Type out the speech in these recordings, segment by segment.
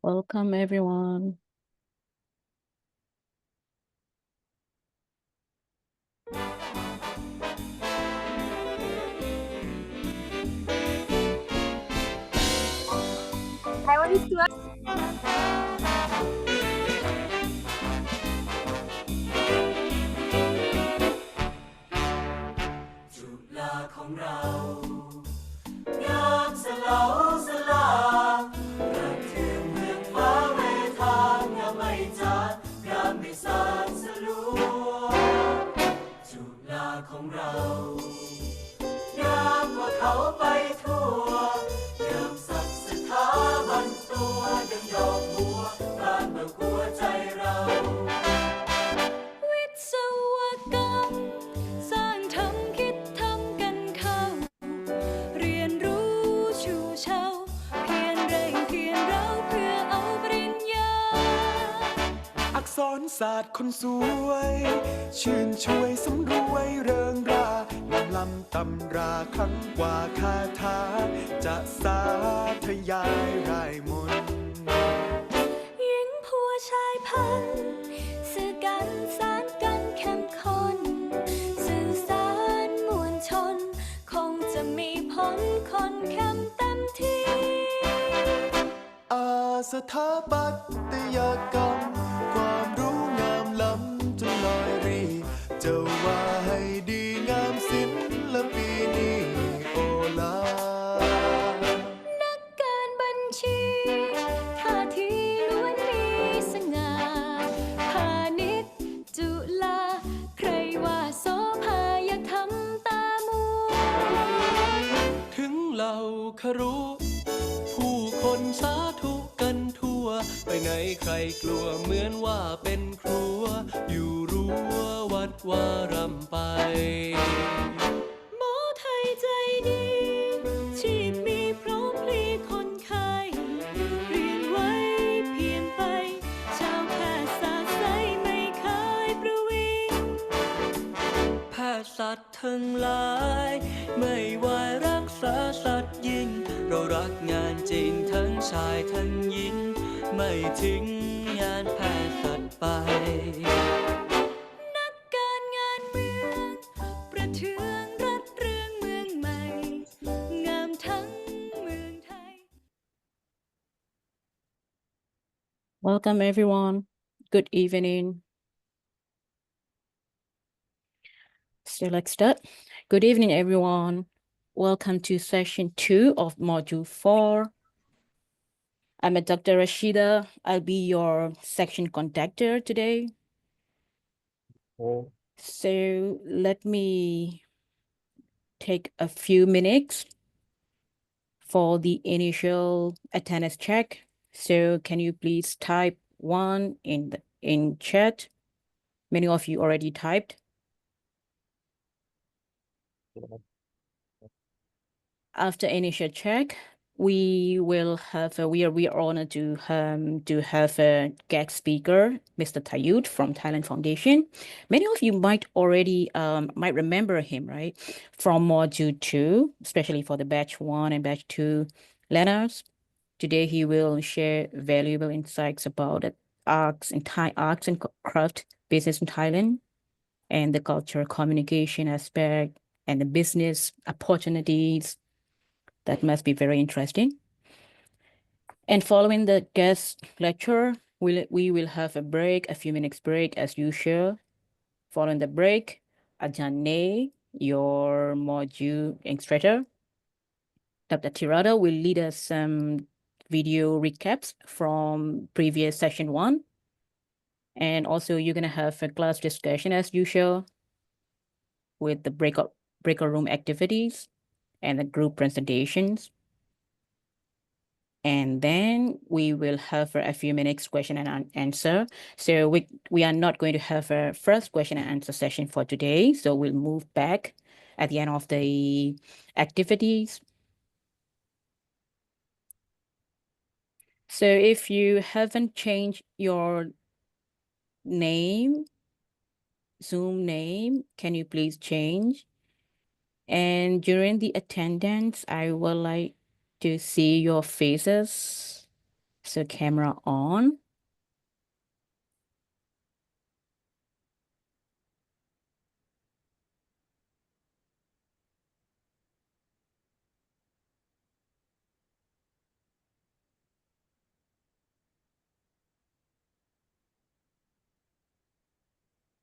Welcome, everyone. I want to จุฬาของเรางามสลาสลาระเทียมเมืองฟ้าเวทางามไม่จางงามไม่สานสลัวจุฬาของเรางามกว่าเขาไปทั่วงามสักสถาบันตัวดังดอกบัวบานเบิกหัวใจเราวิศวกรรมสร้างทำคิดทำกันเข้าเรียนรู้ชูเชาเพียรเร่งเพียรเราเพื่อเอาปริญญาอักษรศาสตร์คนสวยชื่นช่วยสำรวยเริงรานำลำตำราครั้งกว่าคาถาจะสาธยายรายมนต์หญิงผัวชายพันสื่อกันสารกันเข้มข้นสื่อสารมวลชนคงจะมีผลคนเข้มเต็มที่สถาปัตยกรรมความรู้งามล้ำจนลอยรีจะว่าให้ดีงามศิลปีนี้โอลานักการบัญชีท่าทีล้วนมีสง่าพาณิชย์จุฬาใครว่าโสภาอย่าทำตามัวถึงเราคารุผู้คนสาธุกันทั่วไปไหนใครกลัวเหมือนว่าเป็นครัวอยู่รั้ววัดวารำไปหมอไทยใจดีชีพมีพร้อมพลีคนไข้เรียนไว้เพียงไปชาวแพทย์ศาสตร์ใสไม่เคยประวิงแพทย์สัตว์ทั้งหลายไม่ว่ารักษาสัตว์ยิ่งเรารักงานจริงทั้งชายทั้งหญิงไม่ทิ้งงานแพทย์สัตว์ไปนักการงานเมืองประเทืองรัฐเรืองเมืองใหม่งามทั้งเมืองไทย Welcome, everyone. Good evening. So let's start. Good evening, everyone. Welcome to session 2 of module 4. I'm Dr. Rashida. I'll be your section conductor today. So let me take a few minutes for the initial attendance check. So can you please type 1 in chat? Many of you already typed. After initial check, we are honored to have a guest speaker, Mr. Tayud from Thailand Foundation. Many of you might already might remember him, right? From module 2, especially for the batch 1 and batch 2 learners. Today he will share valuable insights about the arts and craft business in Thailand and the cultural communication aspect and the business opportunities. That must be very interesting. And following the guest lecture, we will have a few minutes break as usual. Following the break, Ajane, your module instructor, Dr. Tirada will lead us some video recaps from previous session 1. And also you're gonna have a class discussion as usual with the breakout room activities and the group presentations. And then we will have a few minutes question and answer. So we are not going to have a first question and answer session for today. So we'll move back at the end of the activities. So if you haven't changed your name, Zoom name, can you please change? And during the attendance, I would like to see your faces. So camera on.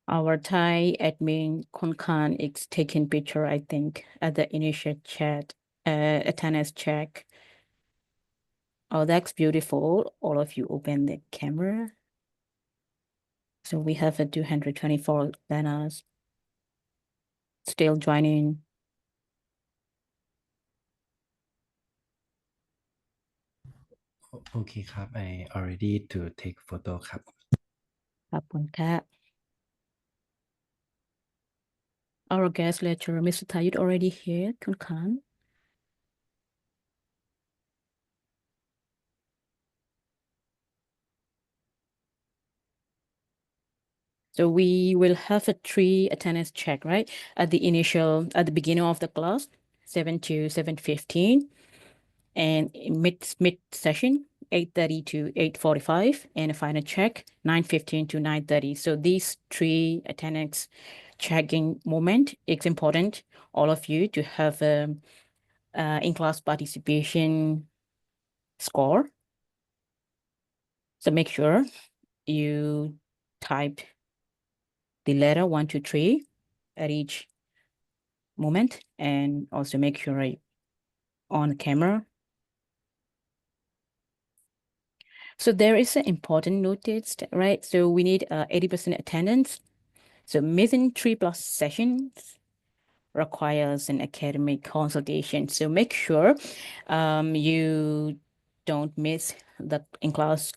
Our Thai admin Konkan is taking picture, I think, at the initial chat, attendance check. Oh, that's beautiful. All of you open the camera. So we have a 224 learners still joining. โอเคครับ I already to take photo ครับ ขอบคุณค่ะ Our guest lecturer, Mr. Tayud, already here. Konkan. So we will have a 3 attendance check, right? At the beginning of the class, 7 to 7:15, and in mid session, 8:30 to 8:45, and a final check, 9:15 to 9:30. So these 3 attendance checking moment, it's important, all of you, to have a in-class participation score. So make sure you type the letter 1, 2, 3 at each moment, and also make sure on camera. So there is an important notice, right? So we need 80% attendance. So missing 3+ sessions requires an academic consultation. So make sure you don't miss the in-class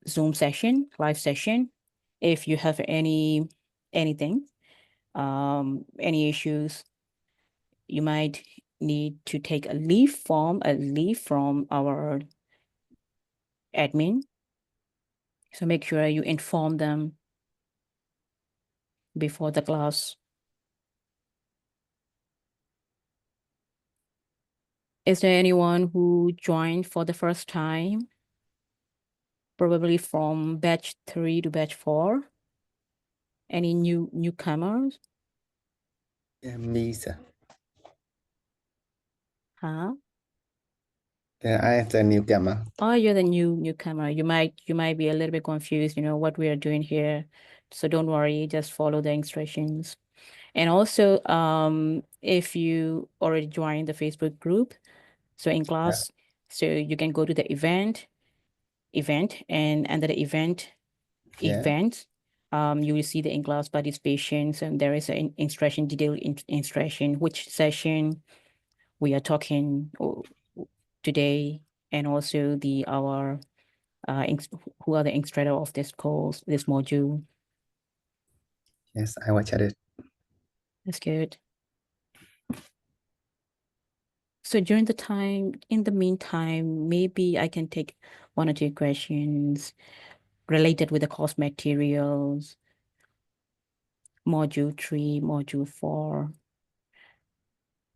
Zoom session, live session. If you have anything, any issues, you might need to take a leave from our admin. So make sure you inform them before the class. Is there anyone who joined for the first time? Probably from batch 3 to batch 4? Any newcomers? Yeah, me, sir. Huh? Yeah, I am the newcomer. Oh, you're the newcomer. You might be a little bit confused, what we are doing here. So don't worry, just follow the instructions. And also, if you already joined the Facebook group, so in class, so you can go to the event, and under the event, Yeah. you will see the in-class participations, and there is an instruction, detailed instruction, which session we are talking today, and also who are the instructor of this course, this module. Yes, I watched it. That's good. So in the meantime, maybe I can take 1 or 2 questions related with the course materials, module 3, module 4.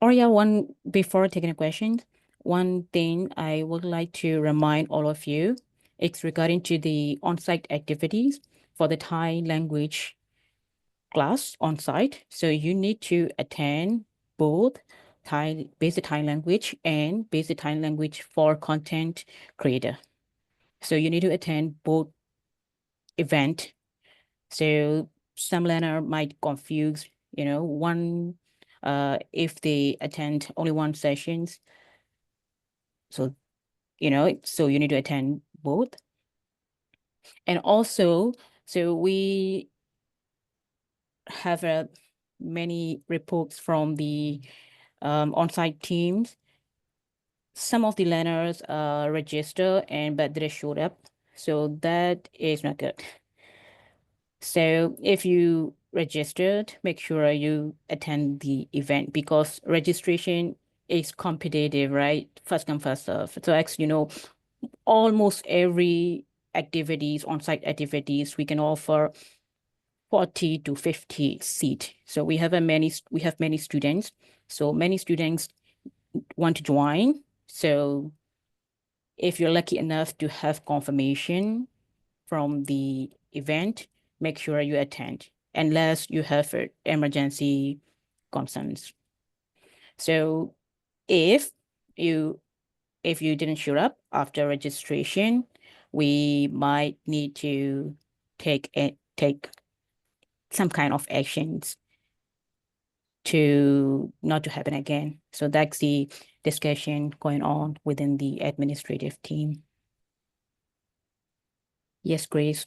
Or yeah, before taking a question, one thing I would like to remind all of you, it's regarding to the on-site activities for the Thai language class on-site. So you need to attend both basic Thai language and basic Thai language for content creator. So you need to attend both event. So some learner might confuse, one if they attend only one sessions. So, so you need to attend both. And also, so we have many reports from the on-site teams. Some of the learners register but they showed up. So that is not good. So if you registered, make sure you attend the event, because registration is competitive, right? First come, first serve. So actually, almost every on-site activities, we can offer 40 to 50 seat. So we have many students. So many students want to join. So if you're lucky enough to have confirmation from the event, make sure you attend unless you have emergency concerns. So if you didn't show up after registration, we might need to take some kind of actions to not to happen again. So that's the discussion going on within the administrative team. Yes, Grace.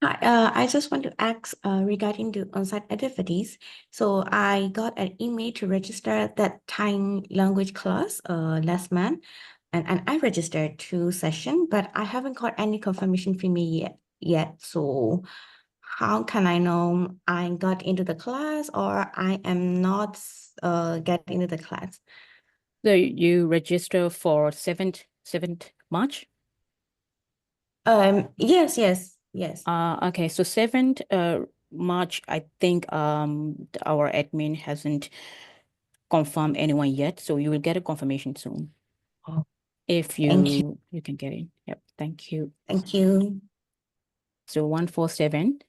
Hi, I just want to ask regarding the on-site activities. So I got an email to register that Thai language class last month, and I registered 2 sessions, but I haven't got any confirmation from me yet. So how can I know I got into the class or I am not get into the class? So you register for 7th March? Yes. Okay, so 7th March, I think our admin hasn't confirmed anyone yet, so you will get a confirmation soon. Oh, If thank you can get in. Yep, thank you. Thank you. So 147.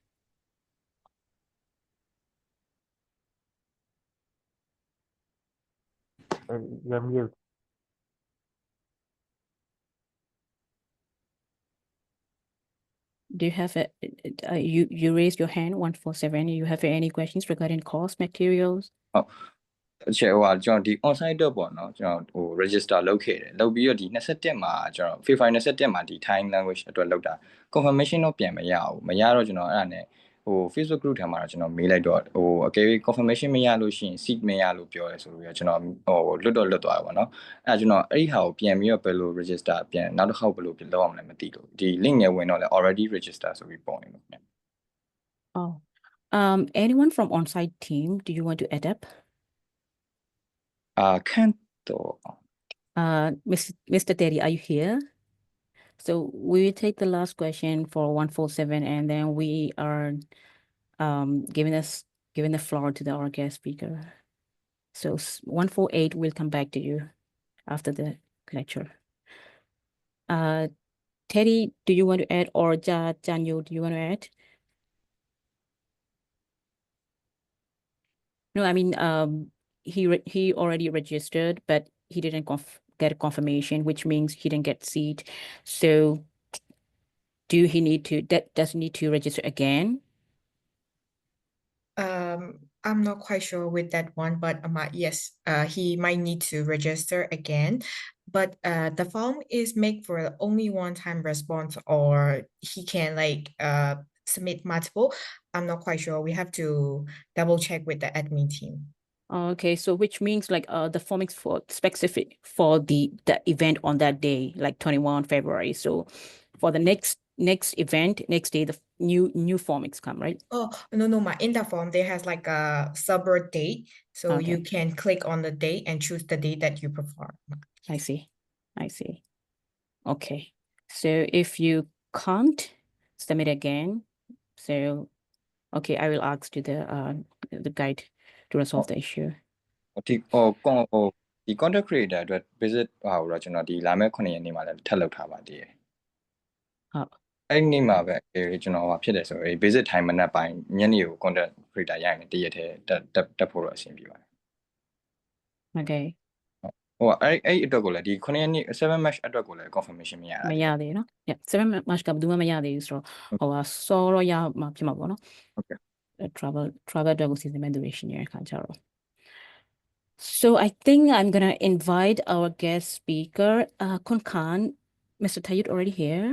You're mute. Do you have you raised your hand 147? You have any questions regarding course materials? အချက်ကျွန်တော်ဒီ on-site တော့ပေါ့နော်ကျွန်တော်register လုပ်ခဲ့တယ်လုပ်ပြီးတော့ဒီ21မှာကျွန်တော် February 21မှာဒီ Thai language အတွက်လုပ်တာ confirmation တော့ပြန်မရဘူးမရတော့ကျွန်တော်အဲ့ဒါနဲ့Facebook group ထဲမှာတော့ကျွန်တော်မေးလိုက်တော့အကယ်၍ confirmation မရလို့ရှိရင် seat မရလို့ပြောရဲဆိုလို့ကျွန်တော်လွတ်သွားတယ်ပေါ့နော်အဲ့ဒါကျွန်တော်အဲ့ဒီဟာကိုပြန်ပြီးတော့ဘယ်လို register ပြန်နောက်တစ်ခေါက်ဘယ်လိုလုပ်အောင်လဲမသိလို့ဒီ link နဲ့ဝင်တော့လဲ already register ဆိုပြီးပုံနေလို့ Oh, anyone from on-site team, do you want to add up? ခန့်တော့ Mr. Terry, are you here? So we will take the last question for 147, and then we are giving the floor to our guest speaker. So 148 will come back to you after the lecture. Teddy, do you want to add, or Janyo, do you want to add? No, I mean, he already registered, but he didn't get a confirmation, which means he didn't get seat. So does he need to register again? I'm not quite sure with that one, but yes, he might need to register again. But the form is made for only one-time response, or he can submit multiple. I'm not quite sure. We have to double check with the admin team. Okay, so which means the form is for specific for the event on that day, like 21 February. So for the next event, next day, the new forms come, right? Oh, no, in the form there has like a separate date, so you can click on the date and choose the date that you prefer. I see. Okay, so if you can't submit again, so okay, I will ask to the guide to resolve the issue. ဒီ content creator အတွက် visit ဟာကိုတော့ကျွန်တော်ဒီလာမယ့်9ရက်နေ့မှာလည်းထပ်လုပ်ထားပါသေးတယ်ဟုတ်အဲ့ဒီနေ့မှာပဲကျွန်တော်ဖြစ်တယ်ဆိုရင် visit time မနက်ပိုင်းညနေကို content creator ရရင်တရက်ထဲတက်ဖို့တော့အဆင်ပြေပါတယ် Okay အဲ့အတွက်ကိုလည်းဒီ9ရက်နေ့7 match အတွက်ကိုလည်း confirmation မရတာမရသေးเนาะ 7 match ကဘယ်သူမှမရသေးဘူးဆိုတော့စောတော့ရမှာဖြစ်မှာပေါ့နော် Okay travel အတွက်ကိုစီစဉ်မဲ့သူတွေရှိနေတဲ့အခါကျတော့ So I think I'm gonna invite our guest speaker, Kun Khan. Mr. Tayut already here?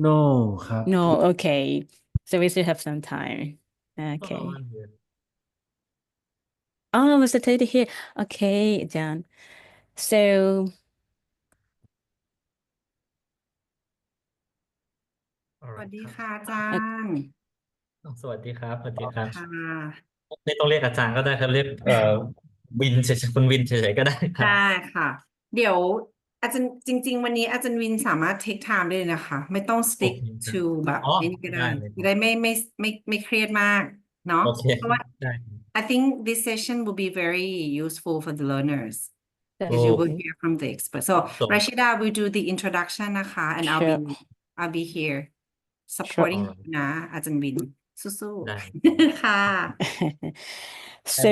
No ครับ No, okay. So we still have some time. Okay. Oh, Mr. Tayut here. Okay, Jan. So สวัสดีค่ะอาจารย์ สวัสดีครับสวัสดีครับ ค่ะ ไม่ต้องเรียกอาจารย์ก็ได้ครับเรียกวินเฉยๆคุณวินเฉยๆก็ได้ครับ ได้ค่ะ เดี๋ยวอาจารย์จริง ๆ วันนี้อาจารย์วินสามารถ take time ได้เลยนะคะ ไม่ต้อง stick โอเคครับ to แบบ อ๋อ นี้ก็ได้ ได้เลย จะได้ไม่เครียดมากเนาะ โอเค เพราะว่า ได้ I think this session will be very useful for the learners That's because you will good. hear from the expert. So So Rashida will do the introduction นะคะ and Sure. I'll be here supporting Alright. นะอาจารย์วินสู้ ได้ ๆ ค่ะ So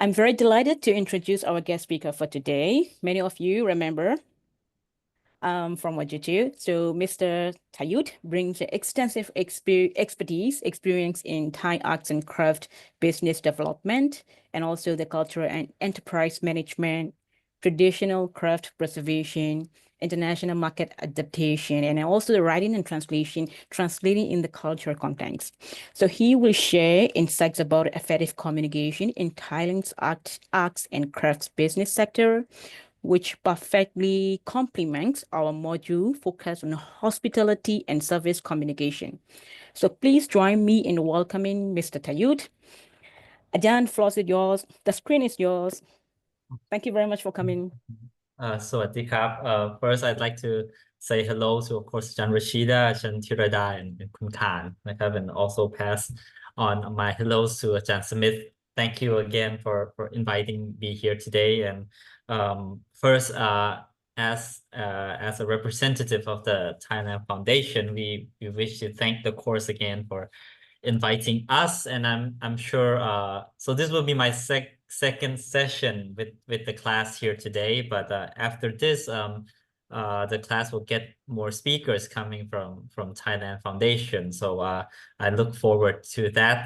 I'm very delighted to introduce our guest speaker for today. Many of you remember from Wajitu. So Mr. Tayut brings extensive experience in Thai arts and craft business development, and also the cultural and enterprise management, traditional craft preservation, international market adaptation, and also the writing and translating in the cultural context. So he will share insights about effective communication in Thailand's arts and crafts business sector, which perfectly complements our module focused on hospitality and service communication. So please join me in welcoming Mr. Tayut. Ajan, floor is yours. The screen is yours. Thank you very much for coming. สวัสดีครับ first I'd like to say hello to of course อาจารย์ Rashida อาจารย์ธีรดา and คุณขานนะครับ and also pass on my hellos to อาจารย์ Smith. Thank you again for inviting me here today. And first as a representative of the Thailand Foundation, we wish to thank the course again for inviting us, and I'm sure so this will be my second session with the class here today, but after this the class will get more speakers coming from Thailand Foundation, so I look forward to that.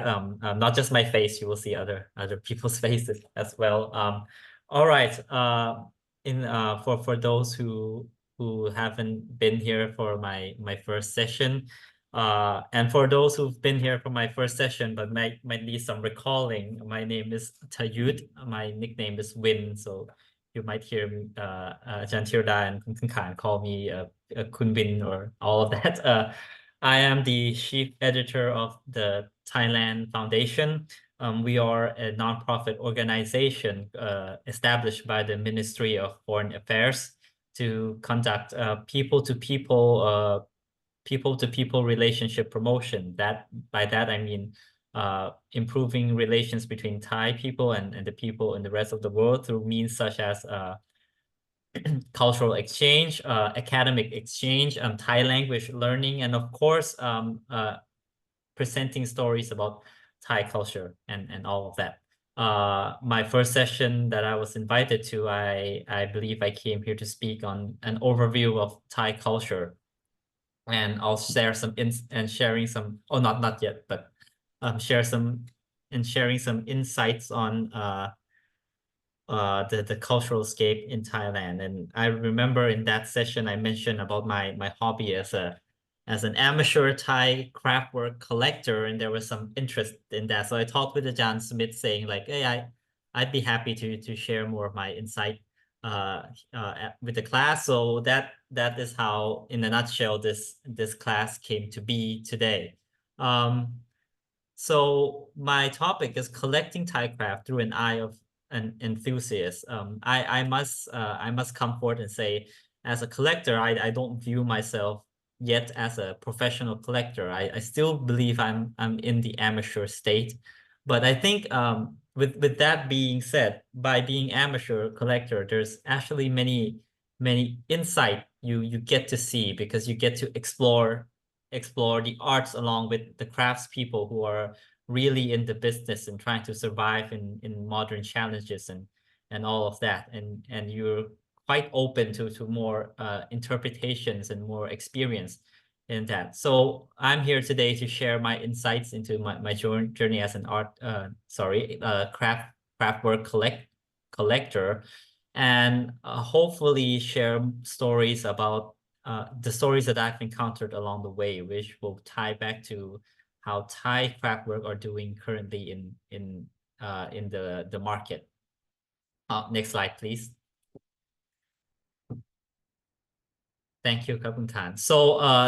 Not just my face, you will see other people's faces as well. All right, for those who haven't been here for my first session, and for those who've been here for my first session but might need some recalling, my name is Tayut. My nickname is Win, so you might hear Ajahn Tirda and Kun Khan call me Kun Win or all of that. I am the chief editor of the Thailand Foundation. We are a nonprofit organization established by the Ministry of Foreign Affairs to conduct people-to-people relationship promotion. By that I mean improving relations between Thai people and the people in the rest of the world through means such as cultural exchange, academic exchange, Thai language learning, and of course presenting stories about Thai culture and all of that. My first session that I was invited to, I believe I came here to speak on an overview of Thai culture, and I'll share some sharing some, oh not yet, but sharing some insights on the cultural scape in Thailand. And I remember in that session I mentioned about my hobby as an amateur Thai craftwork collector, and there was some interest in that. So I talked with Ajahn Smith saying like, hey, I'd be happy to share more of my insight with the class. So that is how, in a nutshell, this class came to be today. So my topic is collecting Thai craft through an eye of an enthusiast. I must come forward and say, as a collector, I don't view myself yet as a professional collector. I still believe I'm in the amateur state, but I think with that being said, by being amateur collector, there's actually many insight you get to see, because you get to explore the arts along with the craftspeople who are really in the business and trying to survive in modern challenges and all of that, and you're quite open to more interpretations and more experience in that. So I'm here today to share my insights into my journey as an craftwork collector, and hopefully share stories about the stories that I've encountered along the way, which will tie back to how Thai craftwork are doing currently in the market. Next slide, please. Thank you, Kapun Khan. So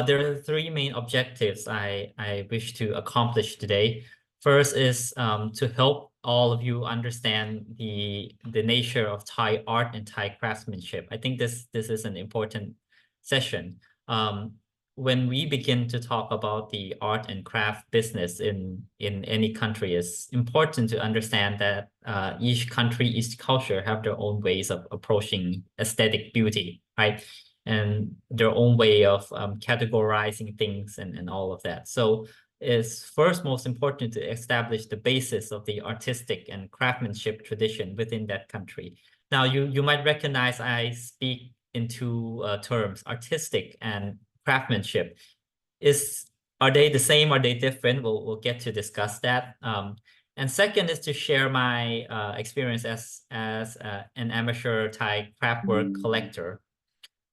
there are three main objectives I wish to accomplish today. First is to help all of you understand the nature of Thai art and Thai craftsmanship. I think this is an important session. when we begin to talk about the art and craft business in any country, it's important to understand that each country, each culture have their own ways of approaching aesthetic beauty, right? And their own way of categorizing things and all of that. So it's first most important to establish the basis of the artistic and craftsmanship tradition within that country. Now, you might recognize I speak in two terms, artistic and craftsmanship. Are they the same? Are they different? We'll get to discuss that. And second is to share my experience as an amateur Thai craft work collector,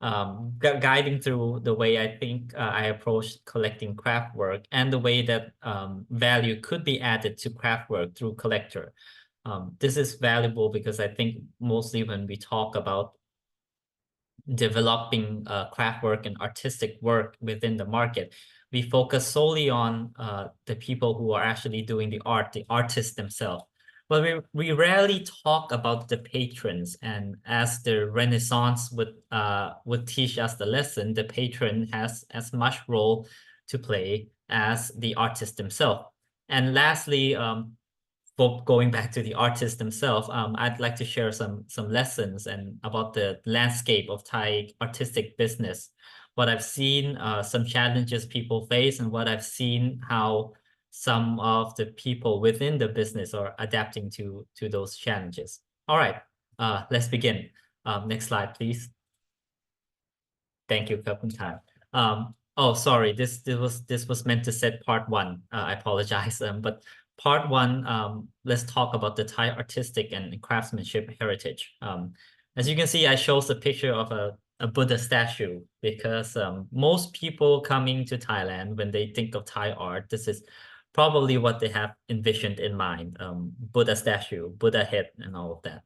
guiding through the way I think I approach collecting craft work and the way that value could be added to craft work through collector. This is valuable because I think mostly when we talk about developing craft work and artistic work within the market, we focus solely on the people who are actually doing the art, the artists themselves. But we rarely talk about the patrons, and as the Renaissance would teach us the lesson, the patron has as much role to play as the artist himself. And lastly, going back to the artists themselves, I'd like to share some lessons and about the landscape of Thai artistic business, what I've seen, some challenges people face, and what I've seen how some of the people within the business are adapting to those challenges. All right, let's begin. Next slide, please. Thank you, Kapun Tan. Oh, sorry, this was meant to set part one. I apologize, but part one, let's talk about the Thai artistic and craftsmanship heritage. As you can see, I chose a picture of a Buddha statue because most people coming to Thailand, when they think of Thai art, this is probably what they have envisioned in mind, Buddha statue, Buddha head, and all of that.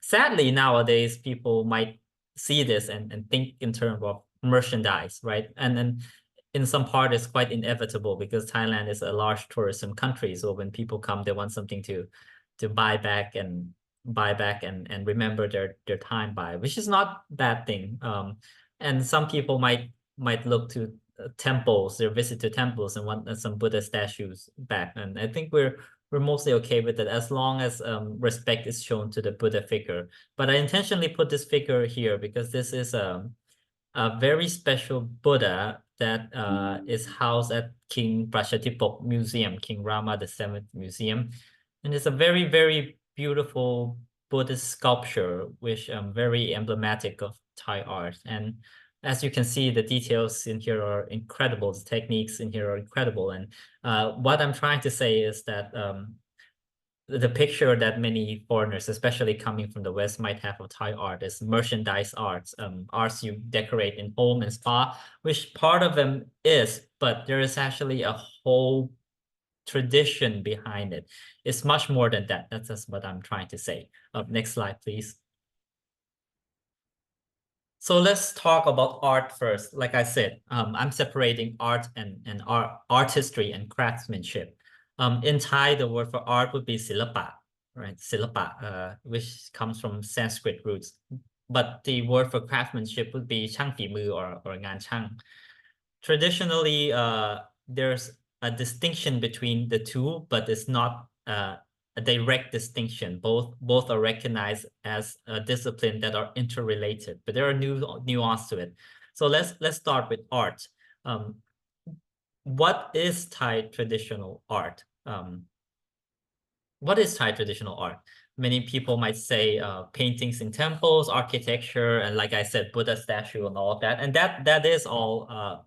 Sadly, nowadays, people might see this and think in terms of merchandise, right? And then in some part, it's quite inevitable because Thailand is a large tourism country. So when people come, they want something to buy back and remember their time by, which is not a bad thing. And some people might look to temples, their visit to temples, and want some Buddha statues back. And I think we're mostly okay with it as long as respect is shown to the Buddha figure. But I intentionally put this figure here because this is a very special Buddha that is housed at King Prashatipok Museum, King Rama VII Museum. And it's a very, very beautiful Buddhist sculpture, which very emblematic of Thai art. And as you can see, the details in here are incredible. The techniques in here are incredible. And what I'm trying to say is that the picture that many foreigners, especially coming from the West, might have of Thai art is merchandise arts, arts you decorate in home and spa, which part of them is, but there is actually a whole tradition behind it. It's much more than that. That's just what I'm trying to say. Next slide, please. So let's talk about art first. Like I said, I'm separating art and artistry and craftsmanship. In Thai, the word for art would be silapa, right? Silapa, which comes from Sanskrit roots. But the word for craftsmanship would be ช่างฝีมือ or งานช่าง. Traditionally, there's a distinction between the two, but it's not a direct distinction. Both are recognized as a discipline that are interrelated, but there are nuance to it. So let's start with art. What is Thai traditional art? What is Thai traditional art? Many people might say paintings in temples, architecture, and like I said, Buddha statue and all of that. And that is all.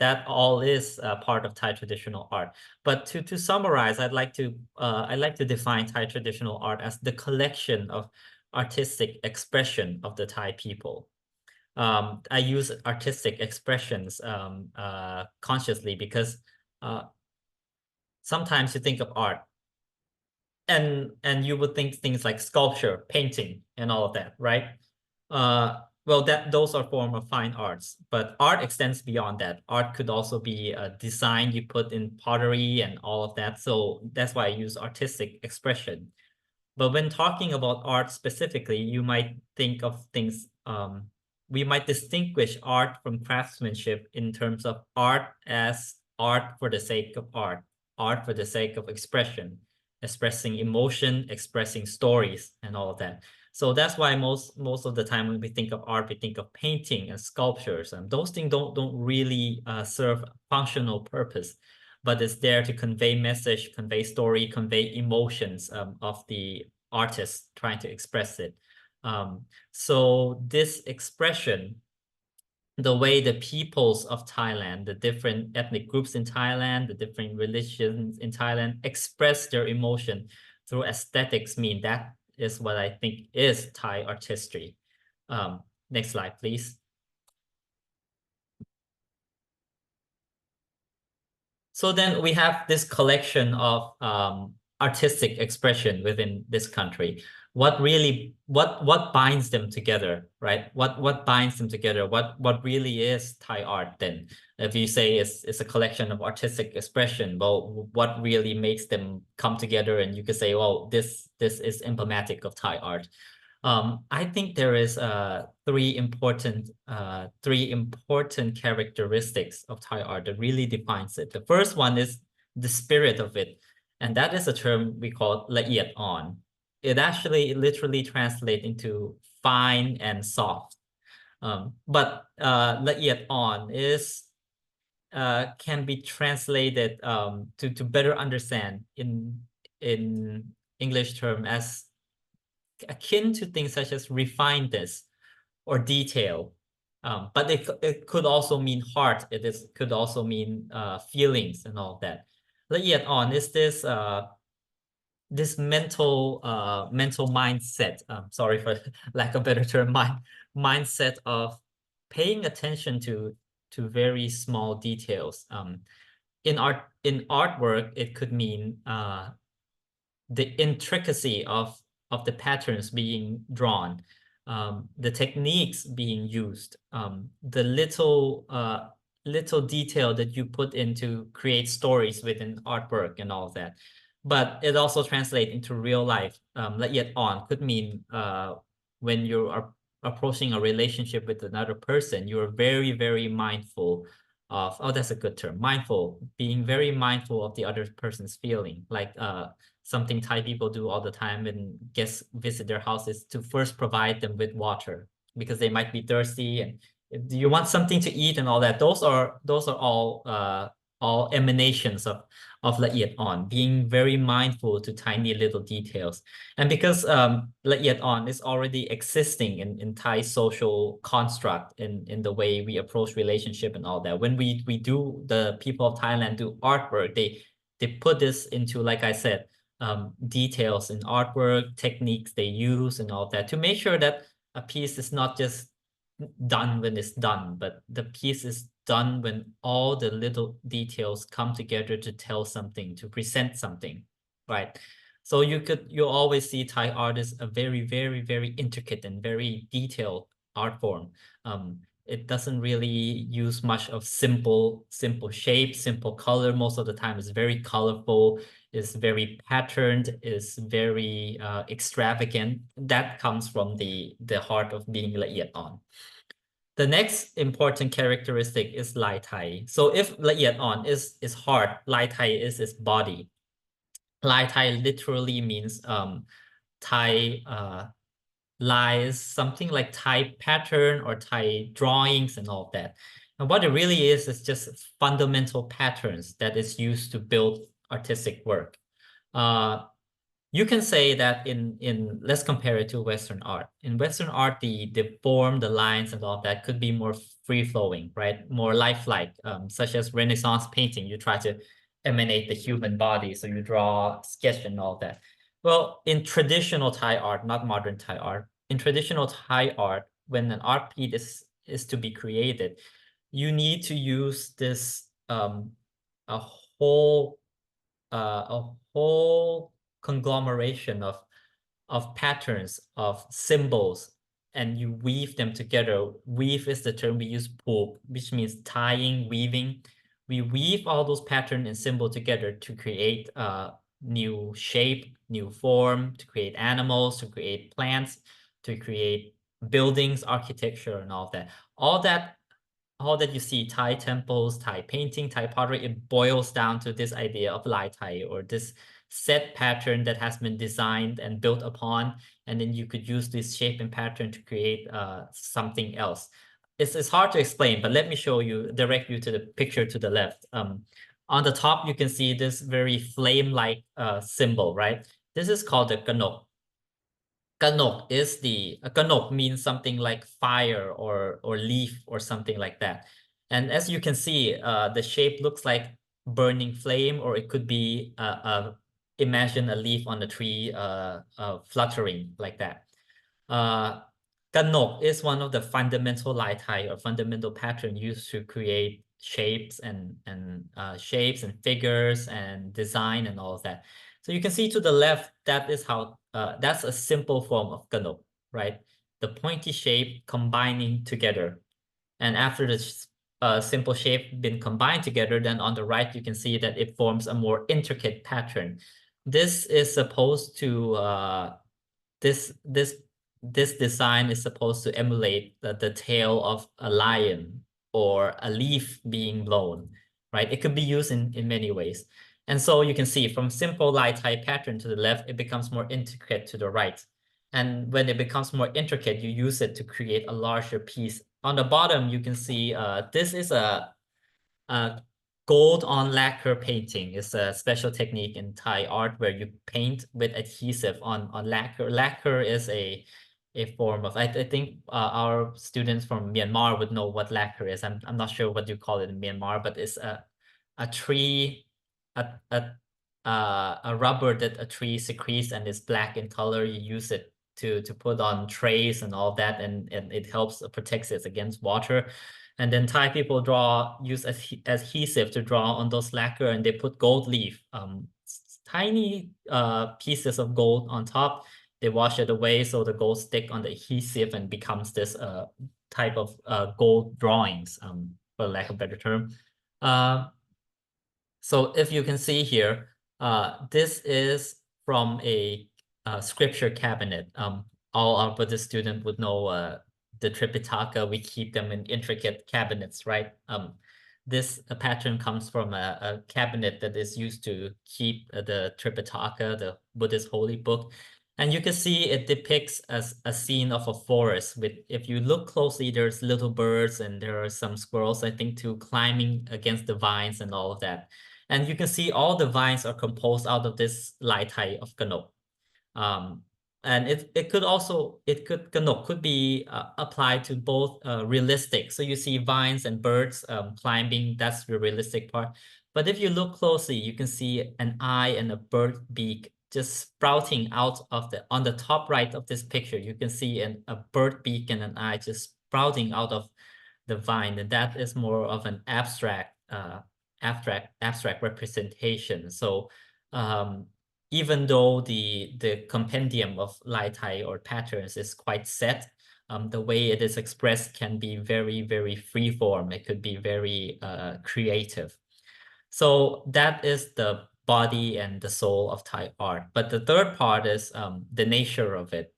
That all is part of Thai traditional art. But to summarize, I'd like to define Thai traditional art as the collection of artistic expression of the Thai people. I use artistic expressions consciously because sometimes you think of art and you would think things like sculpture, painting, and all of that, right? Well, those are form of fine arts, but art extends beyond that. Art could also be a design you put in pottery and all of that. So that's why I use artistic expression. But when talking about art specifically, you might think of things we might distinguish art from craftsmanship in terms of art as art for the sake of art for the sake of expression, expressing emotion, expressing stories, and all of that. So that's why most of the time when we think of art, we think of painting and sculptures, and those things don't really serve a functional purpose, but it's there to convey message, convey story, convey emotions of the artist trying to express it. So this expression, the way the peoples of Thailand, the different ethnic groups in Thailand, the different religions in Thailand express their emotion through aesthetics, mean that is what I think is Thai artistry. Next slide, please. So then we have this collection of artistic expression within this country. What binds them together, right? What binds them together? What really is Thai art then? If you say it's a collection of artistic expression, well, what really makes them come together? And you could say, well, this is emblematic of Thai art. I think there is three important characteristics of Thai art that really defines it. The first one is the spirit of it, and that is a term we call "ละเอียดอ่อน." It actually literally translates into fine and soft. But ละเอียดอ่อน is can be translated to better understand in English term as akin to things such as refinedness or detail. But it could also mean heart. Could also mean feelings and all that. ละเอียดอ่อน is this mental mindset. Sorry for lack of better term, mindset of paying attention to very small details. In artwork, it could mean the intricacy of the patterns being drawn, the techniques being used, the little detail that you put in to create stories within artwork and all of that. But it also translates into real life. ละเอียดอ่อน could mean when you are approaching a relationship with another person, you are very, very mindful of, oh, that's a good term, mindful, being very mindful of the other person's feeling. Like something Thai people do all the time when guests visit their houses, to first provide them with water because they might be thirsty, and if you want something to eat and all that. Those are all emanations of ละเอียดอ่อน, being very mindful to tiny little details. And because ละเอียดอ่อน is already existing in Thai social construct, in the way we approach relationship and all that. When we do, the people of Thailand do artwork, they put this into, like I said, details in artwork, techniques they use and all that, to make sure that a piece is not just done when it's done, but the piece is done when all the little details come together to tell something, to present something, right? So you always see Thai artists a very, very, very intricate and very detailed art form. It doesn't really use much of simple shape, simple color. Most of the time it's very colorful, is very patterned, is very extravagant. That comes from the heart of being ละเอียดอ่อน. The next important characteristic is Lai Thai. So if ละเอียดอ่อนis heart, Lai Thai is body. Lai Thai literally means Thai lines, something like Thai pattern or Thai drawings and all that. And what it really is just fundamental patterns that is used to build artistic work. You can say that in let's compare it to Western art. In Western art, the form, the lines and all that could be more free flowing, right? More lifelike, such as Renaissance painting. You try to emanate the human body, so you draw, sketch and all that. Well, in traditional Thai art, not modern Thai art, in traditional Thai art, when an art piece is to be created, you need to use this a whole conglomeration of patterns, of symbols, and you weave them together. Weave is the term we use, puk, which means tying, weaving. We weave all those patterns and symbols together to create new shape, new form, to create animals, to create plants, to create buildings, architecture, and all that. All that you see, Thai temples, Thai painting, Thai pottery, it boils down to this idea of Lai Thai, or this set pattern that has been designed and built upon, and then you could use this shape and pattern to create something else. It's hard to explain, but let me show you, direct you to the picture to the left. On the top, you can see this very flame-like symbol, right? This is called the kanok. Kanok is kanok means something like fire or leaf or something like that. And as you can see, the shape looks like burning flame, or it could be imagine a leaf on a tree fluttering like that. Kanok is one of the fundamental Lai Thai or fundamental pattern used to create shapes and shapes and figures and design and all of that. So you can see to the left, that is how that's a simple form of kanok, right? The pointy shape combining together. And after the simple shape been combined together, then on the right, you can see that it forms a more intricate pattern. This is supposed to, this design is supposed to emulate the tail of a lion or a leaf being blown, right? It could be used in many ways. And so you can see from simple Lai Thai pattern to the left, it becomes more intricate to the right. And when it becomes more intricate, you use it to create a larger piece. On the bottom, you can see this is a gold on lacquer painting. It's a special technique in Thai art where you paint with adhesive on lacquer. Lacquer is a form of, I think our students from Myanmar would know what lacquer is. I'm not sure what you call it in Myanmar, but it's a tree, a rubber that a tree secretes and is black in color. You use it to put on trays and all that, and it helps protects it against water. And then Thai people use adhesive to draw on those lacquer, and they put gold leaf, tiny pieces of gold on top. They wash it away so the gold stick on the adhesive and becomes this type of gold drawings, for lack of a better term. So if you can see here, this is from a scripture cabinet. All our Buddhist students would know the Tripitaka. We keep them in intricate cabinets, right? This pattern comes from a cabinet that is used to keep the Tripitaka, the Buddhist holy book. And you can see it depicts as a scene of a forest with, if you look closely, there's little birds and there are some squirrels, I think, too, climbing against the vines and all of that. And you can see all the vines are composed out of this Lai Thai of kanok. And kanok could be applied to both realistic. So you see vines and birds climbing, that's the realistic part. But if you look closely, you can see an eye and a bird beak just sprouting out of on the top right of this picture. You can see a bird beak and an eye just sprouting out of the vine. And that is more of an abstract representation. So even though the compendium of Lai Thai or patterns is quite set, the way it is expressed can be very, very free form. It could be very creative. So that is the body and the soul of Thai art. But the third part is the nature of it.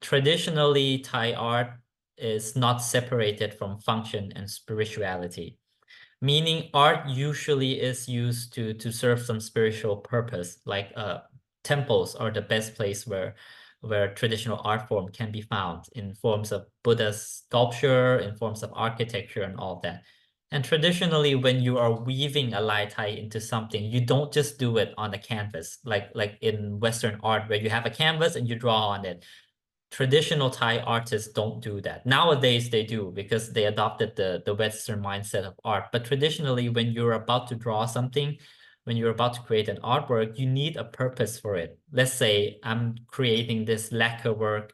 Traditionally, Thai art is not separated from function and spirituality, meaning art usually is used to serve some spiritual purpose, like temples are the best place where traditional art form can be found in forms of Buddha sculpture, in forms of architecture and all that. And traditionally, when you are weaving a Lai Thai into something, you don't just do it on a canvas, like in Western art where you have a canvas and you draw on it. Traditional Thai artists don't do that. Nowadays they do because they adopted the Western mindset of art. But traditionally, when you're about to draw something, when you're about to create an artwork, you need a purpose for it. Let's say I'm creating this lacquer work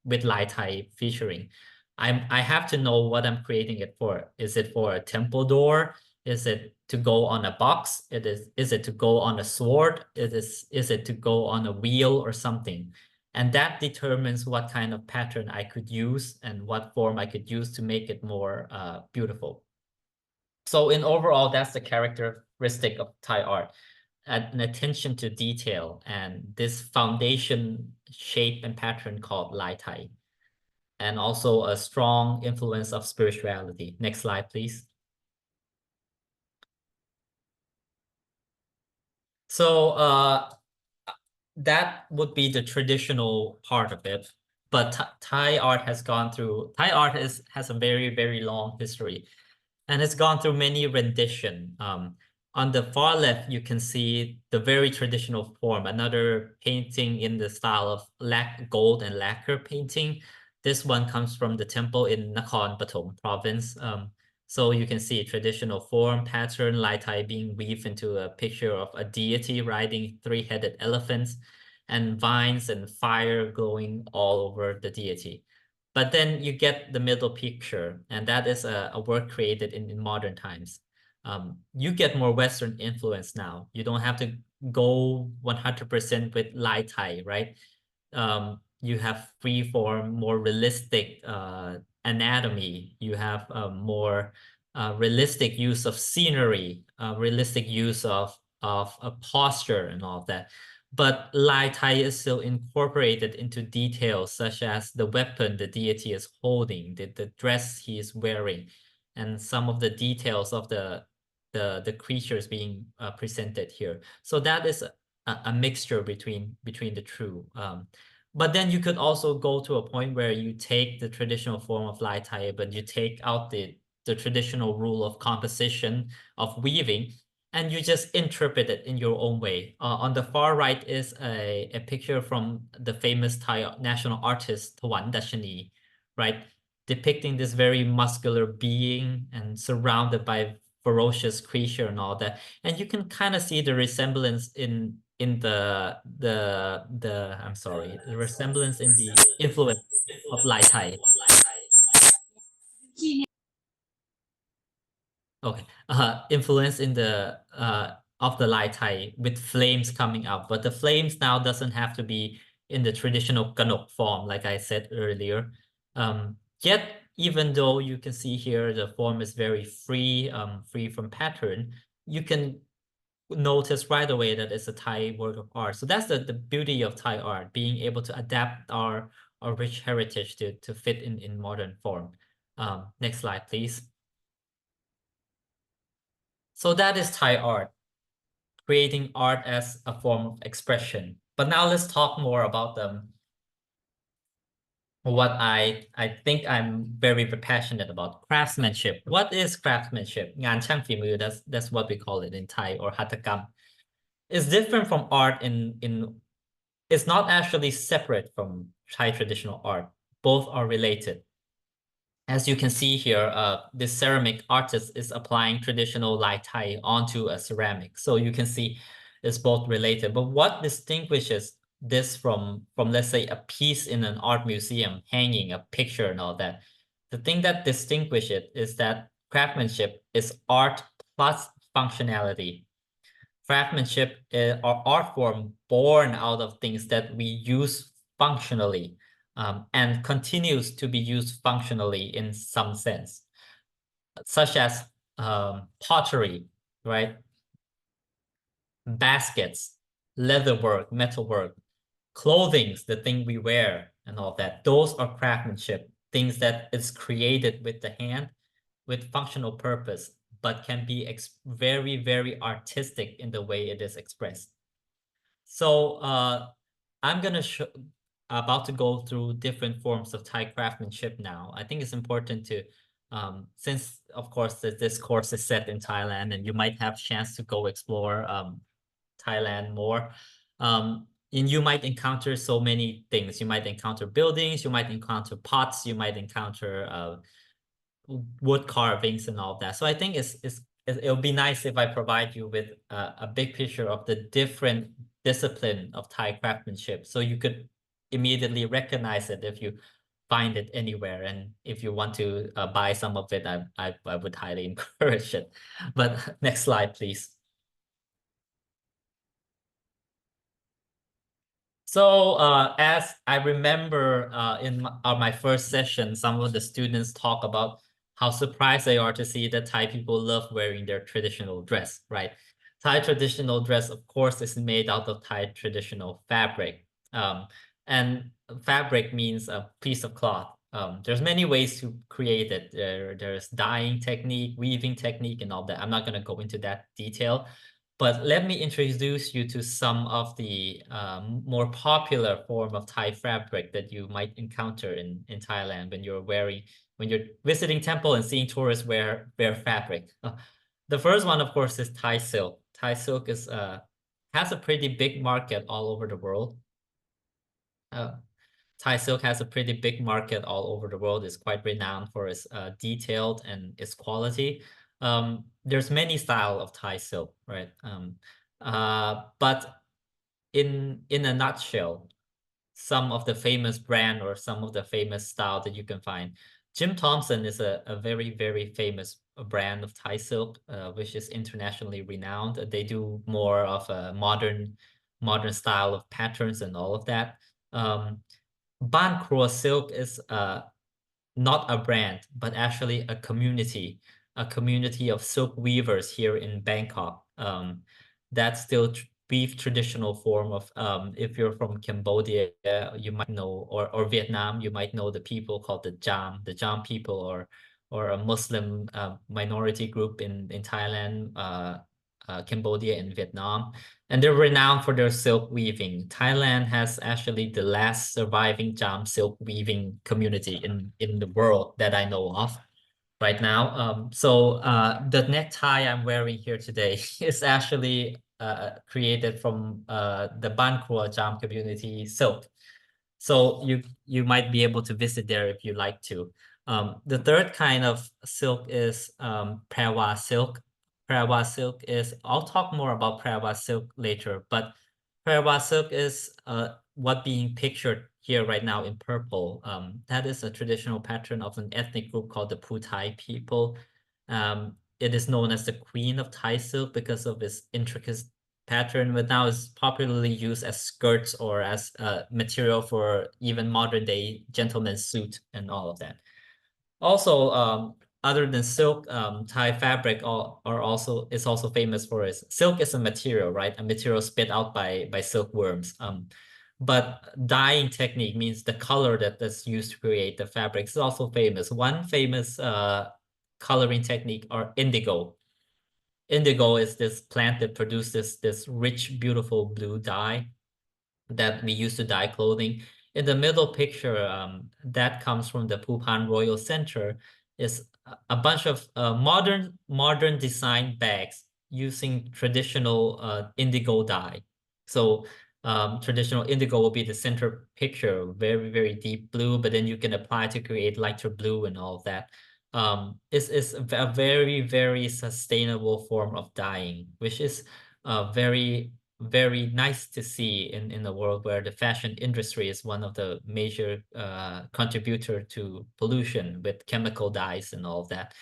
with Lai Thai featuring. I have to know what I'm creating it for. Is it for a temple door? Is it to go on a box? Is it to go on a sword? Is it to go on a wheel or something? And that determines what kind of pattern I could use and what form I could use to make it more beautiful. So in overall, that's the characteristic of Thai art, an attention to detail and this foundation shape and pattern called Lai Thai. and also a strong influence of spirituality. Next slide, please. So that would be the traditional part of it. But Thai art has has a very, very long history, and it's gone through many rendition. On the far left, you can see the very traditional form, another painting in the style of gold and lacquer painting. This one comes from the temple in Nakhon Pathom province. So you can see traditional form, pattern, Lai Tai being weaved into a picture of a deity riding three-headed elephants, and vines and fire glowing all over the deity. But then you get the middle picture, and that is a work created in modern times. You get more Western influence now. You don't have to go 100% with Lai Tai, right? You have free form, more realistic anatomy. You have more realistic use of scenery, realistic use of a posture and all of that. But Lai Tai is still incorporated into details such as the weapon the deity is holding, the dress he is wearing, and some of the details of the creatures being presented here. So that is a mixture between the two. But then you could also go to a point where you take the traditional form of Lai Tai, but you take out the traditional rule of composition of weaving, and you just interpret it in your own way. On the far right is a picture from the famous Thai national artist Tawan Dashani, right? Depicting this very muscular being and surrounded by ferocious creature and all that. And you can kind of see the resemblance in the I'm sorry, the resemblance in the influence of Lai Tai. Okay, influence in the of the Lai Tai with flames coming up, but the flames now doesn't have to be in the traditional kanok form, like I said earlier. Yet, even though you can see here the form is very free, free from pattern, you can notice right away that it's a Thai work of art. So that's the beauty of Thai art, being able to adapt our rich heritage to fit in modern form. Next slide, please. So that is Thai art, creating art as a form of expression. But now let's talk more about what I think I'm very passionate about, craftsmanship. What is craftsmanship? งานช่างฝีมือ that's what we call it in Thai, or หัตถกรรม. It's different from art it's not actually separate from Thai traditional art. Both are related. As you can see here, this ceramic artist is applying traditional Lai Tai onto a ceramic. So you can see it's both related. But what distinguishes this from let's say, a piece in an art museum, hanging a picture and all that, the thing that distinguishes it is that craftsmanship is art plus functionality. Craftsmanship is our art form born out of things that we use functionally, and continues to be used functionally in some sense, such as pottery, right? Baskets, leatherwork, metalwork, clothing, the thing we wear and all that. Those are craftsmanship, things that is created with the hand, with functional purpose, but can be very, very artistic in the way it is expressed. So I'm gonna about to go through different forms of Thai craftsmanship now. I think it's important to, since of course this course is set in Thailand, and you might have chance to go explore Thailand more. And you might encounter so many things. You might encounter buildings, you might encounter pots, you might encounter wood carvings and all that. So I think it'll be nice if I provide you with a big picture of the different discipline of Thai craftsmanship, so you could immediately recognize it if you find it anywhere. And if you want to buy some of it, I would highly encourage it. But next slide, please. So as I remember in my first session, some of the students talk about how surprised they are to see that Thai people love wearing their traditional dress, right? Thai traditional dress, of course, is made out of Thai traditional fabric. And fabric means a piece of cloth. There's many ways to create it. There's dyeing technique, weaving technique, and all that. I'm not going to go into that detail, but let me introduce you to some of the more popular form of Thai fabric that you might encounter in Thailand when you're visiting temple and seeing tourists wear fabric. The first one, of course, is Thai silk. Thai silk is has a pretty big market all over the world. Thai silk has a pretty big market all over the world. It's quite renowned for its detailed and its quality. There's many style of Thai silk, right? But in a nutshell, some of the famous brand or some of the famous style that you can find. Jim Thompson is a very, very famous brand of Thai silk, which is internationally renowned. They do more of a modern style of patterns and all of that. Ban Krua Silk is not a brand, but actually a community of silk weavers here in Bangkok. That's still weave traditional form of, if you're from Cambodia, you might know, or Vietnam, you might know the people called the Cham people, or a Muslim minority group in Thailand, Cambodia and Vietnam. And they're renowned for their silk weaving. Thailand has actually the last surviving Cham silk weaving community in the world that I know of right now. So the necktie I'm wearing here today is actually created from the Ban Krua Cham community silk. So you might be able to visit there if you like to. The third kind of silk is Prawa silk. Prawa silk is, I'll talk more about Prawa silk later, but Prawa silk is what being pictured here right now in purple. That is a traditional pattern of an ethnic group called the Puthai people. It is known as the Queen of Thai silk because of its intricate pattern, but now is popularly used as skirts or as material for even modern day gentleman's suit and all of that. Also, other than silk, Thai fabric is also famous for its silk is a material, right? A material spit out by silkworms. But dyeing technique means the color that's used to create the fabrics is also famous. One famous coloring technique are indigo. Indigo is this plant that produces this rich, beautiful blue dye that we use to dye clothing. In the middle picture, that comes from the Phupan Royal Center, is a bunch of modern design bags using traditional indigo dye. So traditional indigo will be the center picture, very, very deep blue, but then you can apply to create lighter blue and all of that. Is a very, very sustainable form of dyeing, which is very, very nice to see in a world where the fashion industry is one of the major contributor to pollution with chemical dyes and all of that.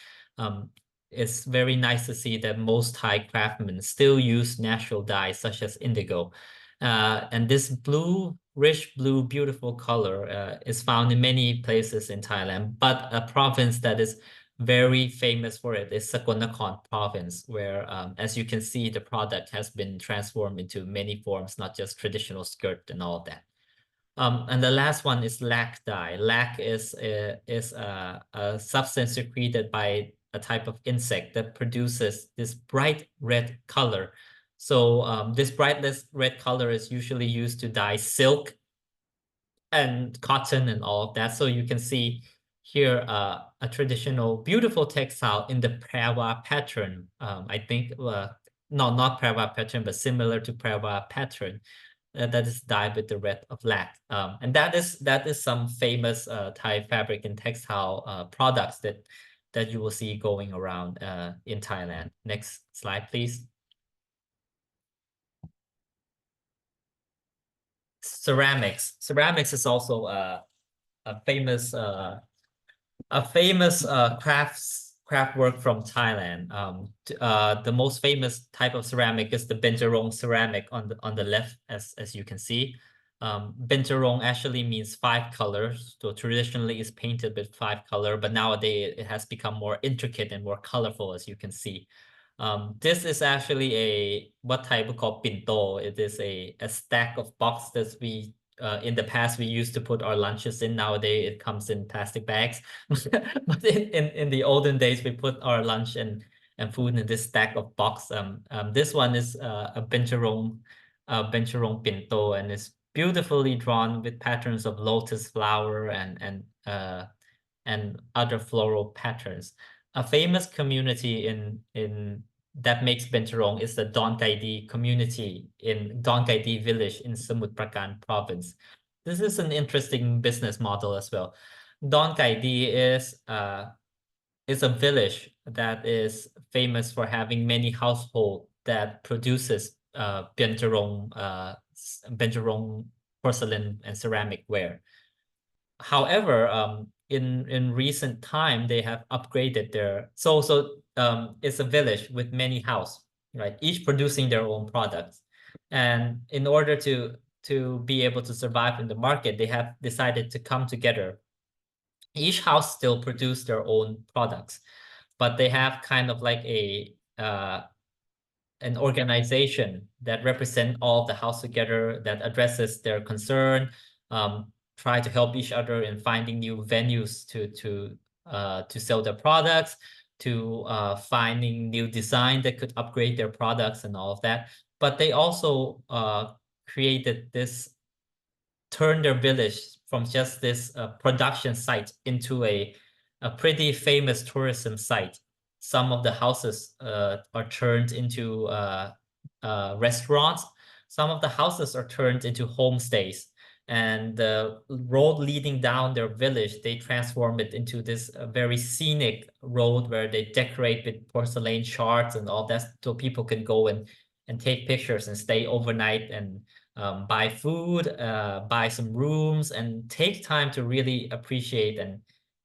It's very nice to see that most Thai craftsmen still use natural dyes such as indigo. And this blue, rich blue, beautiful color is found in many places in Thailand, but a province that is very famous for it is Sakon Nakhon province, where, as you can see, the product has been transformed into many forms, not just traditional skirt and all that. And the last one is lac dye. Lac is a substance secreted by a type of insect that produces this bright red color. So this bright red color is usually used to dye silk and cotton and all of that. So you can see here a traditional beautiful textile in the Prawa pattern. I think, no, not Prawa pattern, but similar to Prawa pattern. That is dyed with the red of lac. And that is some famous Thai fabric and textile products that you will see going around in Thailand. Next slide, please. Ceramics. Ceramics is also a famous craft work from Thailand. The most famous type of ceramic is the Benjarong ceramic on the left, as you can see. Benjarong actually means 5 colors. So traditionally it's painted with 5 color, but nowadays it has become more intricate and more colorful, as you can see. This is actually what Thai would call pinto. It is a stack of boxes in the past we used to put our lunches in. Nowadays it comes in plastic bags. But in the olden days we put our lunch and food in this stack of box. This one is a bencherong pinto, and it's beautifully drawn with patterns of lotus flower and other floral patterns. A famous community in that makes bencherong is the Don Kaidi community in Don Kaidi village in Samut Prakan province. This is an interesting business model as well. Don Kaidi is a village that is famous for having many households that produces bencherong porcelain and ceramic ware. However, in recent time they have upgraded their it's a village with many house, right? Each producing their own products, and in order to be able to survive in the market, they have decided to come together. Each house still produce their own products, but they have kind of like an organization that represent all of the house together, that addresses their concern, try to help each other in finding new venues to sell their products, to finding new design that could upgrade their products and all of that. But they also created this, turn their village from just this production site into a pretty famous tourism site. Some of the houses are turned into restaurants. Some of the houses are turned into homestays. And the road leading down their village, they transform it into this very scenic road where they decorate with porcelain shards and all that, so people can go and take pictures and stay overnight and buy food, buy some rooms, and take time to really appreciate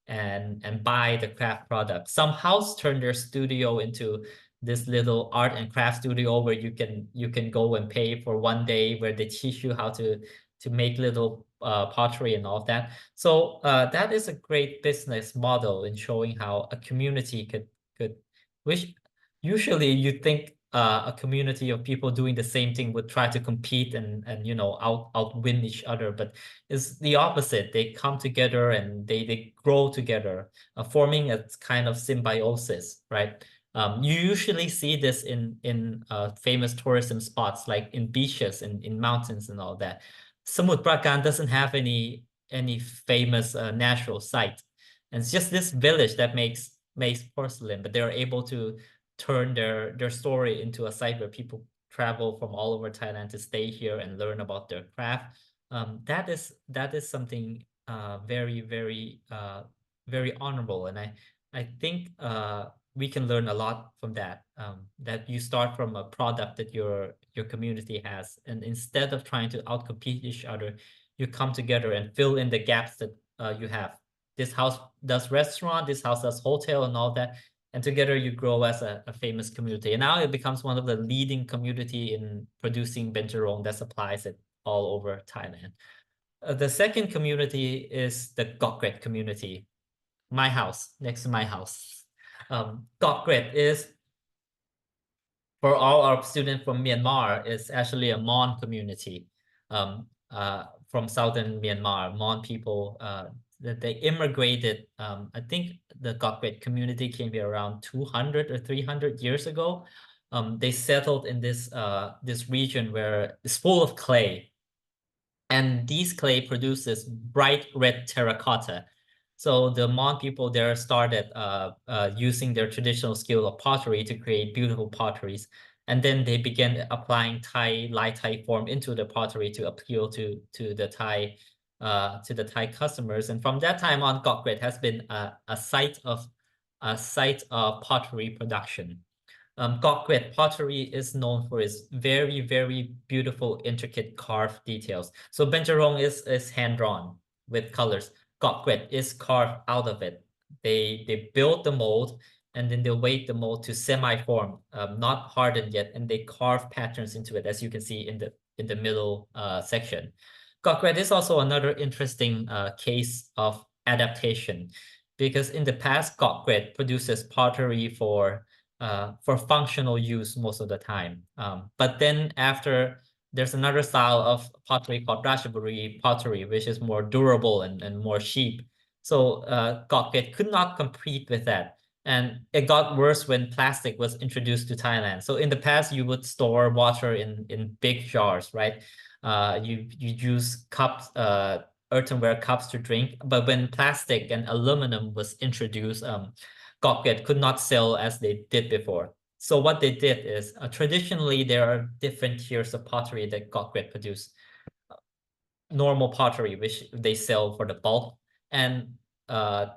and buy the craft product. Some house turn their studio into this little art and craft studio where you can go and pay for one day, where they teach you how to make little pottery and all of that. So that is a great business model in showing how a community could which usually you think a community of people doing the same thing would try to compete and outwin each other, but it's the opposite. They come together and they grow together, forming a kind of symbiosis, right? You usually see this in famous tourism spots, like in beaches and in mountains and all that. Samut Prakan doesn't have any famous natural site, and it's just this village that makes porcelain, but they're able to turn their story into a site where people travel from all over Thailand to stay here and learn about their craft. That is something very, very very honorable, and I think we can learn a lot from that. That you start from a product that your community has, and instead of trying to outcompete each other, you come together and fill in the gaps that you have. This house does restaurant, this house does hotel and all that, and together you grow as a famous community. And now it becomes one of the leading community in producing bencherong that supplies it all over Thailand. The second community is the Gokret community. My house, next to my house. Gokret is, for all our students from Myanmar, is actually a Mon community from southern Myanmar. Mon people that they immigrated. I think the Gokret community came here around 200 or 300 years ago. They settled in this region where it's full of clay, and these clay produces bright red terracotta. So the Mon people there started using their traditional skill of pottery to create beautiful potteries. And then they began applying Lai Thai form into the pottery to appeal to the Thai customers. And from that time on, Gokret has been a site of pottery production. Gokret pottery is known for its very, very beautiful, intricate carved details. So bencherong is hand-drawn with colors. Gokret is carved out of it. They build the mold, and then they weight the mold to semi-form, not hardened yet, and they carve patterns into it, as you can see in the middle section. Gokret is also another interesting case of adaptation, because in the past, Gokret produces pottery for functional use most of the time. But then after there's another style of pottery called Ratchaburi pottery, which is more durable and more cheap. So Gok Ket could not compete with that. And it got worse when plastic was introduced to Thailand. So in the past, you would store water in big jars, right? You use cups, earthenware cups to drink. But when plastic and aluminum was introduced, Gok Ket could not sell as they did before. So what they did is traditionally there are different tiers of pottery that Gok Ket produce. Normal pottery, which they sell for the bulk, and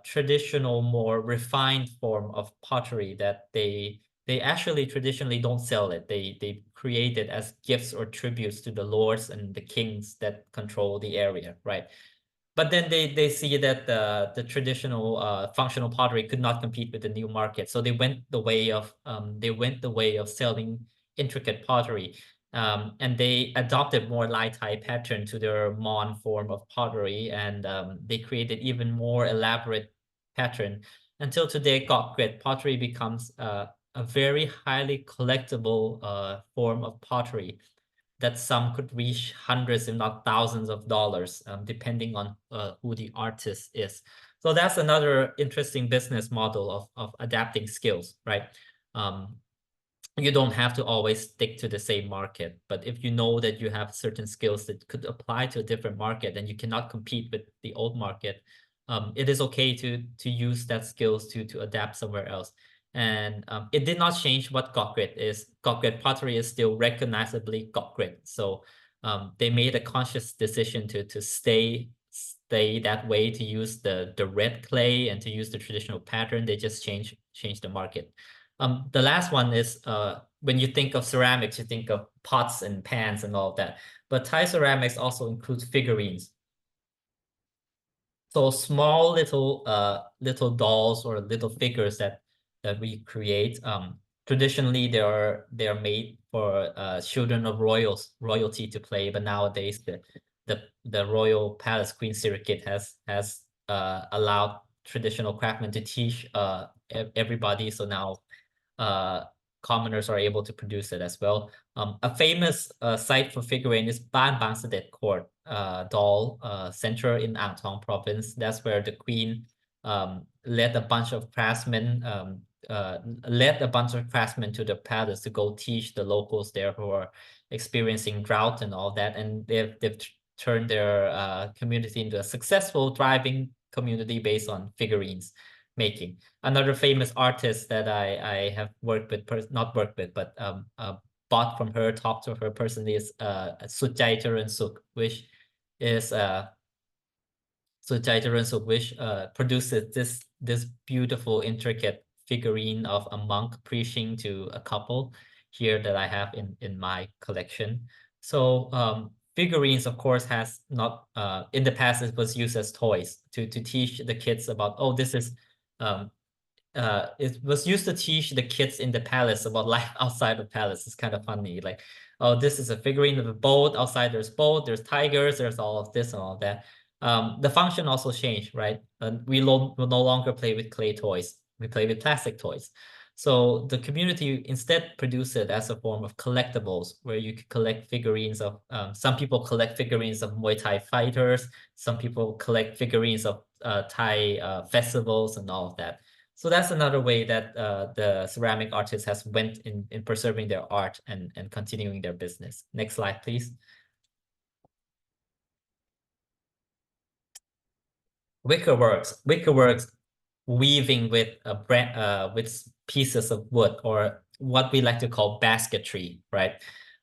traditional, more refined form of pottery that they actually traditionally don't sell it. They create it as gifts or tributes to the lords and the kings that control the area, right? But then they see that the traditional functional pottery could not compete with the new market, so they went the way of selling intricate pottery, and they adopted more Lai Thai pattern to their Mon form of pottery, and they created even more elaborate pattern until today. Gok Ket pottery becomes a very highly collectible form of pottery that some could reach hundreds, if not thousands of dollars, depending on who the artist is. So that's another interesting business model of adapting skills, right? You don't have to always stick to the same market, but if you know that you have certain skills that could apply to a different market and you cannot compete with the old market, it is okay to use that skills to adapt somewhere else. And it did not change what Gok Ket is. Gok Ket pottery is still recognizably Gok Ket. So they made a conscious decision to stay that way, to use the red clay and to use the traditional pattern. They just change the market. The last one is when you think of ceramics, you think of pots and pans and all of that. But Thai ceramics also includes figurines. So small little dolls or little figures that we create. Traditionally, they are made for children of royalty to play, but nowadays the Royal Palace Queen Sirikit has allowed traditional craftsmen to teach everybody. So now commoners are able to produce it as well. A famous site for figurine is Ban Bang Sadet Court doll center in Ang Thong province. That's where the queen led a bunch of craftsmen to the palace to go teach the locals there who are experiencing drought and all that, and they've turned their community into a successful, thriving community based on figurines making. Another famous artist that I have worked with, not worked with, but bought from her, talked to her personally, is Suchai Charan Suk, which is Suchai Charan Suk, which produces this beautiful, intricate figurine of a monk preaching to a couple here that I have in my collection. So figurines, of course, has not in the past it was used as toys to teach the kids about, oh, this is it was used to teach the kids in the palace about life outside the palace. It's kind of funny, like, oh, this is a figurine of a boat. Outside there's boat, there's tigers, there's all of this and all of that. The function also changed, right? We no longer play with clay toys. We play with plastic toys. So the community instead produced it as a form of collectibles, where you could collect figurines of, some people collect figurines of Muay Thai fighters, some people collect figurines of Thai festivals and all of that. So that's another way that the ceramic artist has went in preserving their art and continuing their business. Next slide, please. Wickerworks, weaving with with pieces of wood, or what we like to call basketry, right?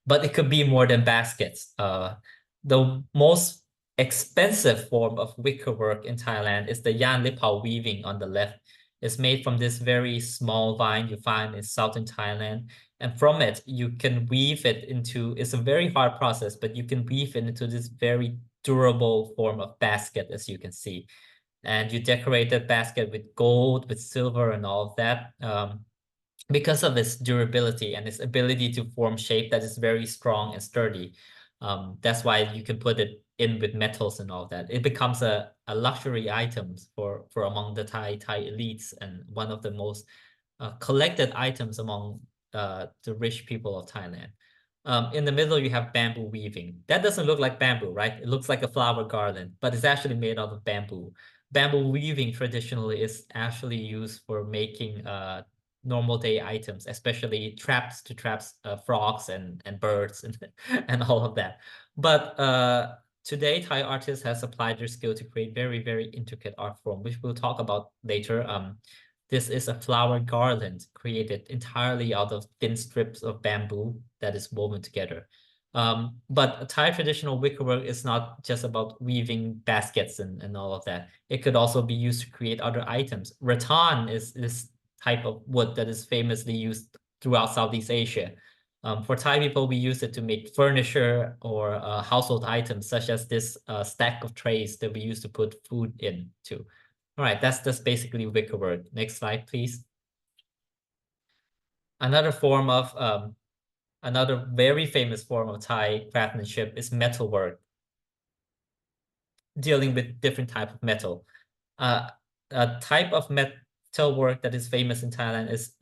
But it could be more than baskets. The most expensive form of wickerwork in Thailand is the Yan Lipao weaving on the left. It's made from this very small vine you find in southern Thailand. And from it, you can weave it into, it's a very hard process, but you can weave it into this very durable form of basket, as you can see. And you decorate that basket with gold, with silver and all of that. Because of its durability and its ability to form shape that is very strong and sturdy. That's why you can put it in with metals and all of that. It becomes a luxury item for among the Thai elites, and one of the most collected items among the rich people of Thailand. In the middle, you have bamboo weaving. That doesn't look like bamboo, right? It looks like a flower garland, but it's actually made out of bamboo. Bamboo weaving traditionally is actually used for making normal day items, especially traps to traps frogs and birds and all of that. But today, Thai artists has applied their skill to create very, very intricate art form, which we'll talk about later. This is a flower garland created entirely out of thin strips of bamboo that is woven together. But Thai traditional wickerwork is not just about weaving baskets and all of that. It could also be used to create other items. Rattan is this type of wood that is famously used throughout Southeast Asia. For Thai people, we use it to make furniture or household items, such as this stack of trays that we use to put food in too. All right, that's basically wickerwork. Next slide, please. Another form of another very famous form of Thai craftsmanship is metalwork, dealing with different type of metal. A type of metalwork that is famous in Thailand is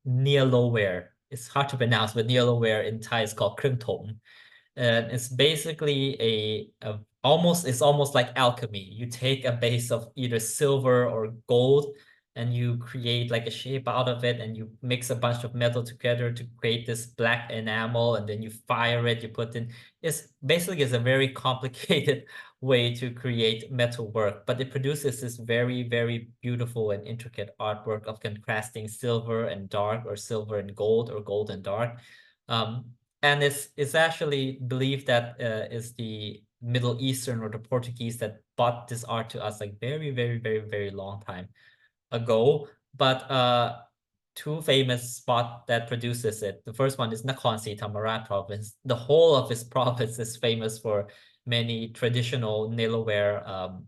neoloware. It's hard to pronounce, but neoloware in Thai is called krung thong. And it's basically it's almost like alchemy. You take a base of either silver or gold and you create like a shape out of it, and you mix a bunch of metal together to create this black enamel, and then you fire it, you put in, it's a very complicated way to create metal work, but it produces this very, very beautiful and intricate artwork of contrasting silver and dark, or silver and gold, or gold and dark. And it's actually believed that is the Middle Eastern or the Portuguese that brought this art to us like very, very, very, very long time ago. But two famous spot that produces it. The first one is Nakhon Si Thammarat province. The whole of this province is famous for many traditional nailware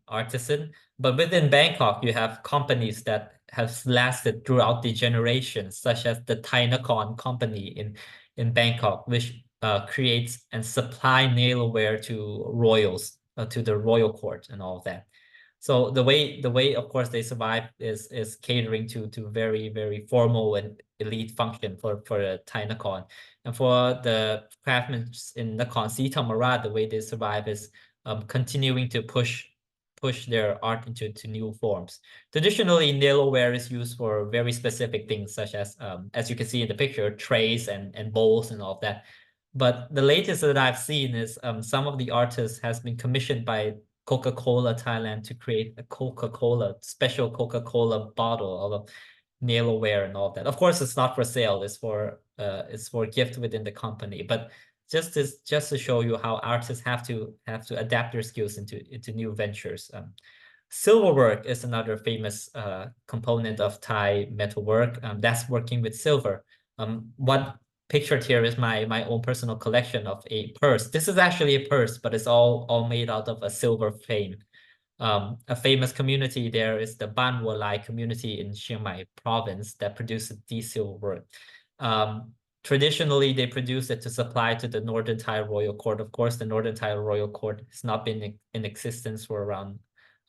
artisan. But within Bangkok, you have companies that have lasted throughout the generations, such as the Thai Nakhon company in Bangkok, which creates and supply nailware to royals, to the royal court and all of that. So the way of course they survive is catering to very, very formal and elite function for the Thai Nakhon. And for the craftsmen in Nakhon Si Thammarat, the way they survive is continuing to push their art into new forms. Traditionally, nailware is used for very specific things, such as you can see in the picture, trays and bowls and all of that. But the latest that I've seen is some of the artists has been commissioned by Coca-Cola Thailand to create a special Coca-Cola bottle of nailware and all that. Of course, it's not for sale. It's for gift within the company. But just to show you how artists have to adapt their skills into new ventures. Silverwork is another famous component of Thai metalwork. That's working with silver. What pictured here is my own personal collection of a purse. This is actually a purse, but it's all made out of a silver frame. A famous community there is the Ban Wolai community in Chiang Mai province that produces these silverwork. Traditionally, they produce it to supply to the Northern Thai Royal Court. Of course, the Northern Thai Royal Court has not been in existence for around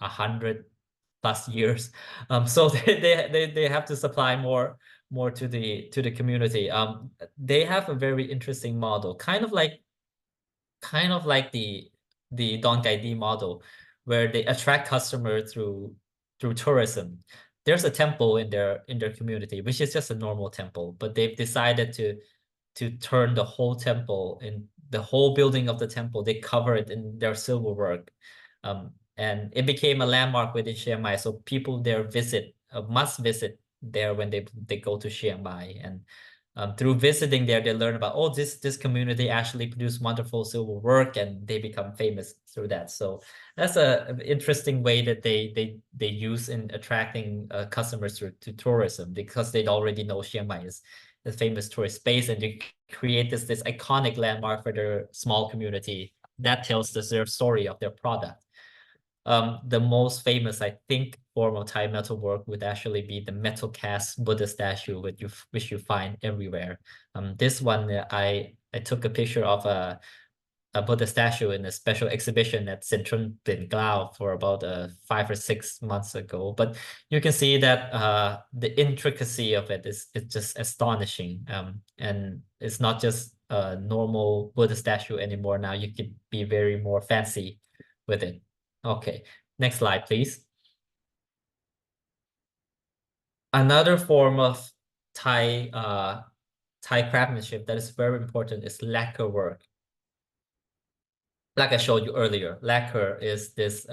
100+ years. So they have to supply more to the community. They have a very interesting model, kind of like the Don Gaidi model, where they attract customers through tourism. There's a temple in their community, which is just a normal temple, but they've decided to turn the whole temple, in the whole building of the temple, they cover it in their silverwork. And it became a landmark within Chiang Mai. So people there must visit there when they go to Chiang Mai. And through visiting there, they learn about, oh, this community actually produced wonderful silverwork, and they become famous through that. So that's an interesting way that they use in attracting customers to tourism, because they already know Chiang Mai is a famous tourist space, and they create this iconic landmark for their small community that tells their story of their product. The most famous, I think, form of Thai metalwork would actually be the metal cast Buddha statue, which you find everywhere. This one, I took a picture of a Buddha statue in a special exhibition at Central Bin Glau for about 5 or 6 months ago. But you can see that the intricacy of it is just astonishing. And it's not just a normal Buddha statue anymore. Now you could be very more fancy with it. Okay, next slide, please. Another form of Thai craftsmanship that is very important is lacquer work. Like I showed you earlier, lacquer is this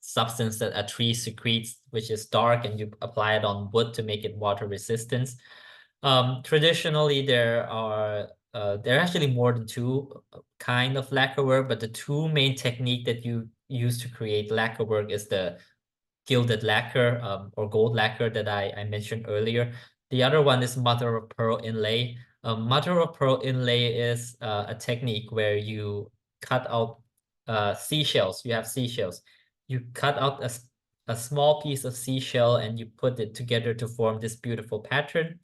substance that a tree secretes, which is dark, and you apply it on wood to make it water resistant. Traditionally, there are actually more than two kind of lacquer work, but the two main technique that you use to create lacquer work is the gilded lacquer or gold lacquer that I mentioned earlier. The other one is mother of pearl inlay. Mother of pearl inlay is a technique where you cut out seashells. You have seashells. You cut out a small piece of seashell and you put it together to form this beautiful pattern.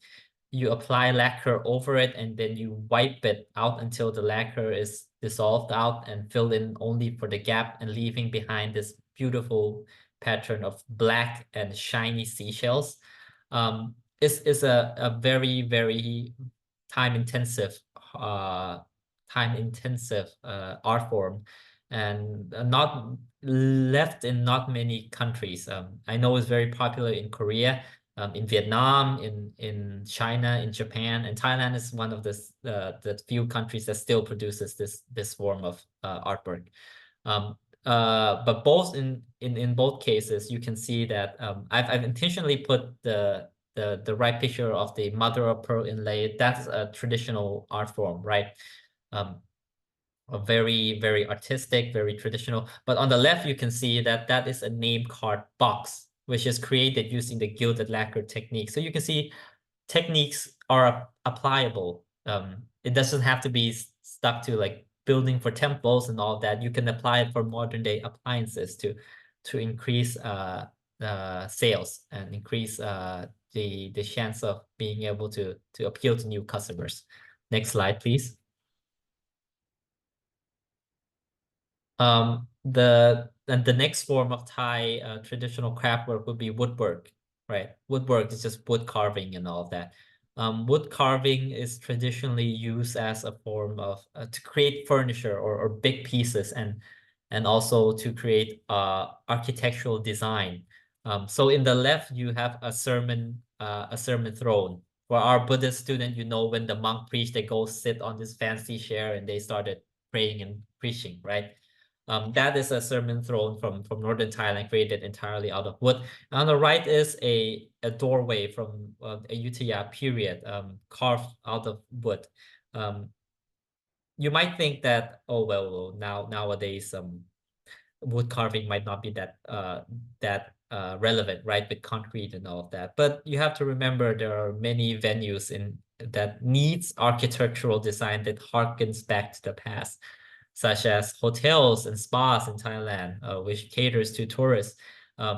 You apply lacquer over it and then you wipe it out until the lacquer is dissolved out and filled in only for the gap, and leaving behind this beautiful pattern of black and shiny seashells. Is a very, very time-intensive art form, and not left in not many countries. I know it's very popular in Korea, in Vietnam, in China, in Japan, and Thailand is one of the few countries that still produces this form of artwork. But both in both cases, you can see that I've intentionally put the right picture of the mother of pearl inlay. That's a traditional art form, right? A very, very artistic, very traditional. But on the left, you can see that that is a name card box, which is created using the gilded lacquer technique. So you can see techniques are applicable. It doesn't have to be stuck to like building for temples and all that. You can apply it for modern day appliances to increase sales and increase the chance of being able to appeal to new customers. Next slide, please. The next form of Thai traditional craft work would be woodwork, right? Woodwork is just wood carving and all of that. Wood carving is traditionally used as a form of to create furniture or big pieces, and also to create architectural design. So in the left, you have a sermon throne. For our Buddhist student, you know, when the monk preached, they go sit on this fancy chair and they started praying and preaching, right? That is a sermon throne from northern Thailand, created entirely out of wood. And on the right is a doorway from Ayutthaya period, carved out of wood. You might think that, oh well, nowadays wood carving might not be that relevant, right, with concrete and all of that. But you have to remember there are many venues that needs architectural design that harkens back to the past, such as hotels and spas in Thailand, which caters to tourists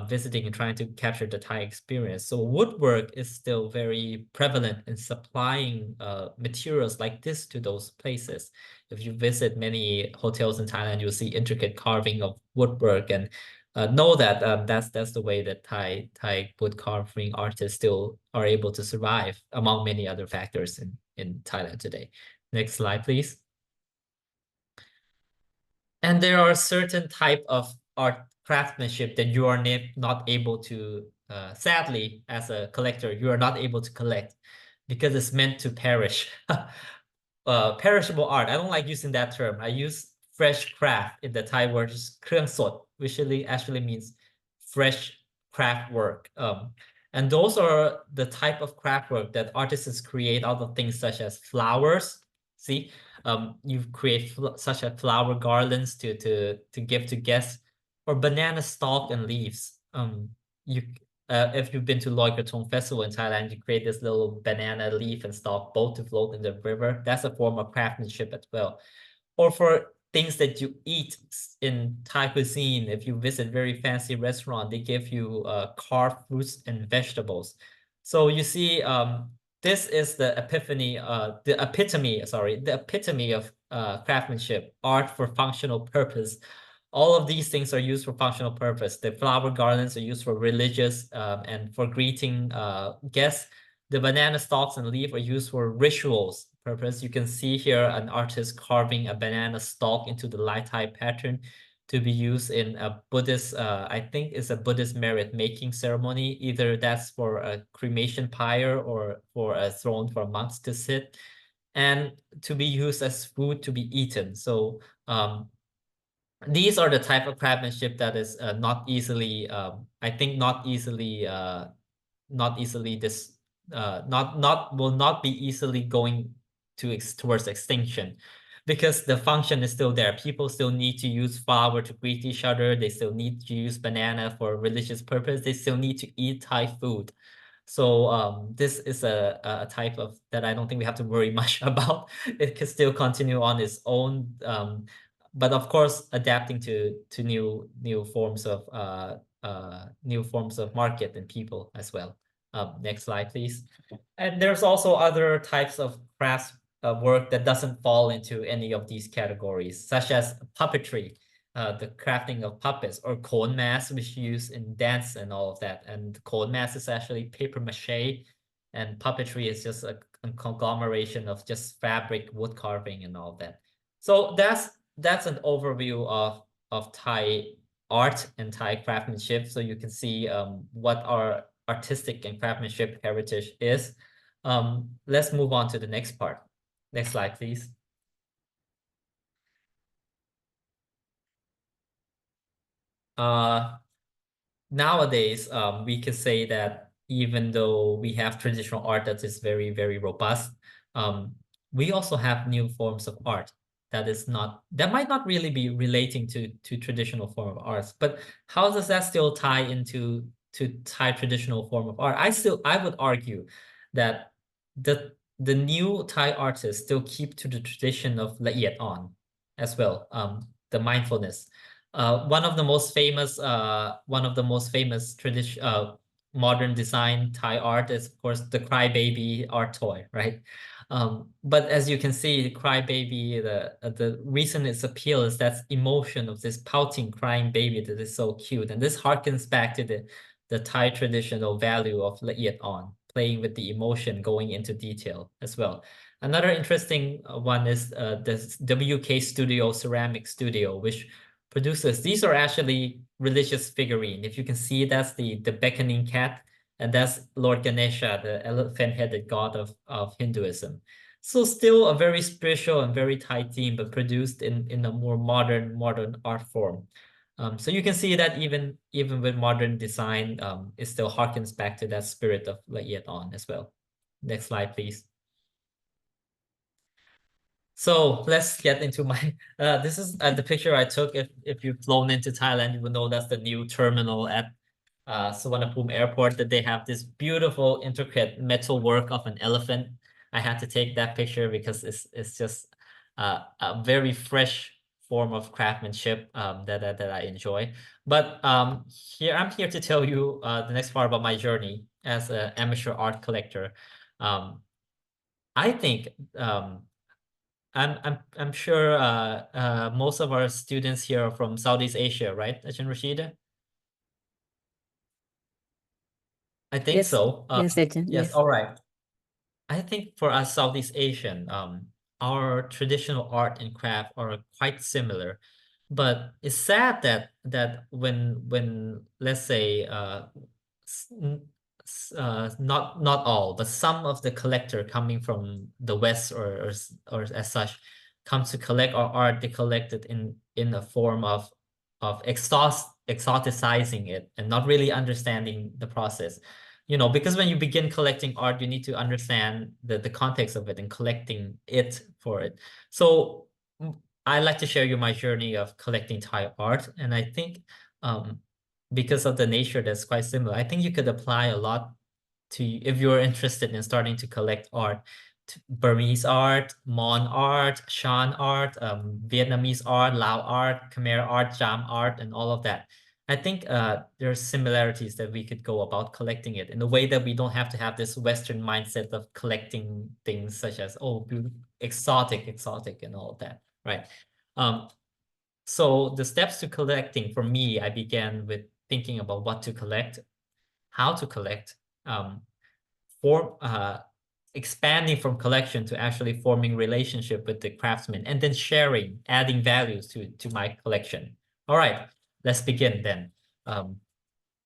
visiting and trying to capture the Thai experience. So woodwork is still very prevalent in supplying materials like this to those places. If you visit many hotels in Thailand, you'll see intricate carving of woodwork, and know that that's the way that Thai wood carving artists still are able to survive, among many other factors in Thailand today. Next slide, please. And there are certain type of art craftsmanship that you are not able to, sadly, as a collector, you are not able to collect because it's meant to perish. Perishable art, I don't like using that term. I use fresh craft in the Thai word, is kreng sot, which actually means fresh craft work. And those are the type of craft work that artists create out of things such as flowers. See, you create such as flower garlands to give to guests, or banana stalk and leaves. If you've been to Loi Krathong Festival in Thailand, you create this little banana leaf and stalk boat to float in the river. That's a form of craftsmanship as well. Or for things that you eat in Thai cuisine, if you visit very fancy restaurant, they give you carved fruits and vegetables. So you see, this is the epitome of craftsmanship, art for functional purpose. All of these things are used for functional purpose. The flower garlands are used for religious and for greeting guests. The banana stalks and leaf are used for rituals, purpose. You can see here an artist carving a banana stalk into the Lai Tai pattern to be used in a Buddhist, I think it's a Buddhist merit making ceremony. Either that's for a cremation pyre or for a throne for monks to sit, and to be used as food to be eaten. So these are the type of craftsmanship that is not easily, I think not easily this will not be easily going towards extinction, because the function is still there. People still need to use flour to greet each other. They still need to use banana for religious purpose. They still need to eat Thai food. So this is a type of that I don't think we have to worry much about. It can still continue on its own, but of course adapting to new forms of market and people as well. Next slide, please. And there's also other types of crafts work that doesn't fall into any of these categories, such as puppetry, the crafting of puppets, or cone mass, which you use in dance and all of that. And cone mass is actually paper mache, and puppetry is just a conglomeration of just fabric, wood carving, and all of that. So that's an overview of Thai art and Thai craftsmanship. So you can see what our artistic and craftsmanship heritage is. Let's move on to the next part. Next slide, please. Nowadays, we can say that even though we have traditional art that is very, very robust, we also have new forms of art that might not really be relating to traditional form of arts. But how does that still tie into Thai traditional form of art? I would argue that the new Thai artists still keep to the tradition of La Iet On as well, the mindfulness. One of the most famous tradition modern design Thai art is, of course, the crybaby art toy, right? But as you can see, crybaby, the reason its appeal is that emotion of this pouting, crying baby that is so cute, and this harkens back to the Thai traditional value of La Iet On, playing with the emotion, going into detail as well. Another interesting one is the WK Studio Ceramic Studio, which produces. These are actually religious figurine. If you can see, that's the beckoning cat, and that's Lord Ganesha, the elephant-headed god of Hinduism. So still a very spiritual and very Thai theme, but produced in a more modern art form. So you can see that even with modern design, it still harkens back to that spirit of La Iet On as well. Next slide, please. So let's get into my, this is the picture I took. If you've flown into Thailand, you will know that's the new terminal at Suvarnabhumi Airport, that they have this beautiful intricate metal work of an elephant. I had to take that picture because it's just a very fresh form of craftsmanship that I enjoy. But I'm here to tell you the next part about my journey as an amateur art collector. I think I'm sure most of our students here are from Southeast Asia, right, Ajahn Rashida? I think Yes, so. yes, Ajahn, Yes, yes. all right. I think for us Southeast Asian, our traditional art and craft are quite similar, but it's sad that when let's say not all, but some of the collector coming from the West or as such come to collect our art, they collect it in a form of exoticizing it and not really understanding the process. Because when you begin collecting art, you need to understand the context of it and collecting it for it. So I like to share you my journey of collecting Thai art. And I think because of the nature that's quite similar, I think you could apply a lot to, if you're interested in starting to collect art, to Burmese art, Mon art, Shan art, Vietnamese art, Lao art, Khmer art, Cham art, and all of that. I think there are similarities that we could go about collecting it in a way that we don't have to have this Western mindset of collecting things such as, oh, exotic, and all of that, right? So the steps to collecting, for me, I began with thinking about what to collect, how to collect, expanding from collection to actually forming relationship with the craftsman and then sharing, adding values to my collection. All right, let's begin then.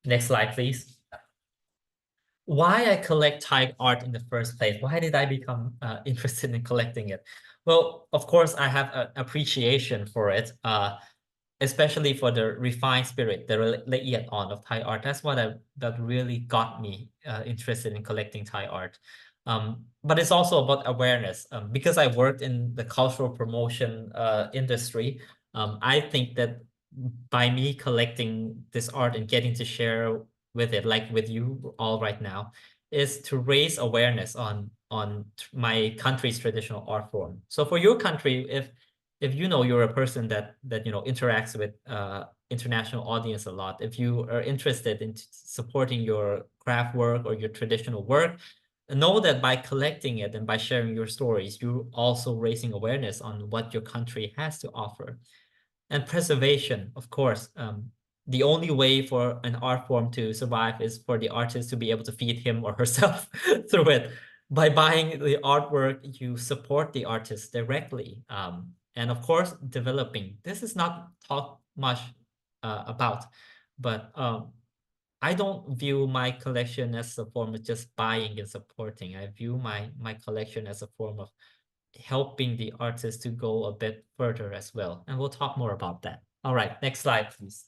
Next slide, please. Why I collect Thai art in the first place? Why did I become interested in collecting it? Well, of course, I have an appreciation for it, especially for the refined spirit, the la'iyat on of Thai art. That's what that really got me interested in collecting Thai art. But it's also about awareness. Because I worked in the cultural promotion industry, I think that by me collecting this art and getting to share with it, like with you all right now, is to raise awareness on my country's traditional art form. So for your country, if you know you're a person that interacts with international audience a lot, if you are interested in supporting your craft work or your traditional work, know that by collecting it and by sharing your stories, you're also raising awareness on what your country has to offer. And preservation, of course. The only way for an art form to survive is for the artist to be able to feed him or herself through it. By buying the artwork, you support the artist directly. And of course, developing. This is not talked much about, but I don't view my collection as a form of just buying and supporting. I view my collection as a form of helping the artist to go a bit further as well. And we'll talk more about that. All right, next slide, please.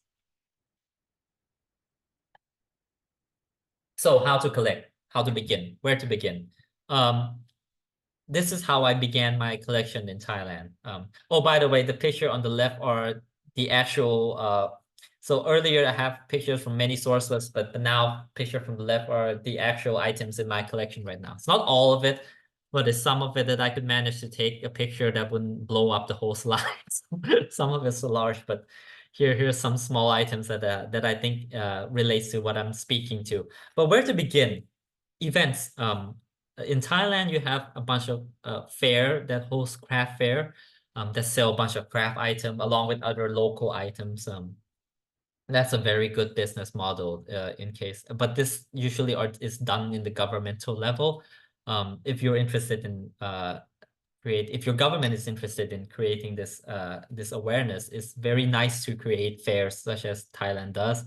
So how to collect, how to begin, where to begin. This is how I began my collection in Thailand. Oh, by the way, the picture on the left are the actual, so earlier I have pictures from many sources, but now picture from the left are the actual items in my collection right now. It's not all of it, but it's some of it that I could manage to take a picture that wouldn't blow up the whole slide. Some of it's so large, but here's some small items that I think relates to what I'm speaking to. But where to begin? Events. In Thailand, you have a bunch of fair that host craft fair that sell a bunch of craft items along with other local items. That's a very good business model in case, but this usually is done in the governmental level. If you're interested in if your government is interested in creating this awareness, it's very nice to create fairs such as Thailand does.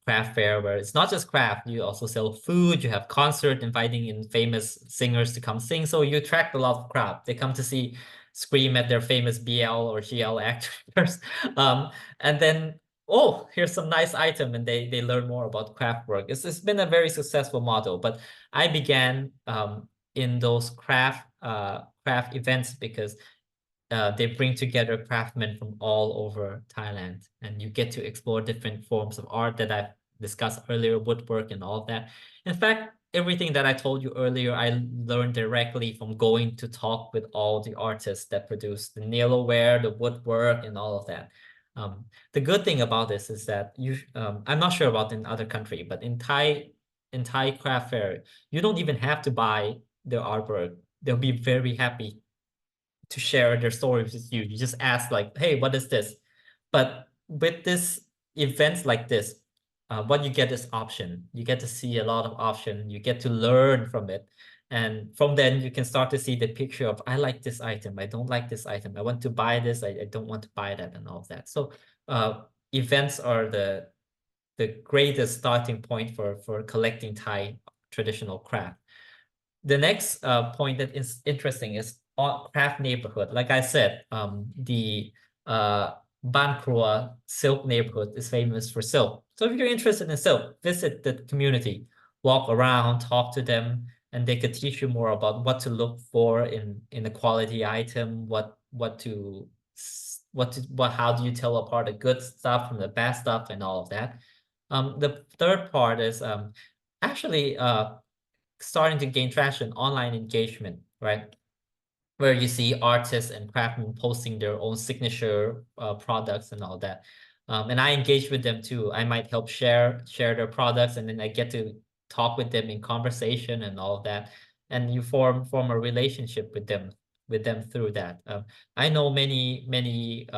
Craft fair where it's not just craft, you also sell food, you have concert inviting in famous singers to come sing, so you attract a lot of crowd. They come to see scream at their famous BL or GL actors. And then oh, here's some nice item, and they learn more about craft work. It's been a very successful model, but I began in those craft events because they bring together craftsmen from all over Thailand, and you get to explore different forms of art that I've discussed earlier, woodwork and all of that. In fact, everything that I told you earlier, I learned directly from going to talk with all the artists that produce the nailware, the woodwork, and all of that. The good thing about this is that I'm not sure about in other country, but in Thai craft fair, you don't even have to buy their artwork. They'll be very happy to share their stories with you. You just ask like, hey, what is this? But with this events like this, what you get is option. You get to see a lot of option. You get to learn from it. And from then you can start to see the picture of, I like this item. I don't like this item. I want to buy this. I don't want to buy that and all of that. So events are the greatest starting point for collecting Thai traditional craft. The next point that is interesting is craft neighborhood. Like I said, the Ban Krua silk neighborhood is famous for silk. So if you're interested in silk, visit the community, walk around, talk to them, and they could teach you more about what to look for in a quality item, how do you tell apart the good stuff from the bad stuff and all of that. The third part is actually starting to gain traction, online engagement, right? Where you see artists and craftsmen posting their own signature products and all that. And I engage with them too. I might help share their products, and then I get to talk with them in conversation and all of that. And you form a relationship with them through that. I know many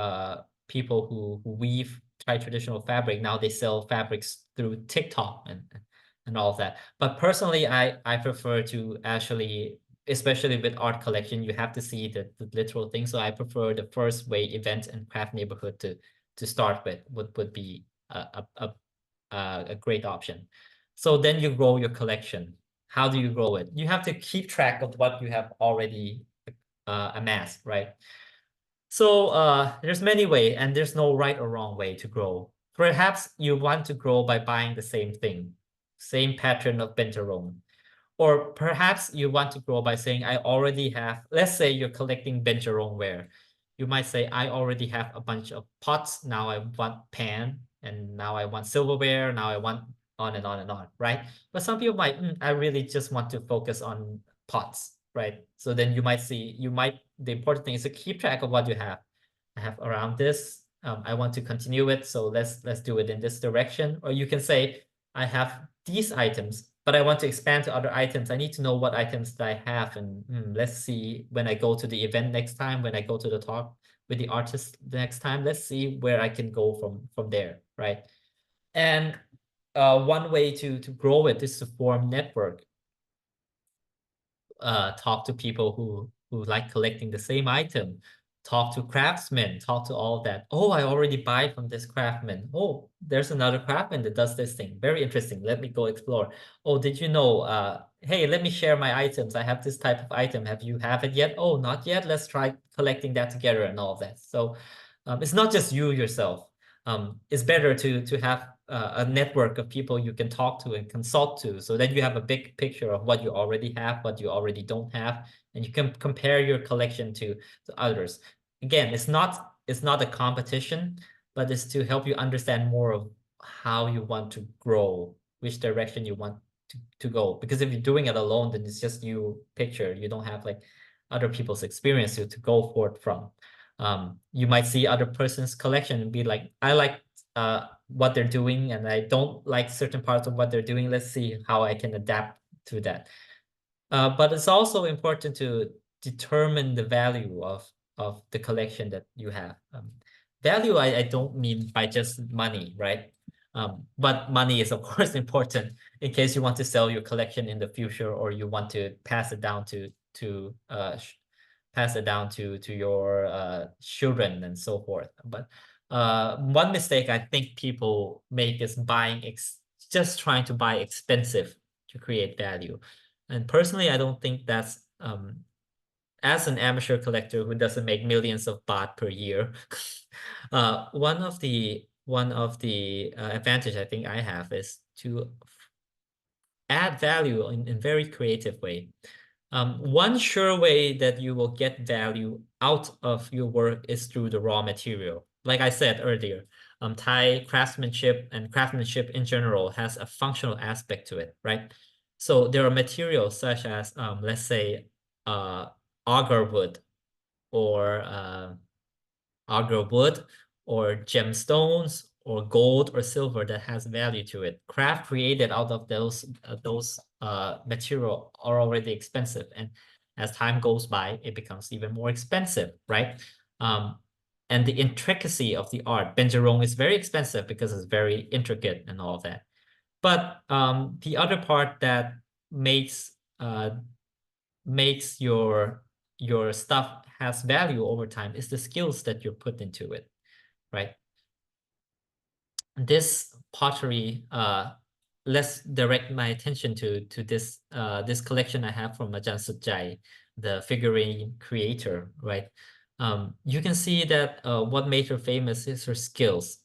people who weave Thai traditional fabric. Now they sell fabrics through TikTok, and all of that. But personally, I prefer to actually, especially with art collection, you have to see the literal thing. So I prefer the first way event and craft neighborhood to start with would be a great option. So then you grow your collection. How do you grow it? You have to keep track of what you have already amassed, right? So there's many ways, and there's no right or wrong way to grow. Perhaps you want to grow by buying the same thing, same pattern of benjarong. Or perhaps you want to grow by saying, I already have, let's say you're collecting benjarong ware. You might say, I already have a bunch of pots. Now I want pan, and now I want silverware. Now I want on and on and on, right? But some people might, I really just want to focus on pots, right? So then you might see, the important thing is to keep track of what you have. I have around this. I want to continue it. So let's do it in this direction. Or you can say, I have these items, but I want to expand to other items. I need to know what items that I have. And let's see when I go to the event next time, when I go to the talk with the artist the next time, let's see where I can go from there, right? And one way to grow it is to form network. Talk to people who like collecting the same item, talk to craftsmen, talk to all that. Oh, I already buy from this craftsman. Oh, there's another craftsman that does this thing. Very interesting. Let me go explore. Oh, did you know? Hey, let me share my items. I have this type of item. Have you have it yet? Oh, not yet. Let's try collecting that together and all of that. So it's not just you yourself. It's better to have a network of people you can talk to and consult to, so that you have a big picture of what you already have, what you already don't have, and you can compare your collection to others. Again, it's not a competition, but it's to help you understand more of how you want to grow, which direction you want to go. Because if you're doing it alone, then it's just you picture. You don't have like other people's experience to go forth from. You might see other person's collection and be like, I like what they're doing, and I don't like certain parts of what they're doing. Let's see how I can adapt to that. But it's also important to determine the value of the collection that you have. Value, I don't mean by just money, right? But money is of course important in case you want to sell your collection in the future, or you want to pass it down to your children and so forth. But one mistake I think people make is just trying to buy expensive to create value. And personally, I don't think that's as an amateur collector who doesn't make millions of baht per year. One of the advantage I think I have is to add value in very creative way. One sure way that you will get value out of your work is through the raw material. Like I said earlier, Thai craftsmanship and craftsmanship in general has a functional aspect to it, right? So there are materials such as, let's say, agar wood or or gemstones or gold or silver that has value to it. Craft created out of those material are already expensive, and as time goes by, it becomes even more expensive, right? And the intricacy of the art, benjarong is very expensive because it's very intricate and all of that. But the other part that makes your stuff has value over time is the skills that you put into it, right? This pottery, let's direct my attention to this this collection I have from Ajahn Sujai, the figurine creator, right? You can see that what made her famous is her skills.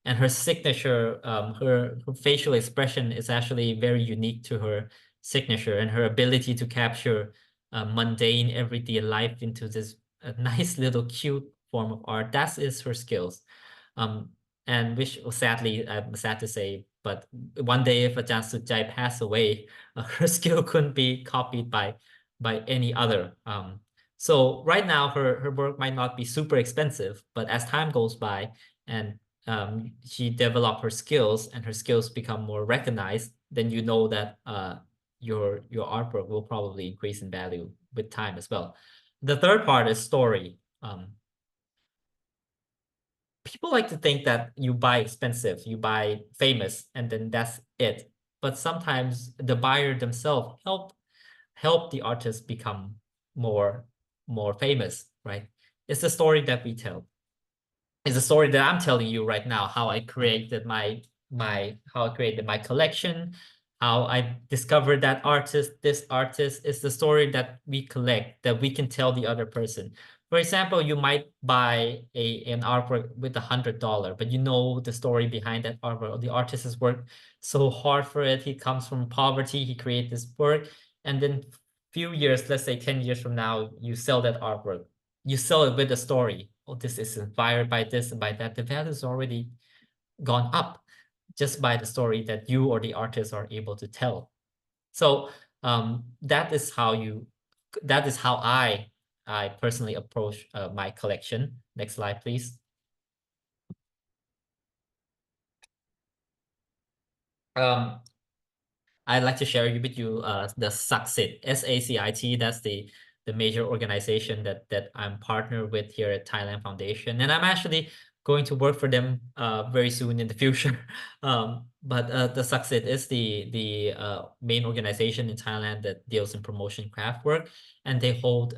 And her signature, her facial expression is actually very unique to her signature, and her ability to capture mundane everyday life into this nice little cute form of art. That is her skills. And which sadly, I'm sad to say, but one day if Ajahn Sujai passed away, her skill couldn't be copied by any other. So right now her work might not be super expensive, but as time goes by and she developed her skills and her skills become more recognized, then you know that your artwork will probably increase in value with time as well. The third part is story. People like to think that you buy expensive, you buy famous, and then that's it. but sometimes the buyer themselves help the artist become more famous, right? It's the story that we tell. It's a story that I'm telling you right now, how I created my collection, how I discovered that artist, this artist. Is the story that we collect, that we can tell the other person. For example, you might buy an artwork with $100, but you know the story behind that artwork. The artist has worked so hard for it. He comes from poverty. He created this work, and then few years, let's say 10 years from now, you sell that artwork. You sell it with a story. Oh, this is inspired by this and by that. The value is already gone up just by the story that you or the artist are able to tell. So that is how I personally approach my collection. Next slide, please. I'd like to share with you the SACIT, SACIT. That's the major organization that I'm partnered with here at Thailand Foundation, and I'm actually going to work for them very soon in the future. But the SACIT is the main organization in Thailand that deals in promotion craft work, and they hold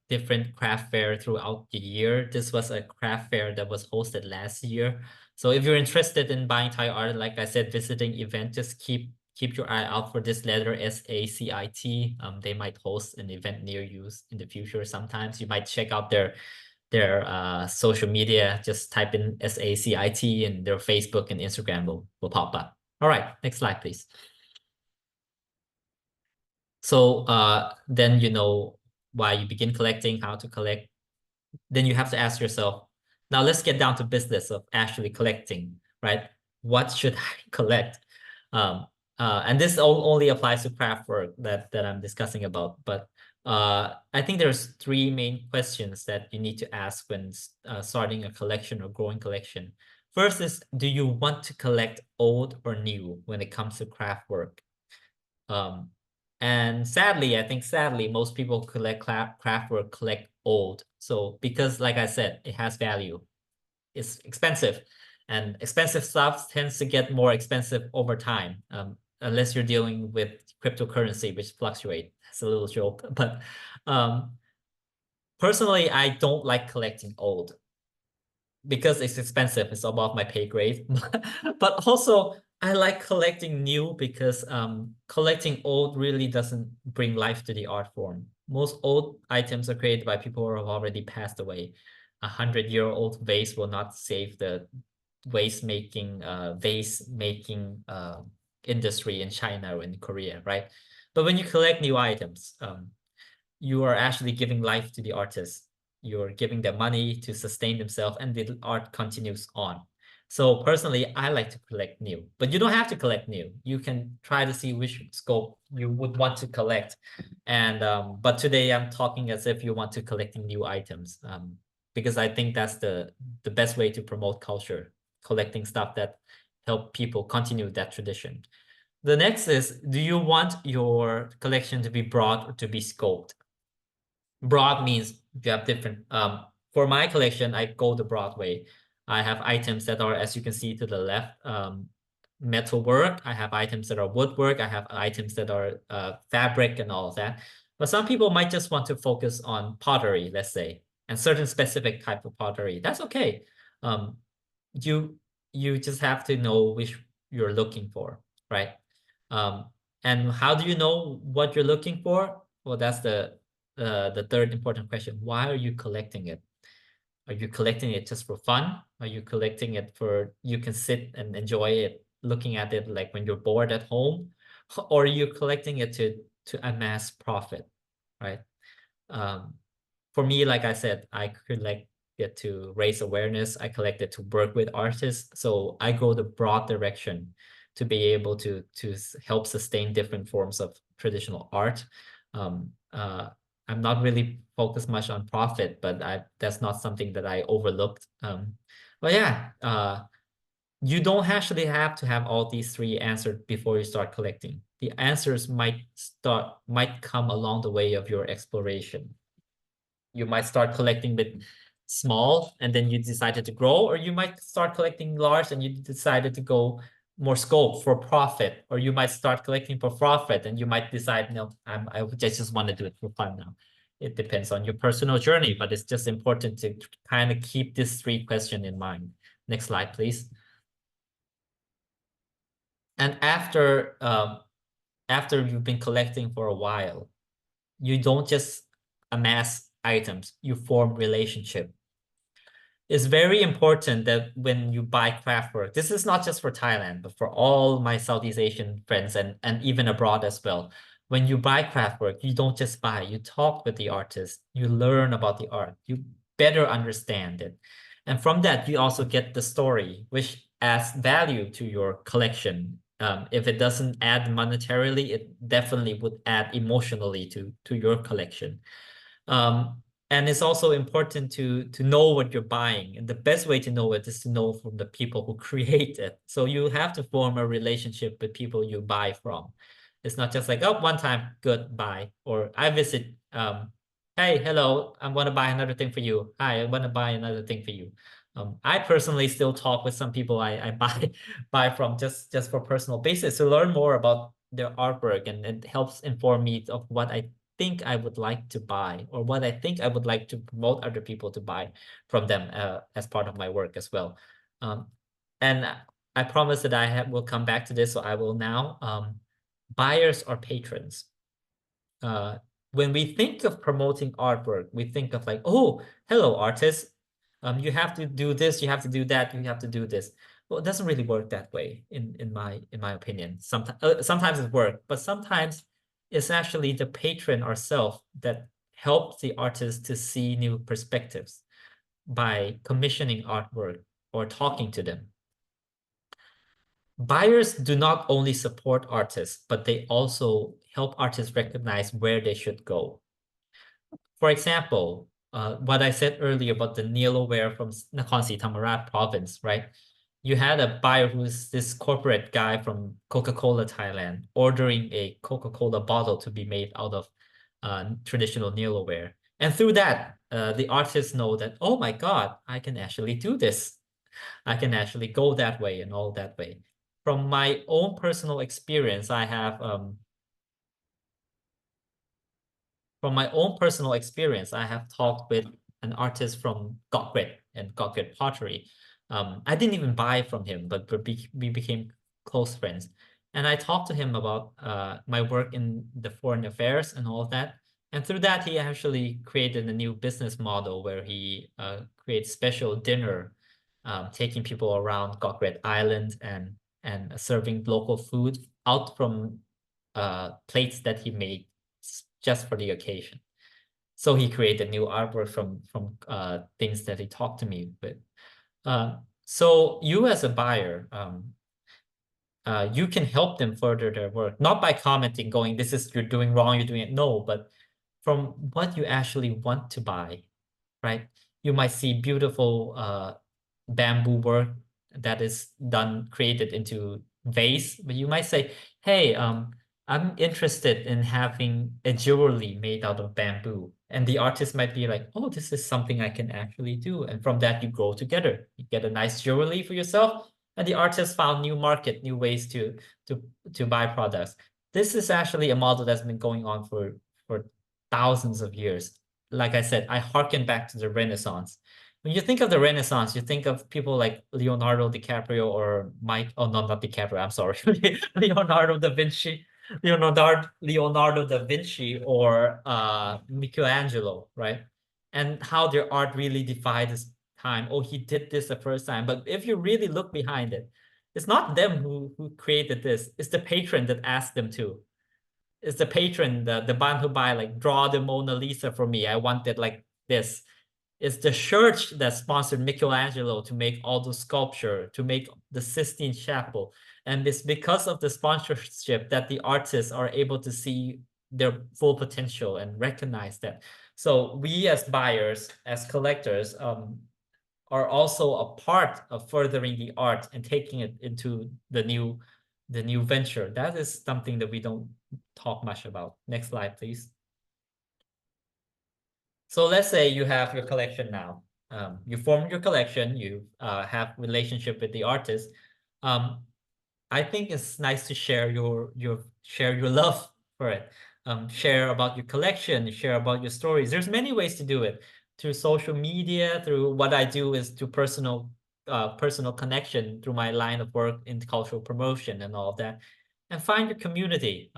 different craft fair throughout the year. This was a craft fair that was hosted last year. So if you're interested in buying Thai art, like I said, visiting event, just keep your eye out for this letter SACIT. They might host an event near you in the future. Sometimes you might check out their social media. Just type in SACIT, and their Facebook and Instagram will pop up. All right, next slide, please. So then you know why you begin collecting, how to collect. Then you have to ask yourself, now let's get down to business of actually collecting, right? What should I collect? And this only applies to craft work that I'm discussing about. But I think there's three main questions that you need to ask when starting a collection or growing collection. First is, do you want to collect old or new when it comes to craft work? And sadly, most people collect craft work, collect old. So because, like I said, it has value. It's expensive, and expensive stuff tends to get more expensive over time, unless you're dealing with cryptocurrency, which fluctuate. That's a little joke, but personally, I don't like collecting old because it's expensive. It's above my pay grade. But also, I like collecting new because collecting old really doesn't bring life to the art form. Most old items are created by people who have already passed away. 100-year-old vase will not save the vase making industry in China or in Korea, right? But when you collect new items, you are actually giving life to the artist. You're giving them money to sustain themselves, and the art continues on. So personally, I like to collect new, but you don't have to collect new. You can try to see which scope you would want to collect. And but today I'm talking as if you want to collecting new items, because I think that's the best way to promote culture, collecting stuff that help people continue that tradition. The next is, do you want your collection to be broad or to be scoped? Broad means you have different, for my collection, I go the broad way. I have items that are, as you can see to the left, metal work. I have items that are woodwork. I have items that are fabric and all of that. But some people might just want to focus on pottery, let's say, and certain specific type of pottery. That's okay. You just have to know which you're looking for, right? And how do you know what you're looking for? Well, that's the third important question. Why are you collecting it? Are you collecting it just for fun? Are you collecting it for you can sit and enjoy it, looking at it like when you're bored at home? Or are you collecting it to amass profit, right? For me, like I said, I collect it to raise awareness. I collect it to work with artists. So I go the broad direction to be able to help sustain different forms of traditional art. I'm not really focused much on profit, but that's not something that I overlooked. But yeah, you don't actually have to have all these three answered before you start collecting. The answers might come along the way of your exploration. You might start collecting with small and then you decided to grow, or you might start collecting large and you decided to go more scope for profit, or you might start collecting for profit, and you might decide, no, I just want to do it for fun now. It depends on your personal journey, but it's just important to kind of keep these 3 questions in mind. Next slide, please. And after you've been collecting for a while, you don't just amass items, you form relationship. It's very important that when you buy craft work, this is not just for Thailand, but for all my Southeast Asian friends and even abroad as well. When you buy craft work, you don't just buy, you talk with the artist, you learn about the art, you better understand it. And from that, you also get the story, which adds value to your collection. If it doesn't add monetarily, it definitely would add emotionally to your collection. And it's also important to know what you're buying. And the best way to know it is to know from the people who create it. So you have to form a relationship with people you buy from. It's not just like, oh, one time, good, buy. Or I visit, hey, hello, I want to buy another thing for you. Hi, I want to buy another thing for you. I personally still talk with some people I buy from just for personal basis to learn more about their artwork, and it helps inform me of what I think I would like to buy, or what I think I would like to promote other people to buy from them as part of my work as well. And I promise that I will come back to this, so I will now. Buyers or patrons. When we think of promoting artwork, we think of like, oh, hello, artist. You have to do this, you have to do that, you have to do this. Well, it doesn't really work that way, in my opinion. Sometimes it works, but sometimes it's actually the patron ourselves that helps the artist to see new perspectives by commissioning artwork or talking to them. Buyers do not only support artists, but they also help artists recognize where they should go. For example, what I said earlier about the Neolaware from Nakhon Si Thammarat province, right? You had a buyer who's this corporate guy from Coca-Cola Thailand ordering a Coca-Cola bottle to be made out of traditional Neolaware. And through that, the artists know that, oh my God, I can actually do this. I can actually go that way and all that way. From my own personal experience, I have talked with an artist from Gokgret and Gokgret Pottery. I didn't even buy from him, but we became close friends. And I talked to him about my work in the foreign affairs and all of that. And through that, he actually created a new business model where he creates special dinner, taking people around Gokgret Island and serving local food out from plates that he made just for the occasion. So he created new artwork from things that he talked to me with. So you as a buyer, you can help them further their work, not by commenting, going, this is, you're doing wrong, you're doing it. No, but from what you actually want to buy, right? You might see beautiful bamboo work that is created into vase, but you might say, hey, I'm interested in having a jewelry made out of bamboo. And the artist might be like, oh, this is something I can actually do. And from that, you grow together. You get a nice jewelry for yourself, and the artist found new market, new ways to buy products. This is actually a model that's been going on for thousands of years. Like I said, I hearken back to the Renaissance. When you think of the Renaissance, you think of people like Leonardo DiCaprio or oh no, not DiCaprio, I'm sorry, Leonardo da Vinci, or Michelangelo, right? And how their art really defied this time. Oh, he did this the first time. But if you really look behind it, it's not them who created this. It's the patron that asked them to. It's the patron, the one who buy, like, draw the Mona Lisa for me. I want it like this. It's the church that sponsored Michelangelo to make all the sculpture, to make the Sistine Chapel. And it's because of the sponsorship that the artists are able to see their full potential and recognize that. So we as buyers, as collectors, are also a part of furthering the art and taking it into the new venture. That is something that we don't talk much about. Next slide, please. So let's say you have your collection now. You form your collection, you have relationship with the artist. I think it's nice to share your love for it. Share about your collection, share about your stories. There's many ways to do it, through social media, through what I do is to personal connection through my line of work in cultural promotion and all of that, and find your community.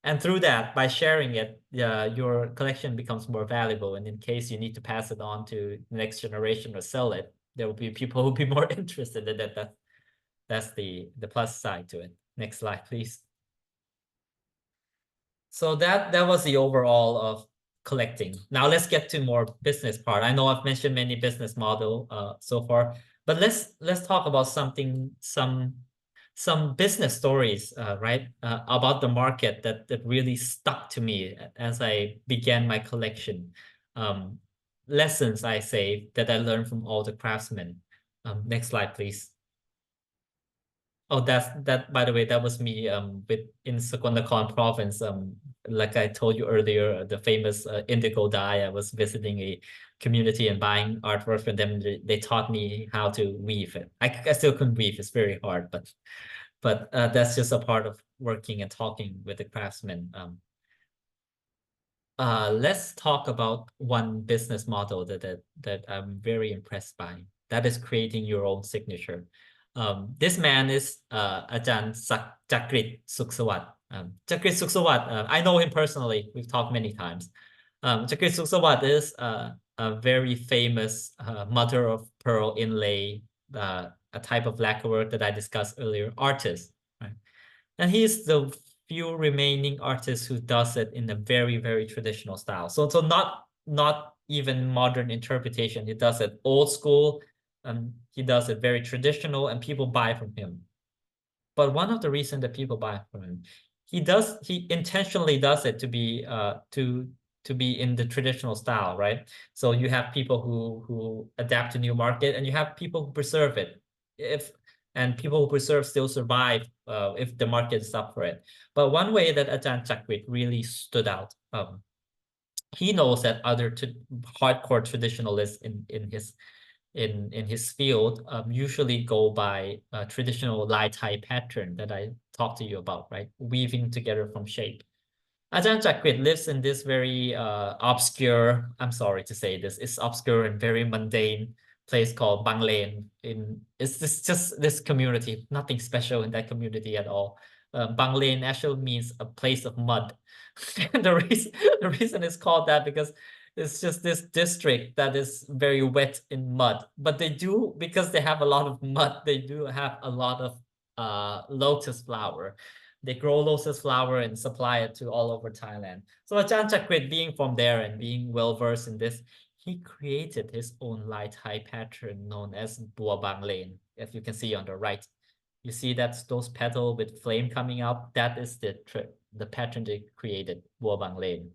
And through that, by sharing it, your collection becomes more valuable. And in case you need to pass it on to the next generation or sell it, there will be people who will be more interested in that. That's the plus side to it. Next slide, please. So that was the overall of collecting. Now let's get to more business part. I know I've mentioned many business model so far, but let's talk about some business stories, right? About the market that really stuck to me as I began my collection. Lessons I say that I learned from all the craftsmen. Next slide, please. Oh, that by the way, that was me in Sakonnakhon province. Like I told you earlier, the famous indigo dye. I was visiting a community and buying artwork from them. They taught me how to weave it. I still couldn't weave, it's very hard, but that's just a part of working and talking with the craftsmen. Let's talk about one business model that I'm very impressed by. That is creating your own signature. This man is Ajahn Chakrit Suksawat. Chakrit Suksawat, I know him personally. We've talked many times. Chakrit Suksawat is a very famous mother of pearl inlay, a type of lacquerwork that I discussed earlier, artist. Right? And he's the few remaining artists who does it in a very, very traditional style. So not even modern interpretation. He does it old school. He does it very traditional, and people buy from him. But one of the reasons that people buy from him, he intentionally does it to be in the traditional style, right? So you have people who adapt to new market, and you have people who preserve it. And people who preserve still survive if the market is up for it. But one way that Ajahn Chakrit really stood out, he knows that other hardcore traditionalists in his field usually go by a traditional Lai Tai pattern that I talked to you about, right? Weaving together from shape. Ajahn Chakrit lives in this very obscure, I'm sorry to say this, it's obscure and very mundane place called Bang Lane. It's just this community, nothing special in that community at all. Bang Lane actually means a place of mud. the reason it's called that because it's just this district that is very wet in mud. But because they have a lot of mud, they do have a lot of lotus flower. They grow lotus flower and supply it to all over Thailand. So Ajahn Chakrit, being from there and being well-versed in this, he created his own Lai Tai pattern known as Bua Bang Lane. If you can see on the right, you see that's those petals with flame coming out. That is the pattern they created, Bua Bang Lane.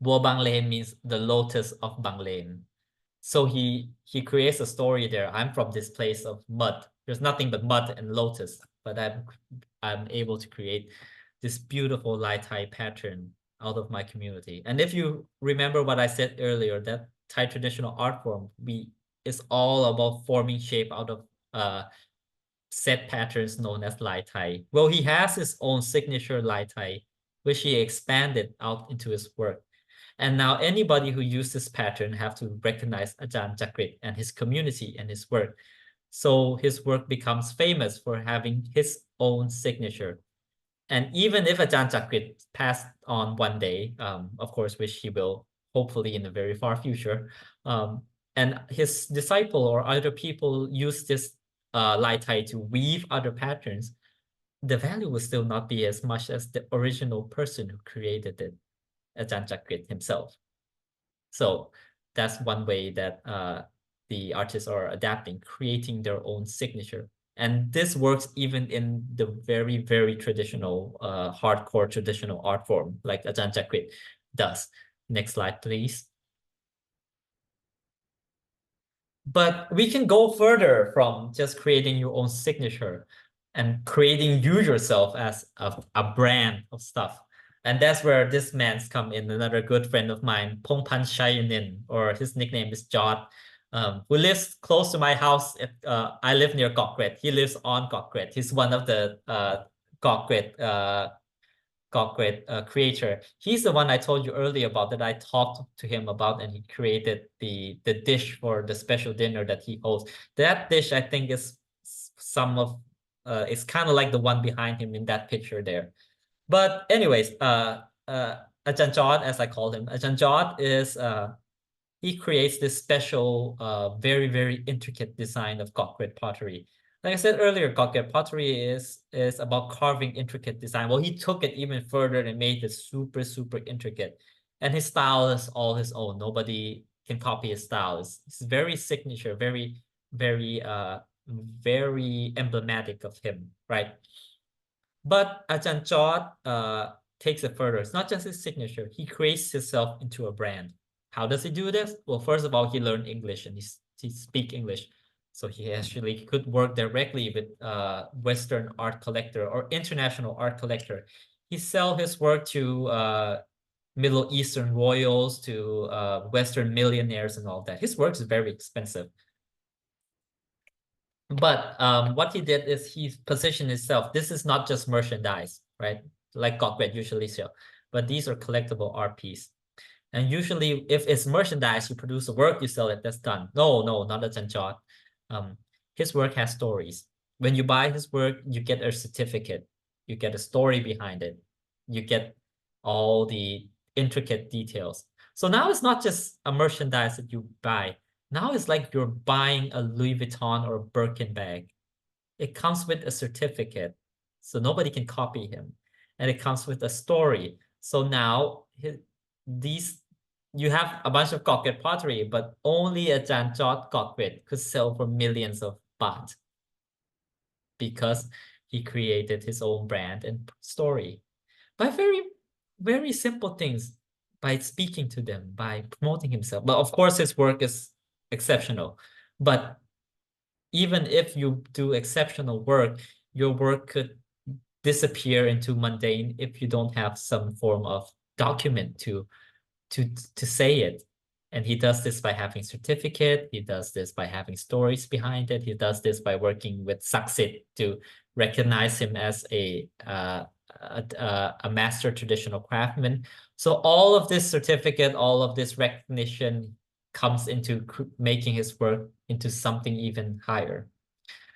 Bua Bang Lane means the lotus of Bang Lane. So he creates a story there. I'm from this place of mud. There's nothing but mud and lotus, but I'm able to create this beautiful Lai Tai pattern out of my community. And if you remember what I said earlier, that Thai traditional art form, is all about forming shape out of set patterns known as Lai Tai. Well, he has his own signature Lai Tai, which he expanded out into his work. And now anybody who uses this pattern have to recognize Ajahn Chakrit and his community and his work. So his work becomes famous for having his own signature. And even if Ajahn Chakrit passed on one day, of course, which he will hopefully in the very far future, and his disciple or other people use this Lai Tai to weave other patterns, the value will still not be as much as the original person who created it, Ajahn Chakrit himself. So that's one way that the artists are adapting, creating their own signature. And this works even in the very, very traditional, hardcore traditional art form, like Ajahn Chakrit does. Next slide, please. But we can go further from just creating your own signature and creating you yourself as a brand of stuff. And that's where this man's come in, another good friend of mine, Pongpan Shayanin, or his nickname is Jot. who lives close to my house. I live near Gokgret. He lives on Gokgret. He's one of the Gokgret creator. He's the one I told you earlier about that I talked to him about, and he created the dish for the special dinner that he hosts. That dish, I think, is it's kind of like the one behind him in that picture there. But anyways, Ajahn Jod, as I call him, Ajahn Jod is he creates this special, very, very intricate design of Gokgret pottery. Like I said earlier, Gokgret pottery is about carving intricate design. Well, he took it even further and made it super, super intricate. And his style is all his own. Nobody can copy his style. It's very signature, very, very, very emblematic of him, right? But Ajahn Jod takes it further. It's not just his signature. He creates himself into a brand. How does he do this? Well, first of all, he learned English and he speaks English. So he actually could work directly with Western art collector or international art collector. He sell his work to Middle Eastern royals, to Western millionaires and all that. His work is very expensive. But what he did is he positioned himself. This is not just merchandise, right? Like Gokgret usually sell, but these are collectible art pieces. And usually, if it's merchandise, you produce a work, you sell it, that's done. No, not Ajahn Jod. His work has stories. When you buy his work, you get a certificate. You get a story behind it. You get all the intricate details. So now it's not just a merchandise that you buy. Now it's like you're buying a Louis Vuitton or a Birkin bag. It comes with a certificate, so nobody can copy him. And it comes with a story. So now you have a bunch of Gokgret pottery, but only Ajahn Jod Gokgret could sell for millions of baht because he created his own brand and story by very, very simple things, by speaking to them, by promoting himself. But of course, his work is exceptional. But even if you do exceptional work, your work could disappear into mundane if you don't have some form of document to say it. And he does this by having certificate. He does this by having stories behind it. He does this by working with Saksit to recognize him as a master traditional craftsman. So all of this certificate, all of this recognition comes into making his work into something even higher.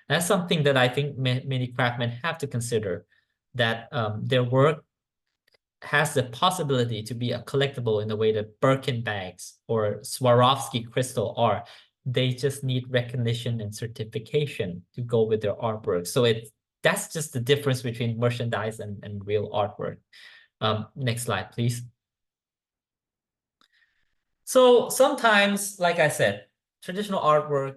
That's something that I think many craftsmen have to consider, that their work has the possibility to be a collectible in the way that Birkin bags or Swarovski crystal are. They just need recognition and certification to go with their artwork. So that's just the difference between merchandise and real artwork. Next slide, please. So sometimes, like I said, traditional artwork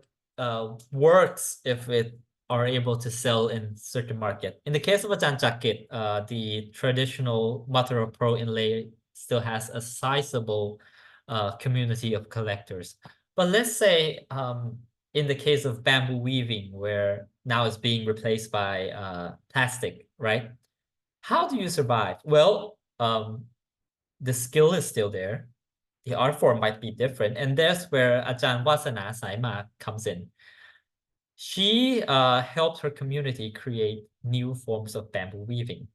works if it are able to sell in certain market. In the case of Ajahn Chakit, the traditional mother of pearl inlay still has a sizable community of collectors. But let's say in the case of bamboo weaving, where now it's being replaced by plastic, right? How do you survive? Well, the skill is still there. The art form might be different. And that's where Ajahn Wasana Saima comes in. She helped her community create new forms of bamboo weaving,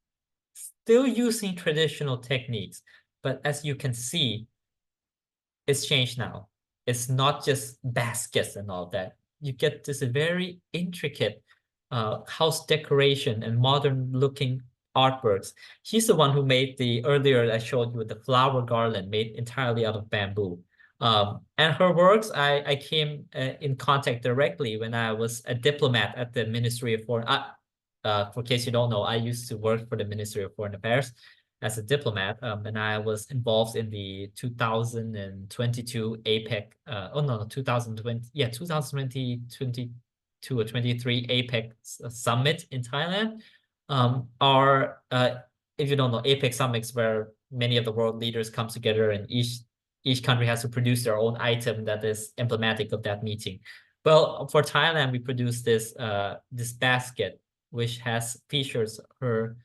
still using traditional techniques. But as you can see, it's changed now. It's not just baskets and all that. You get this very intricate house decoration and modern looking artworks. She's the one who made earlier I showed you the flower garland made entirely out of bamboo. And her works, I came in contact directly when I was a diplomat at the Ministry of Foreign. For case you don't know, I used to work for the Ministry of Foreign Affairs as a diplomat, and I was involved in the 2022 APEC. 2022 or 23 APEC summit in Thailand. If you don't know, APEC summits where many of the world leaders come together and each country has to produce their own item that is emblematic of that meeting. Well, for Thailand, we produced this basket, which features her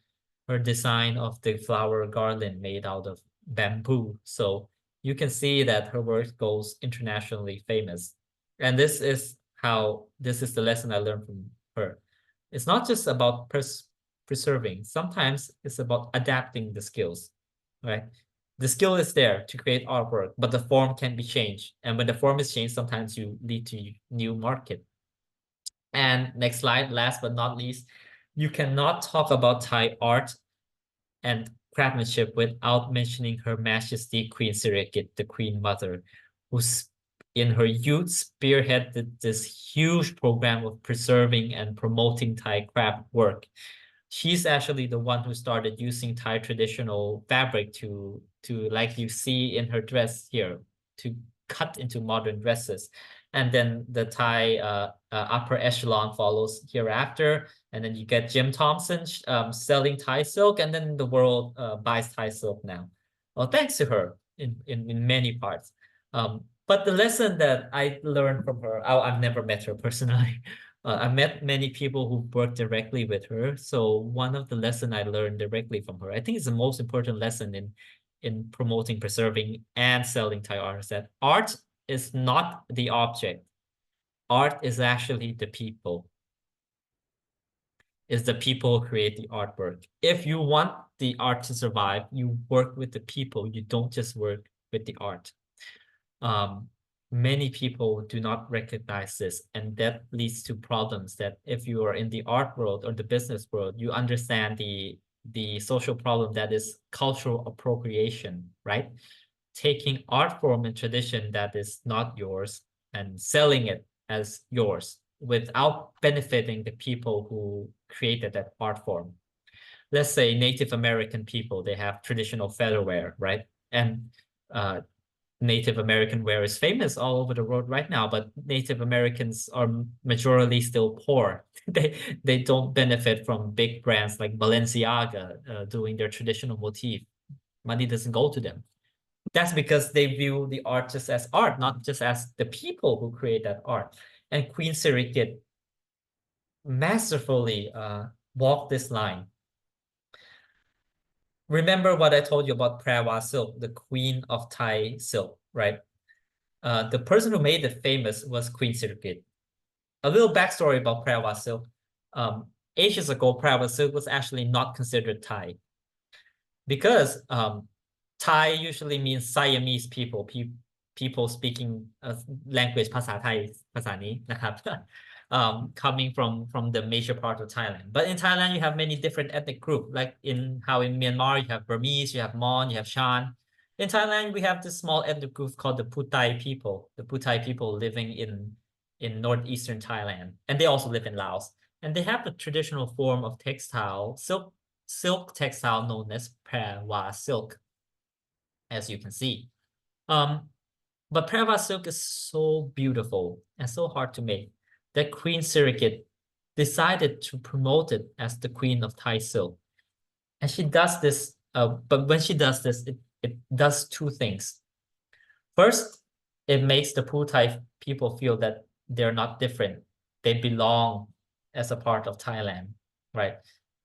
design of the flower garland made out of bamboo. So you can see that her work goes internationally famous. And this is the lesson I learned from her. It's not just about preserving. Sometimes it's about adapting the skills, right? The skill is there to create artwork, but the form can be changed. And when the form is changed, sometimes you lead to new market. And next slide, last but not least, you cannot talk about Thai art and craftsmanship without mentioning Her Majesty Queen Sirikit, the Queen Mother, who's in her youth spearheaded this huge program of preserving and promoting Thai craft work. She's actually the one who started using Thai traditional fabric to like you see in her dress here, to cut into modern dresses. And then the Thai upper echelon follows hereafter. And then you get Jim Thompson selling Thai silk, and then the world buys Thai silk now. Well, thanks to her in many parts. But the lesson that I learned from her, I've never met her personally. I met many people who worked directly with her. So one of the lessons I learned directly from her, I think it's the most important lesson in promoting, preserving, and selling Thai art, is that art is not the object. Art is actually the people. It's the people who create the artwork. If you want the art to survive, you work with the people. You don't just work with the art. Many people do not recognize this, and that leads to problems that if you are in the art world or the business world, you understand the social problem that is cultural appropriation, right? Taking art form and tradition that is not yours and selling it as yours without benefiting the people who created that art form. Let's say Native American people, they have traditional featherware, right? And Native American wear is famous all over the world right now, but Native Americans are majorly still poor. They don't benefit from big brands like Balenciaga doing their traditional motif. Money doesn't go to them. That's because they view the art just as art, not just as the people who create that art. And Queen Sirikit masterfully walked this line. Remember what I told you about Prewa silk, the queen of Thai silk, right? The person who made it famous was Queen Sirikit. A little backstory about Prewa silk. Ages ago, Prewa silk was actually not considered Thai because Thai usually means Siamese people, people speaking language ภาษาไทยภาษานี้นะครับ coming from the major part of Thailand. But in Thailand, you have many different ethnic groups, like in Myanmar, you have Burmese, you have Mon, you have Shan. In Thailand, we have this small ethnic group called the Putai people. The Putai people living in northeastern Thailand, and they also live in Laos. And they have a traditional form of textile, silk textile known as Prewa silk, as you can see. But Prewa silk is so beautiful and so hard to make that Queen Sirikit decided to promote it as the queen of Thai silk. And she does this, but when she does this, it does two things. First, it makes the Puthai people feel that they're not different. They belong as a part of Thailand, right?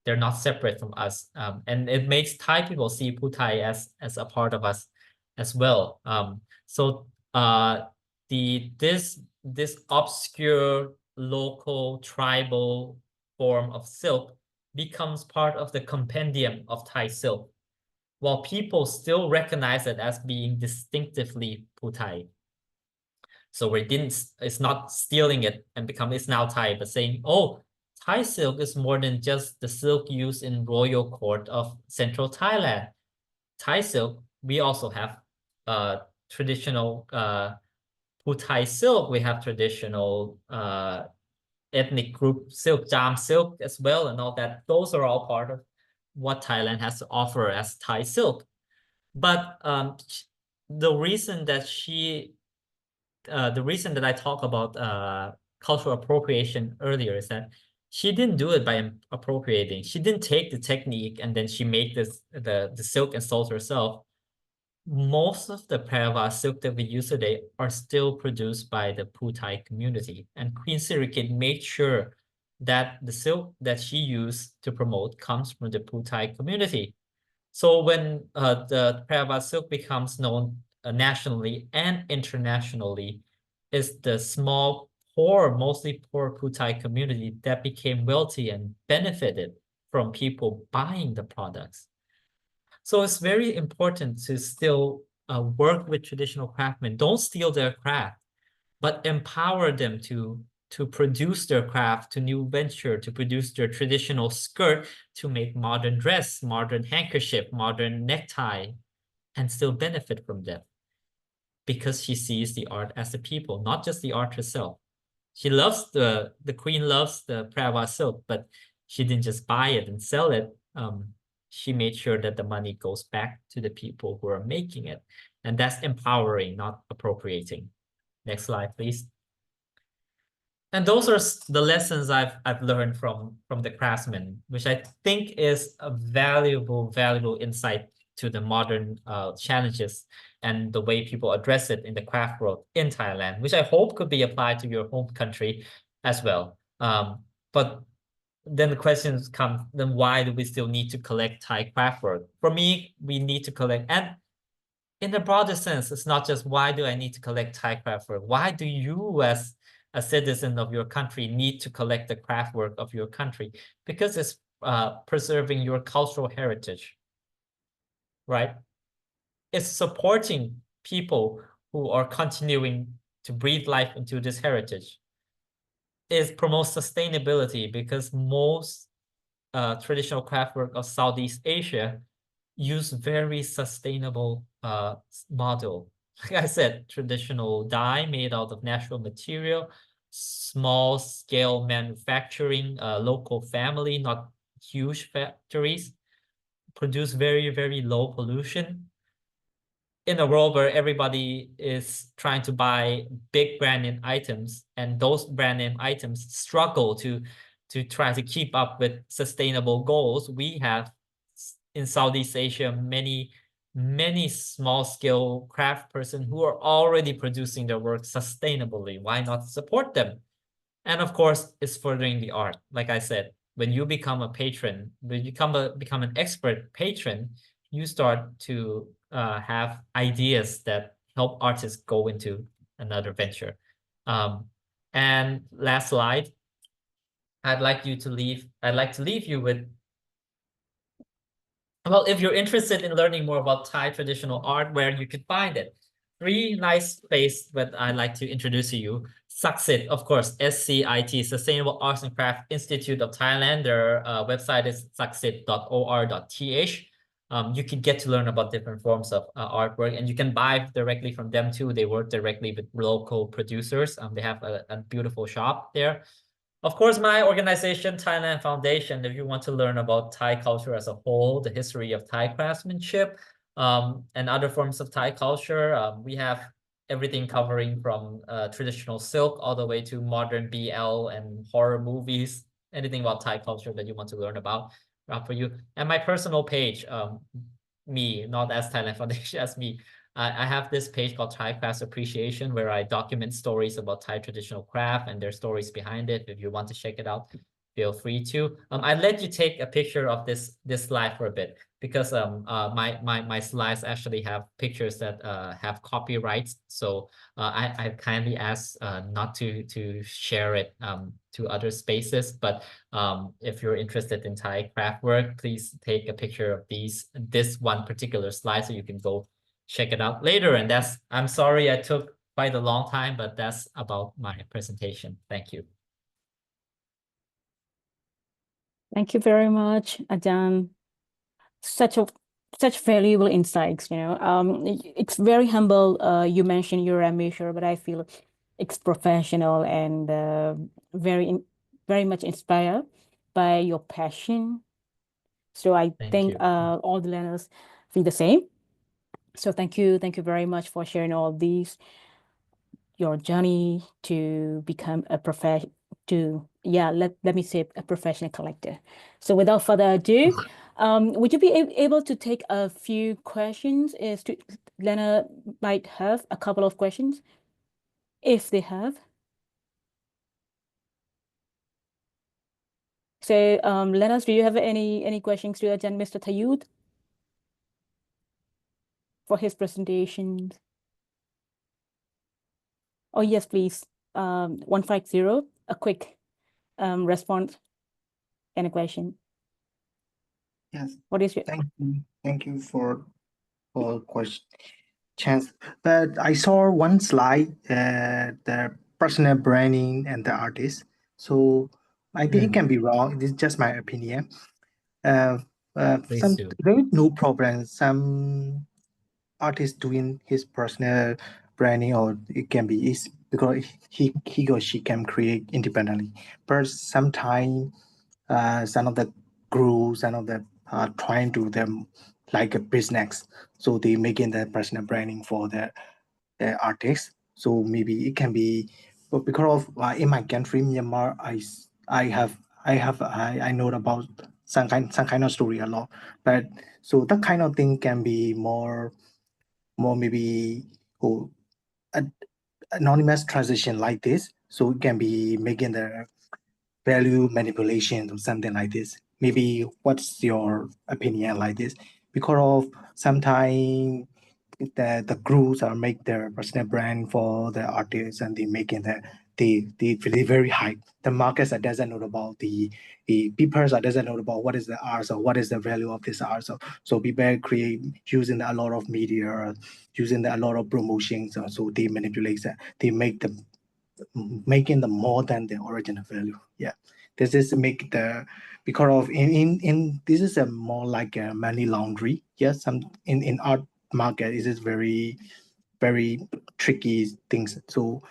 They're not separate from us. And it makes Thai people see Puthai as a part of us as well. So this obscure local tribal form of silk becomes part of the compendium of Thai silk, while people still recognize it as being distinctively Puthai. So it's not stealing it and it's now Thai, but saying, oh, Thai silk is more than just the silk used in royal court of central Thailand. Thai silk, we also have traditional Puthai silk. We have traditional ethnic group silk, Jam silk as well, and all that. Those are all part of what Thailand has to offer as Thai silk. But the reason that I talk about cultural appropriation earlier is that she didn't do it by appropriating. She didn't take the technique and then she made the silk and sold herself. Most of the Prewa silk that we use today are still produced by the Puthai community. And Queen Sirikit made sure that the silk that she used to promote comes from the Puthai community. So when the Prewa silk becomes known nationally and internationally, is the small, poor, mostly poor Kutai community that became wealthy and benefited from people buying the products. So it's very important to still work with traditional craftsmen. Don't steal their craft, but empower them to produce their craft, to new venture, to produce their traditional skirt, to make modern dress, modern handkerchief, modern necktie, and still benefit from them. Because she sees the art as the people, not just the art herself. She loves the queen loves the Prava silk, but she didn't just buy it and sell it. She made sure that the money goes back to the people who are making it. And that's empowering, not appropriating. Next slide, please. And those are the lessons I've learned from the craftsmen, which I think is a valuable insight to the modern challenges and the way people address it in the craft world in Thailand, which I hope could be applied to your home country as well. But then the questions come, then why do we still need to collect Thai craft work? For me, we need to collect, and in the broader sense, it's not just why do I need to collect Thai craft work? Why do you as a citizen of your country need to collect the craft work of your country? Because it's preserving your cultural heritage, right? It's supporting people who are continuing to breathe life into this heritage. It promotes sustainability because most traditional craft work of Southeast Asia use very sustainable model. Like I said, traditional dye made out of natural material, small scale manufacturing, local family, not huge factories, produce very, very low pollution. In a world where everybody is trying to buy big brand name items, and those brand name items struggle to try to keep up with sustainable goals, we have in Southeast Asia many small scale craft person who are already producing their work sustainably. Why not support them? And of course, it's furthering the art. Like I said, when you become a patron, when you become an expert patron, you start to have ideas that help artists go into another venture. And last slide, I'd like to leave you with, well, if you're interested in learning more about Thai traditional art, where you could find it. 3 nice places that I'd like to introduce to you. SUCCIT, of course, SCIT, Sustainable Arts and Craft Institute of Thailand. Their website is succit.or.th. You can get to learn about different forms of artwork, and you can buy directly from them too. They work directly with local producers. They have a beautiful shop there. Of course, my organization, Thailand Foundation, if you want to learn about Thai culture as a whole, the history of Thai craftsmanship, and other forms of Thai culture, we have everything covering from traditional silk all the way to modern BL and horror movies, anything about Thai culture that you want to learn about for you. And my personal page, me, not as Thailand Foundation, as me, I have this page called Thai Crafts Appreciation, where I document stories about Thai traditional craft and their stories behind it. If you want to check it out, feel free to. I let you take a picture of this slide for a bit, because my slides actually have pictures that have copyrights. So I kindly ask not to share it to other spaces. But if you're interested in Thai craft work, please take a picture of this one particular slide so you can go check it out later. And I'm sorry I took quite a long time, but that's about my presentation. Thank you. Thank you very much, Ajahn. Such valuable insights, it's very humble. You mentioned you're amateur, but I feel it's professional and very much inspired by your passion. So I think all the learners feel the same. So thank you very much for sharing all these, your journey to become a let me say a professional collector. So without further ado, would you be able to take a few questions? Lena might have a couple of questions, if they have. So, Lena, do you have any questions to Ajahn Mr. Tayud for his presentation? Oh, yes, please. 150, a quick response and a question. Yes, What is your thank you for question chance. But I saw one slide, the personal branding and the artist. So I think it can be wrong. This is just my opinion. Please do. There is no problem. Some artist doing his personal branding, or it can be easy because he or she can create independently. But sometimes some of the groups, some of the trying to do them like a business, so they making their personal branding for the artists. So maybe it can be, but because of in my country Myanmar, I know about some kind of story a lot, but so that kind of thing can be more maybe oh, anonymous transition like this, so it can be making the value manipulation or something like this. Maybe what's your opinion like this? Because of sometimes the groups are make their personal brand for the artists, and they making they very high. The markets that doesn't know about the people that doesn't know about what is the art or what is the value of this art. So people create using a lot of media, using a lot of promotions. So they manipulate that. They make the making the more than the original value. Yeah, this is make the because of in this is a more like a money laundry. Yes, some in art market it is very tricky things. So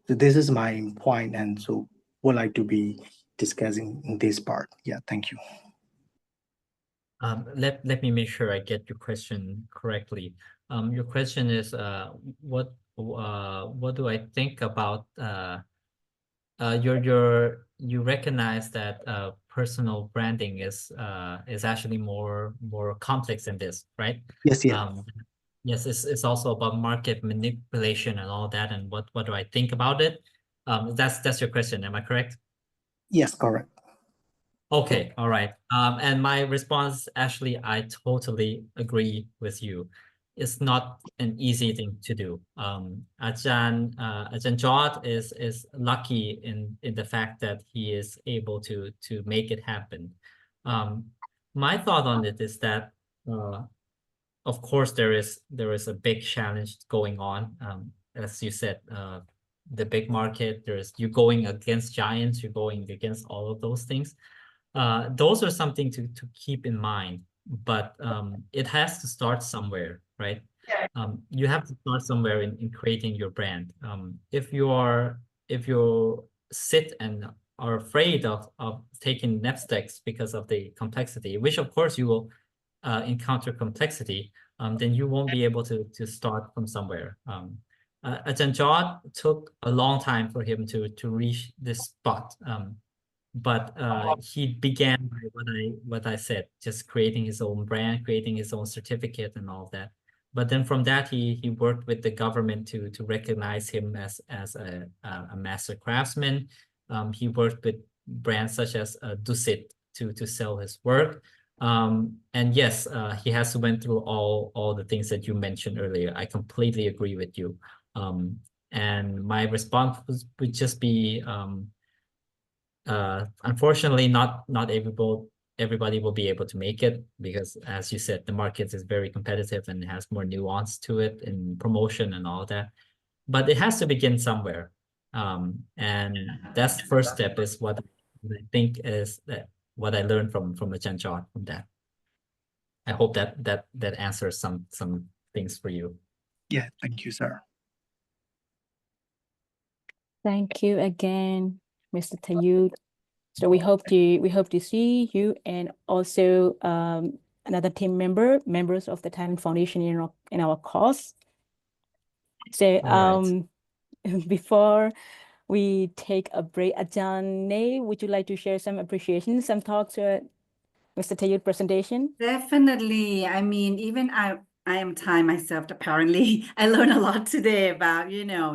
this is my point, and so would like to be discussing in this part. Yeah, thank you. Let me make sure I get your question correctly. Your question is what do I think about you recognize that personal branding is actually more complex than this, right? Yes, yes. Yes, it's also about market manipulation and all that, and what do I think about it? That's your question, am I correct? Yes, correct. Okay, all right. And my response, actually, I totally agree with you. It's not an easy thing to do. Ajahn George is lucky in the fact that he is able to make it happen. My thought on it is that of course there is a big challenge going on. As you said, the big market, you're going against giants, you're going against all of those things. Those are something to keep in mind, but it has to start somewhere, right? You have to start somewhere in creating your brand. If you sit and are afraid of taking next steps because of the complexity, which of course you will encounter complexity, then you won't be able to start from somewhere. Ajahn George took a long time for him to reach this spot. But he began by what I said, just creating his own brand, creating his own certificate and all that. But then from that, he worked with the government to recognize him as a master craftsman. He worked with brands such as Dusit to sell his work. And yes, he has went through all the things that you mentioned earlier. I completely agree with you. And my response would just be unfortunately not everybody will be able to make it, because as you said, the market is very competitive and has more nuance to it in promotion and all that, but it has to begin somewhere. And that's the first step, is what I think is that what I learned from Ajahn George from that. I hope that answers some things for you. Yeah, thank you, sir. Thank you again, Mr. Tayud. So we hope to see you and also another team members of the Talent Foundation in our course. So before we take a break, Ajahn Nay, would you like to share some appreciation, some thoughts to Mr. Tayud presentation? Definitely. I mean, even I am Thai myself, apparently. I learned a lot today about,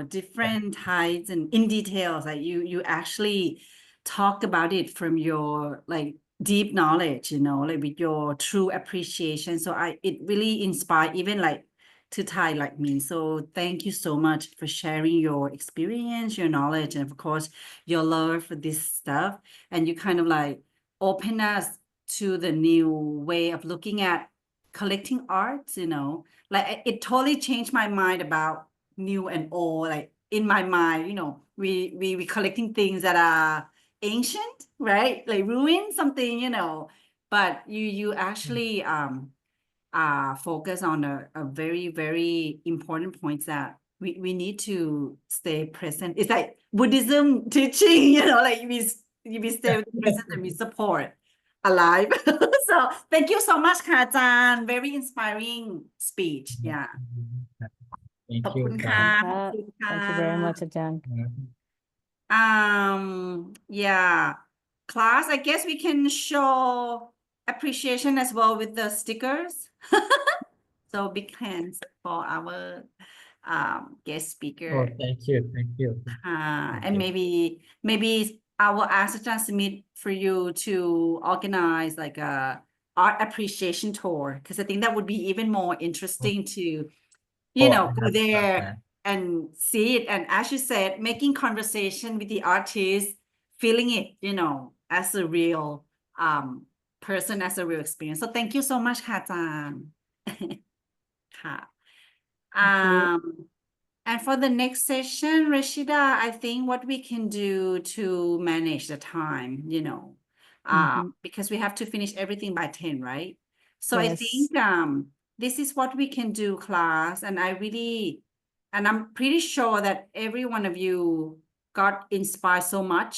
different Thais and in details. Like you actually talk about it from your like deep knowledge, like with your true appreciation. So it really inspired even like to Thai like me. So thank you so much for sharing your experience, your knowledge, and of course, your love for this stuff. And you kind of like open us to the new way of looking at collecting art, you know, like it totally changed my mind about new and old. Like in my mind, you know, we collecting things that are ancient, right? Like ruin something, you know, but you actually focus on a very, very important point that we need to stay present. It's like Buddhism teaching, you know, like we stay present and we support alive. So thank you so much, Ka Ajan. Very inspiring speech. Yeah. Thank ขอบ you คุณ ค ค่ะ รับ ขอบคุณค่ะ Thank you very much, Ajahn. Yeah, class, I guess we can show appreciation as well with the stickers. So big hands for our guest Oh, speaker. thank you. Thank you. And maybe I will ask Ajahn Smith for you to organize like a art appreciation tour, because I think that would be even more interesting to, you Oh, know, I go have there that. and see it. And as you said, making conversation with the artist, feeling it, you know, as a real person, as a real experience. So thank you so much, ค่ะอาจารย์ ค่ะ And for the next session, Rashida, I think what we can do to manage the time, you know, because we have to finish everything by 10, right? So I Yes. think this is what we can do, class. And I'm pretty sure that every one of you got inspired so much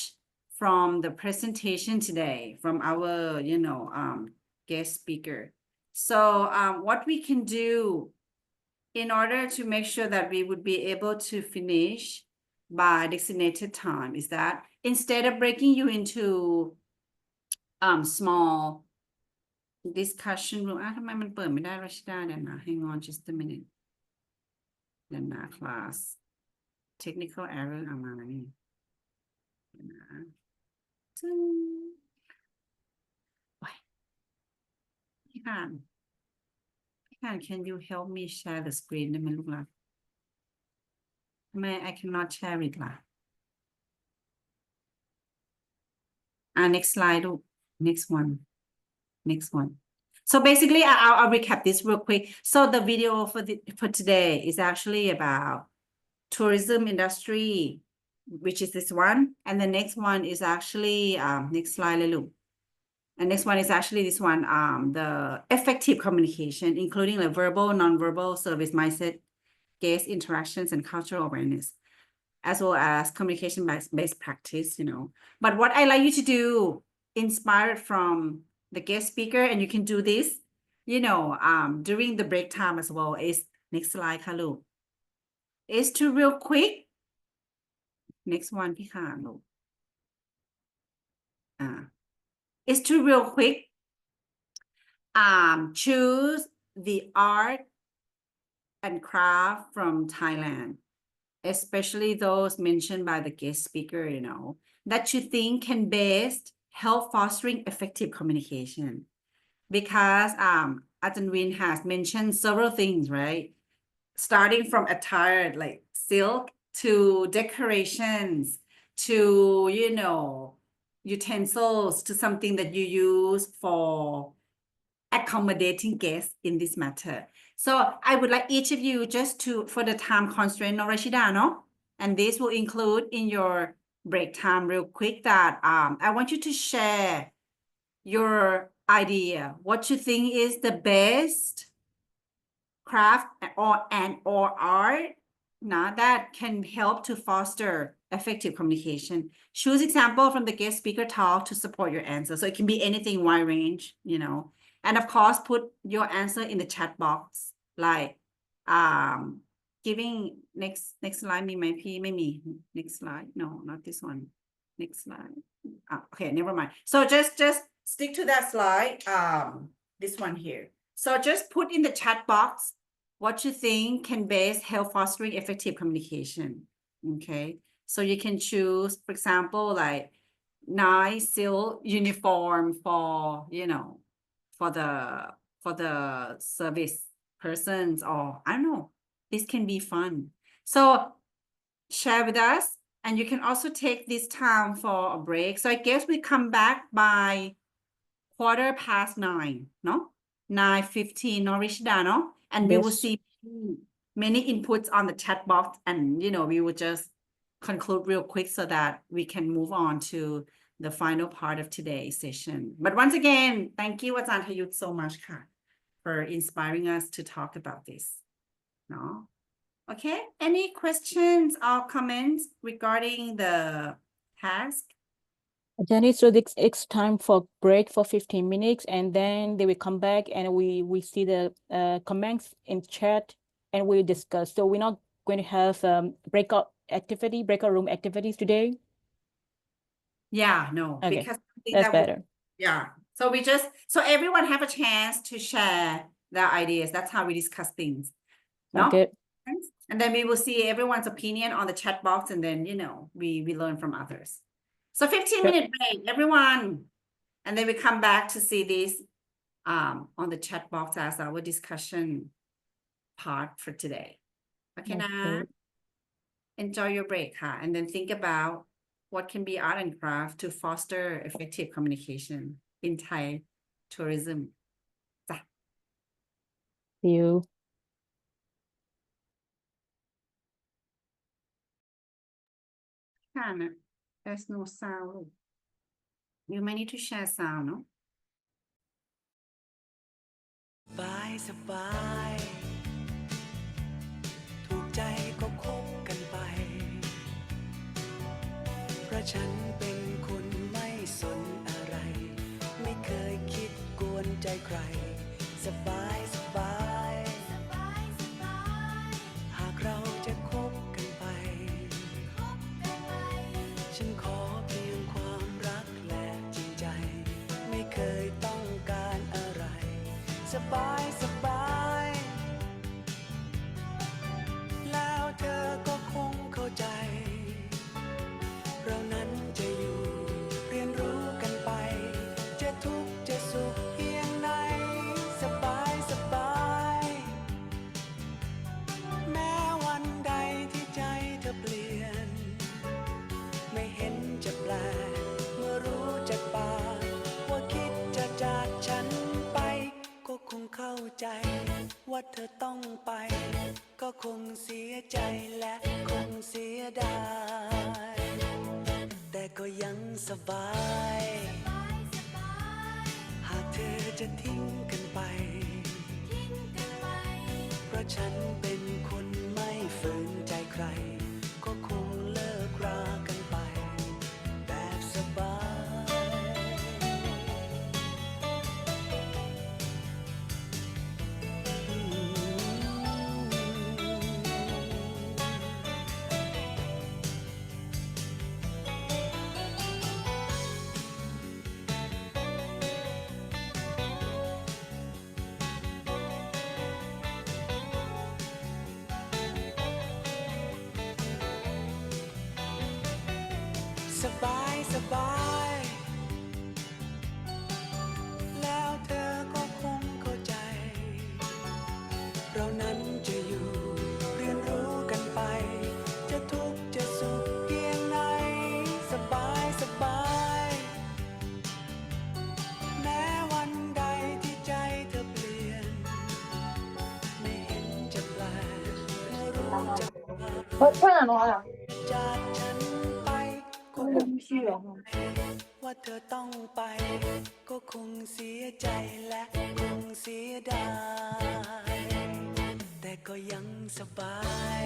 from the presentation today, from our, you know, guest speaker. So what we can do in order to make sure that we would be able to finish by designated time is that instead of breaking you into small discussion room ทำไมมันเปิดไม่ได้รัชดาเดี๋ยวนะ hang on just a minute เดี๋ยวนะ class technical error เอามาแล้วนี่เดี๋ยวนะจึ๊งโอ้ยพี่การ can you help me share the screen ได้ไหมลูกหลานทำไม I cannot share it ล่ะnext slide ลูก next one. So basically, I'll recap this real quick. So the video for today is actually about tourism industry, which is this one, and the next one is actually next slide, Lulu. And next one is actually this one, the effective communication, including like verbal, non-verbal, service mindset, guest interactions, and cultural awareness, as well as communication based practice, you know. But what I like you to do, inspired from the guest speaker, and you can do this, you know, during the break time as well, is next slide, Kalu, is to real quick. Next one, Pikalu. Is to real quick choose the art and craft from Thailand, especially those mentioned by the guest speaker, you know, that you think can best help fostering effective communication. Because Ajahn Win has mentioned several things, right? Starting from attire like silk to decorations to, you know, utensils to something that you use for accommodating guests in this matter. So I would like each of you just to, for the time constraint, no Rashida, no? And this will include in your break time real quick that I want you to share your idea, what you think is the best craft or art that can help to foster effective communication. Choose example from the guest speaker talk to support your answer. So it can be anything wide range, you know. And of course, put your answer in the chat box, like giving next slide me my P, maybe next slide. No, not this one. Next slide. Okay, never mind. So just stick to that slide. This one here. So just put in the chat box what you think can best help fostering effective communication. Okay, so you can choose, for example, like nice silk uniform for, you know, for the service persons, or I don't know, this can be fun. So share with us, and you can also take this time for a break. So I guess we come back by 9:15, no? 9:15, no, Rishda, no? And we will Yes. see many inputs on the chat box, and we will just conclude real quick so that we can move on to the final part of today's session. But once again, thank you, Ajahn Thayut, so much,ค่ะ, for inspiring us to talk about this. No? Okay, any questions or comments regarding the task? Jenny, so it's time for break for 15 minutes, and then they will come back and we see the comments in chat and we'll discuss. So we're not going to have breakout room activities today. Yeah, no, Okay, because I think that's that would- better. yeah. So everyone have a chance to share their ideas. That's how we discuss things. No? Okay. And then we will see everyone's opinion on the chat box, and then we learn from others. So 15-minute break, everyone. And then we come back to see this on the chat box as our discussion part for today. Okay, now enjoy your break, huh? And then think about what can be art and craft to foster effective communication in Thai tourism. See you. Hannah, there's no sound. You may need to share sound, no? สบายถูกใจก็คบกันไปเพราะฉันเป็นคนไม่สนอะไรไม่เคยคิดกวนใจใครสบายหากเราจะคบกันไปฉันขอเพียงความรักและจริงใจไม่เคยต้องการอะไรสบายแล้วเธอก็คงเข้าใจเรานั้นจะอยู่เรียนรู้กันไปจะทุกข์จะสุขเพียงไหนสบายแม้วันใดที่ใจเธอเปลี่ยนไม่เห็นจะแปลกเมื่อรู้จากปากว่าคิดจะจากฉันไปก็คงเข้าใจว่าเธอต้องไปก็คงเสียใจและคงเสียดายแต่ก็ยังสบายหากเธอจะทิ้งกันไปเพราะฉันเป็นคนไม่ฝืนใจใครก็คงเลิกรากันไปแบบสบายแล้วเธอก็คงเข้าใจเรานั้นจะอยู่เรียนรู้กันไปจะทุกข์จะสุขเพียงไหนสบายแม้วันใดที่ใจเธอเปลี่ยนไม่เห็นจะแปลกเมื่อรู้จักจากฉันไปก็คงว่าเธอต้องไปก็คงเสียใจและคงเสียดายแต่ก็ยังสบาย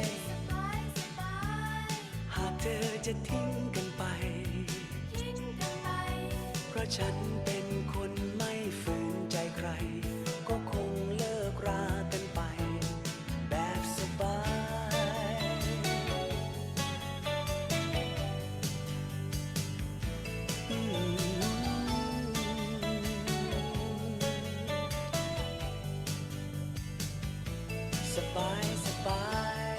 หากเธอจะทิ้งกันไปเพราะฉันเป็นคนไม่ฝืนใจใครก็คงเลิกรากันไปแบบสบายสบาย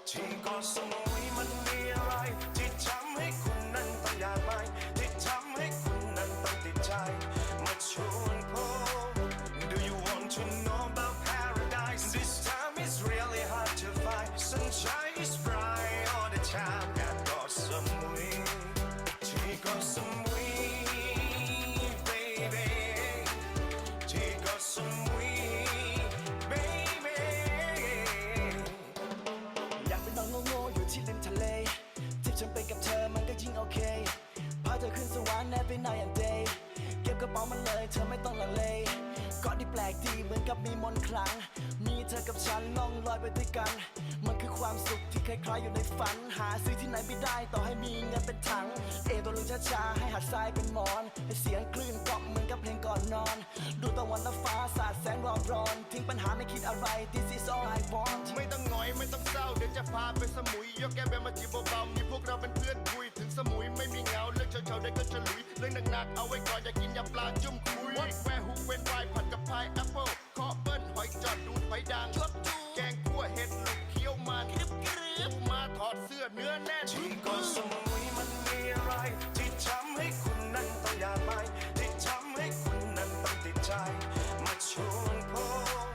ที่เกาะสมุยมันมีอะไรที่ทำให้คุณนั้นต้องอยากไปที่ทำให้คุณนั้นต้องติดใจมาชวนพบ Do you want to know about paradise This time it's really hard to find Sunshine is bright all the time อยากเกาะสมุยที่เกาะสมุย baby ที่เกาะสมุย baby อยากไปนอนโง่ๆอยู่ที่ริมทะเลที่ฉันไปกับเธอมันก็ยิ่งโอเคพาเธอขึ้นสวรรค์ every night and day เก็บกระเป๋ามันเลยเธอไม่ต้องลังเลเกาะที่แปลกดีเหมือนกับมีมนต์ขลังมีเธอกับฉันล่องลอยไปด้วยกันมันคือความสุขที่คล้ายๆอยู่ในฝันหาซื้อที่ไหนไม่ได้ต่อให้มีเงินเป็นถังตัวลงช้าๆให้หาดทรายเป็นหมอนให้เสียงคลื่นเกาะเหมือนกับเพลงก่อนนอนดูตะวันและฟ้าสาดแสงร้อนทิ้งปัญหาไม่คิดอะไร This is all I want ไม่ต้องหงอยไม่ต้องเศร้าเดี๋ยวจะพาไปสมุยยกแก้มมาจีบเบาๆมีพวกเราเป็นเพื่อนคุยถึงสมุยไม่มีเหงาเรื่องเฉาๆได้ก็ฉลุยเรื่องหนักๆเอาไว้ก่อนอย่ากินยาปลาจุ่มคุย What where who when why ผัดกับพายแอปเปิ้ลเคาะเบิ้ลหอยจอดดูดหอยด่างแกงคั่วเห็ดลูกเคี้ยวมันมาถอดเสื้อเนื้อแน่นที่เกาะสมุยมันมีอะไรที่ทำให้คุณนั้นต้องอยากไปที่ทำให้คุณนั้นต้องติดใจมาชวนพบ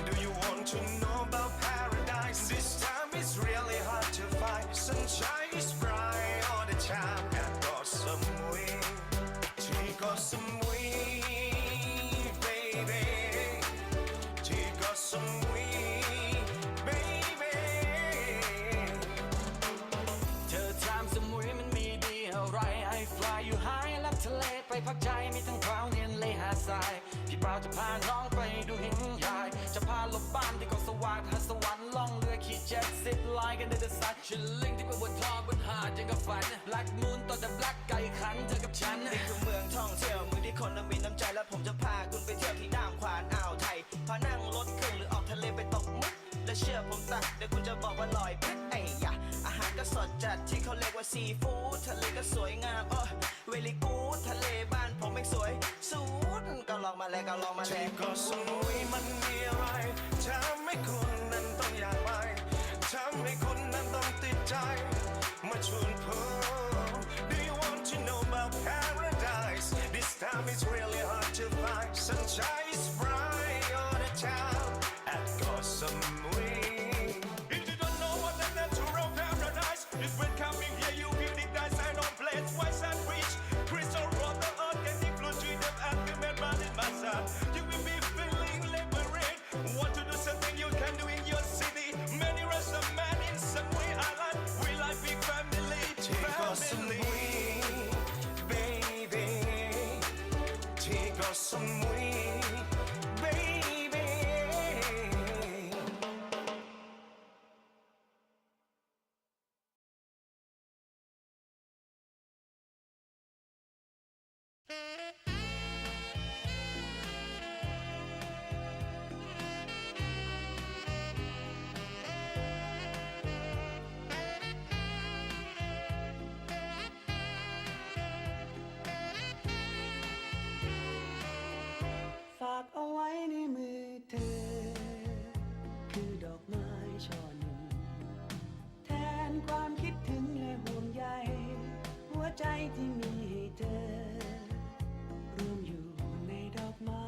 Do you want to know about paradise This time it's really hard to find Sunshine is bright all the time อยากเกาะสมุยที่เกาะสมุย baby ที่เกาะสมุย baby เธอถามสมุยมันมีดีอะไร I fly you high ลับทะเลไปพักใจมีทั้งพราวเนียนเลหาดทรายพี่เปล่าจะพาน้องไปดูหินใหญ่จะพาลบบ้านที่เกาะสว่างหาสวรรค์ล่องเรือขี่เจ็ตซิปไลน์กันในเดอะซันชิลลิ่งที่ไปบนท้องบนหาดยังกับฝัน Black Moon ต่อแต่ Black ไก่ขันเธอกับฉันนี่คือเมืองท่องเที่ยวเมืองที่คนนั้นมีน้ำใจและผมจะพาคุณไปเที่ยวที่ด้ามขวานอ่าวไทยพานั่งรถเครื่องหรือออกทะเลไปตกมุกและเชื่อผมตักเดี๋ยวคุณจะบอกว่าลอยเพชรไอ้ยะอาหารก็สดจัดที่เขาเรียกว่าซีฟู้ดทะเลก็สวยงามเวลีกูดทะเลบ้านผมไม่สวยสูดก็ลองมาแล้วก็ลองมาแล้ว ที่เกาะสมุยมันมีอะไรทำให้คุณนั้นต้องอยากไปทำให้คุณนั้นต้องติดใจมาชวนพบ Do you want to know about paradise This time it's really hard to find Sunshine is bright all the time at เกาะสมุย If you don't know what the natural paradise is when coming here you feel the nice and on place wide and rich crystal water organic fluid drink them and the man man in massage you will be feeling liberated want to do something you can do in your city many rest of man in Samui Island we like big familyที่เกาะสมุย baby ที่เกาะสมุย baby ฝากเอาไว้ในมือเธอคือดอกไม้ช่อหนึ่งแทนความคิดถึงและห่วงใยหัวใจที่มีให้เธอรวมอยู่ในดอกไม้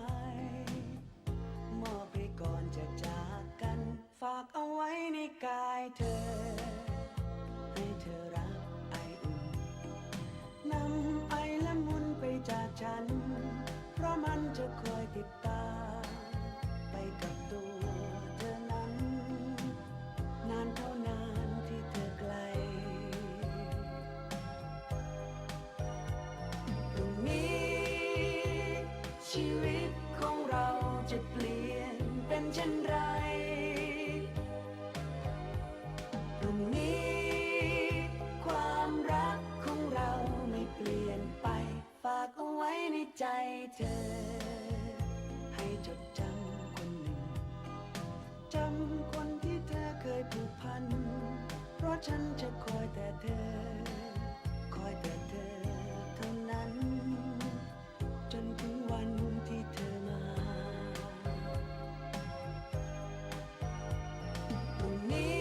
มอบให้ก่อนจะจากกันฝากเอาไว้ในกายเธอให้เธอรักไออุ่นนำไอและมุนไปจากฉันเพราะมันจะคอยติดตามไปกับตัวเธอนั้นนานเท่านานที่เธอไกลพรุ่งนี้ชีวิตของเราจะเปลี่ยนเป็นเช่นไรพรุ่งนี้ความรักของเราไม่เปลี่ยนไปฝากเอาไว้ในใจเธอให้จดจำคนหนึ่งจำคนที่เธอเคยผูกพันเพราะฉันจะคอยแต่เธอคอยแต่เธอเท่านั้นจนถึงวันที่เธอมาพรุ่งนี้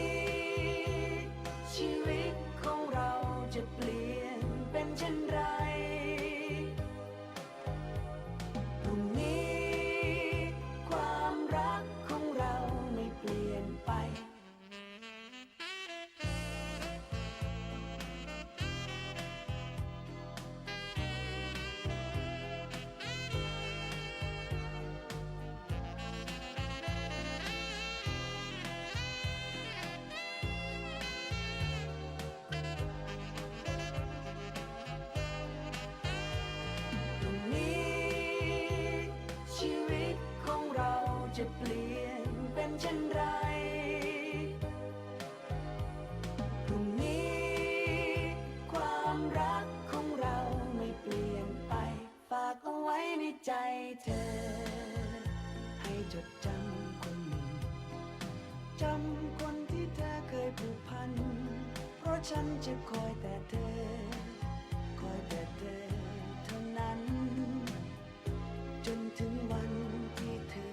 ใจเธอ ให้จดจำคนหนึ่งจำคนที่เธอเคยผูกพันเพราะฉันจะคอยแต่เธอคอยแต่เธอเท่านั้นจนถึงวันที่เธอ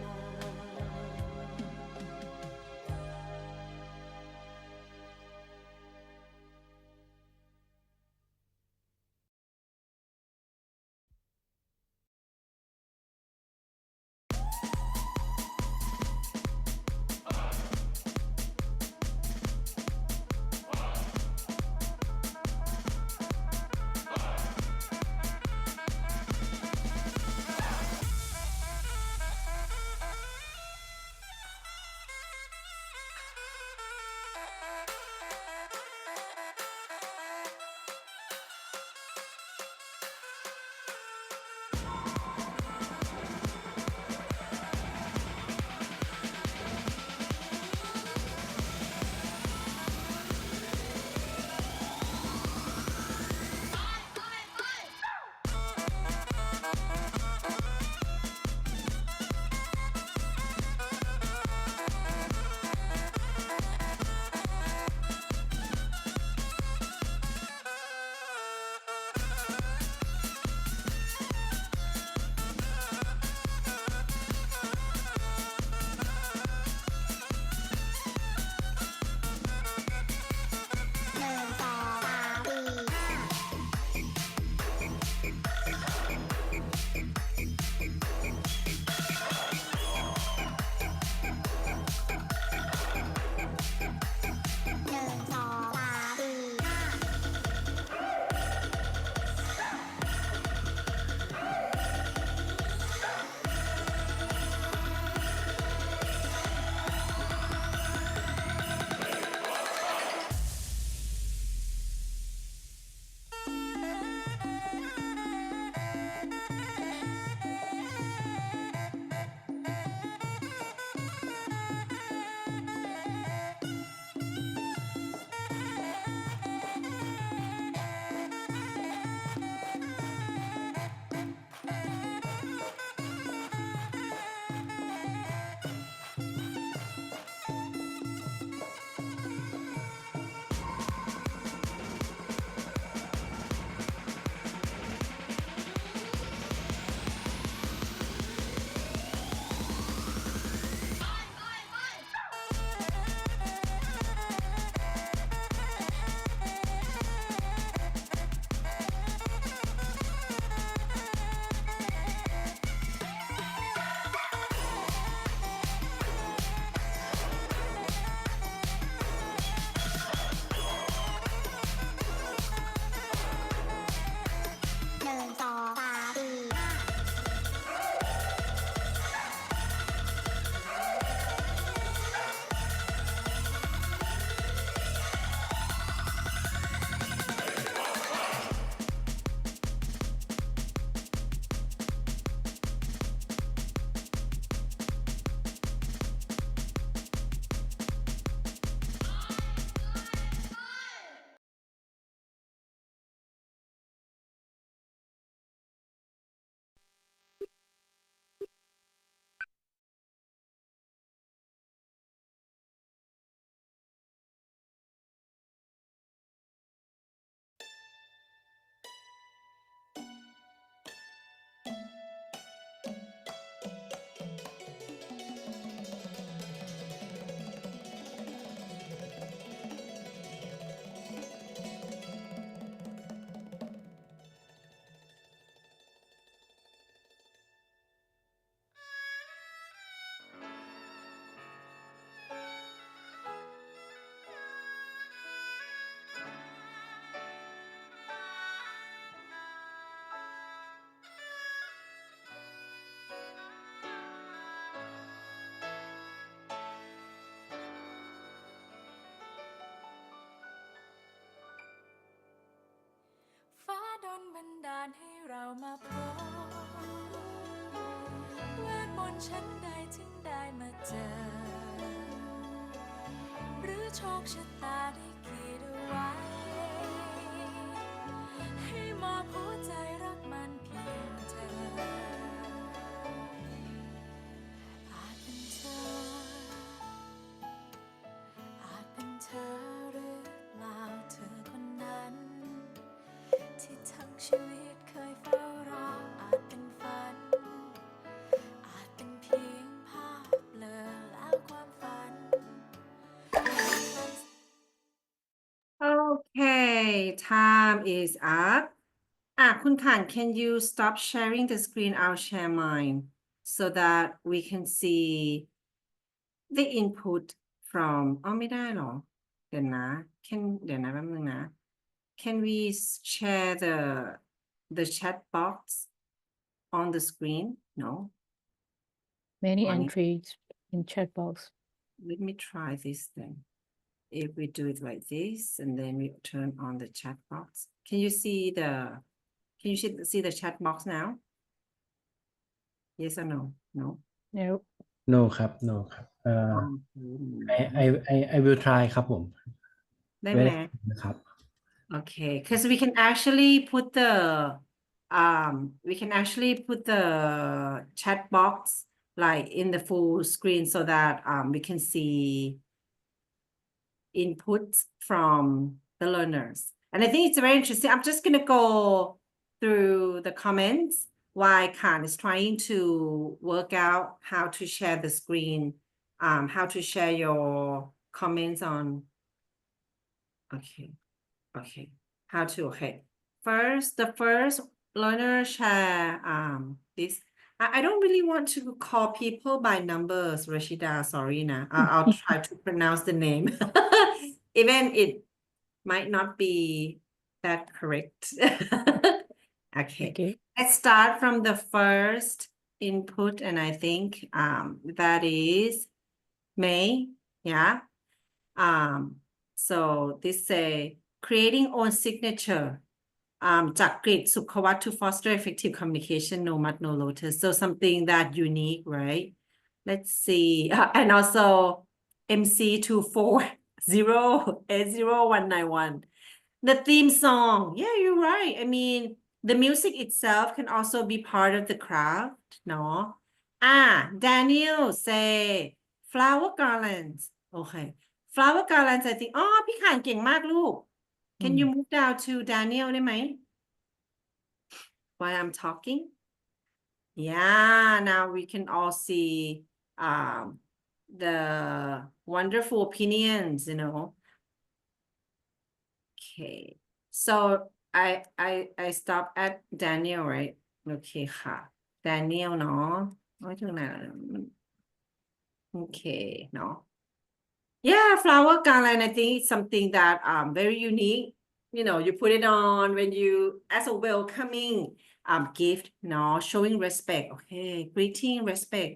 มา ฟ้าดลบันดาลให้เรามาพบเวทมนต์ชั้นใดถึงได้มาเจอ หรือโชคชะตาได้ขีดเอาไว้ ให้มอบหัวใจรักมันเพียงเธอ ชีวิตเคยเฝ้ารออาจเป็นฝันอาจเป็นเพียงภาพเบลอแล้วความฝัน Okay, time is up. คุณขัน can you stop sharing the screen? I'll share mine so that we can see the input from ไม่ได้หรอเดี๋ยวนะเดี๋ยวนะแป๊บนึงนะ Can we share the chat box on the screen? No. Many On it. entries in chat box. Let me try this then. If we do it like this and then we turn on the chat box. Can you see the chat box now? Yes or no? No. No. no ครับ no ครับI will try ครับผม ได้ไหม นะครับ Okay, because we can actually put the chat box like in the full screen so that we can see inputs from the learners. And I think it's very interesting. I'm just going to go through the comments while Khan is trying to work out how to share the screen, how to share your comments on. Okay. How to, okay. The first learner share this. I don't really want to call people by numbers, Rashida, sorry na. I'll try to pronounce the name. Even it might not be that correct. Okay. Let's start from the first input, and I think that is May. Yeah. So this say creating own signature. จากกฤษสุขวัฒน์ to foster effective communication, no mud, no lotus. So something that unique, right? Let's see. And also MC240809191. The theme song. Yeah, you're right. I mean, the music itself can also be part of the craft, no? Daniel say flower garlands. Okay. Flower garlands, I think. พี่ขานเก่งมากลูก. Can you move down to Daniel ได้ไหม while I'm talking? Yeah, now we can all see the wonderful opinions, you know. Okay, so I stop at Daniel, right? Okay ค่ะ Daniel เนาะไม่ถึงไหนแล้ว Okay เนาะ Yeah, flower garland, I think it's something that very unique. You know, you put it on when you as a welcoming gift, no, showing respect. Okay, greeting, respect.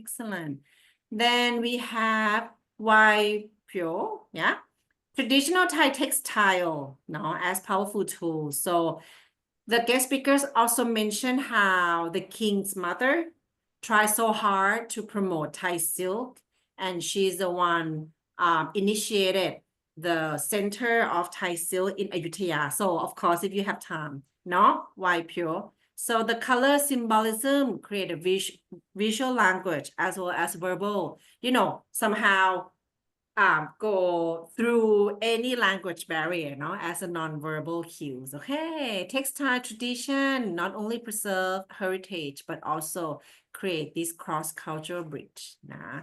Excellent. Then we have white pure, yeah. Traditional Thai textile, no, as powerful tools. So the guest speakers also mentioned how the king's mother tried so hard to promote Thai silk, and she's the one initiated the center of Thai silk in Ayutthaya. So of course, if you have time, no, white pure. So the color symbolism create a visual language as well as verbal, you know, somehow go through any language barrier, no, as a non-verbal cues. Okay, textile tradition not only preserve heritage but also create this cross-cultural bridge. Nah,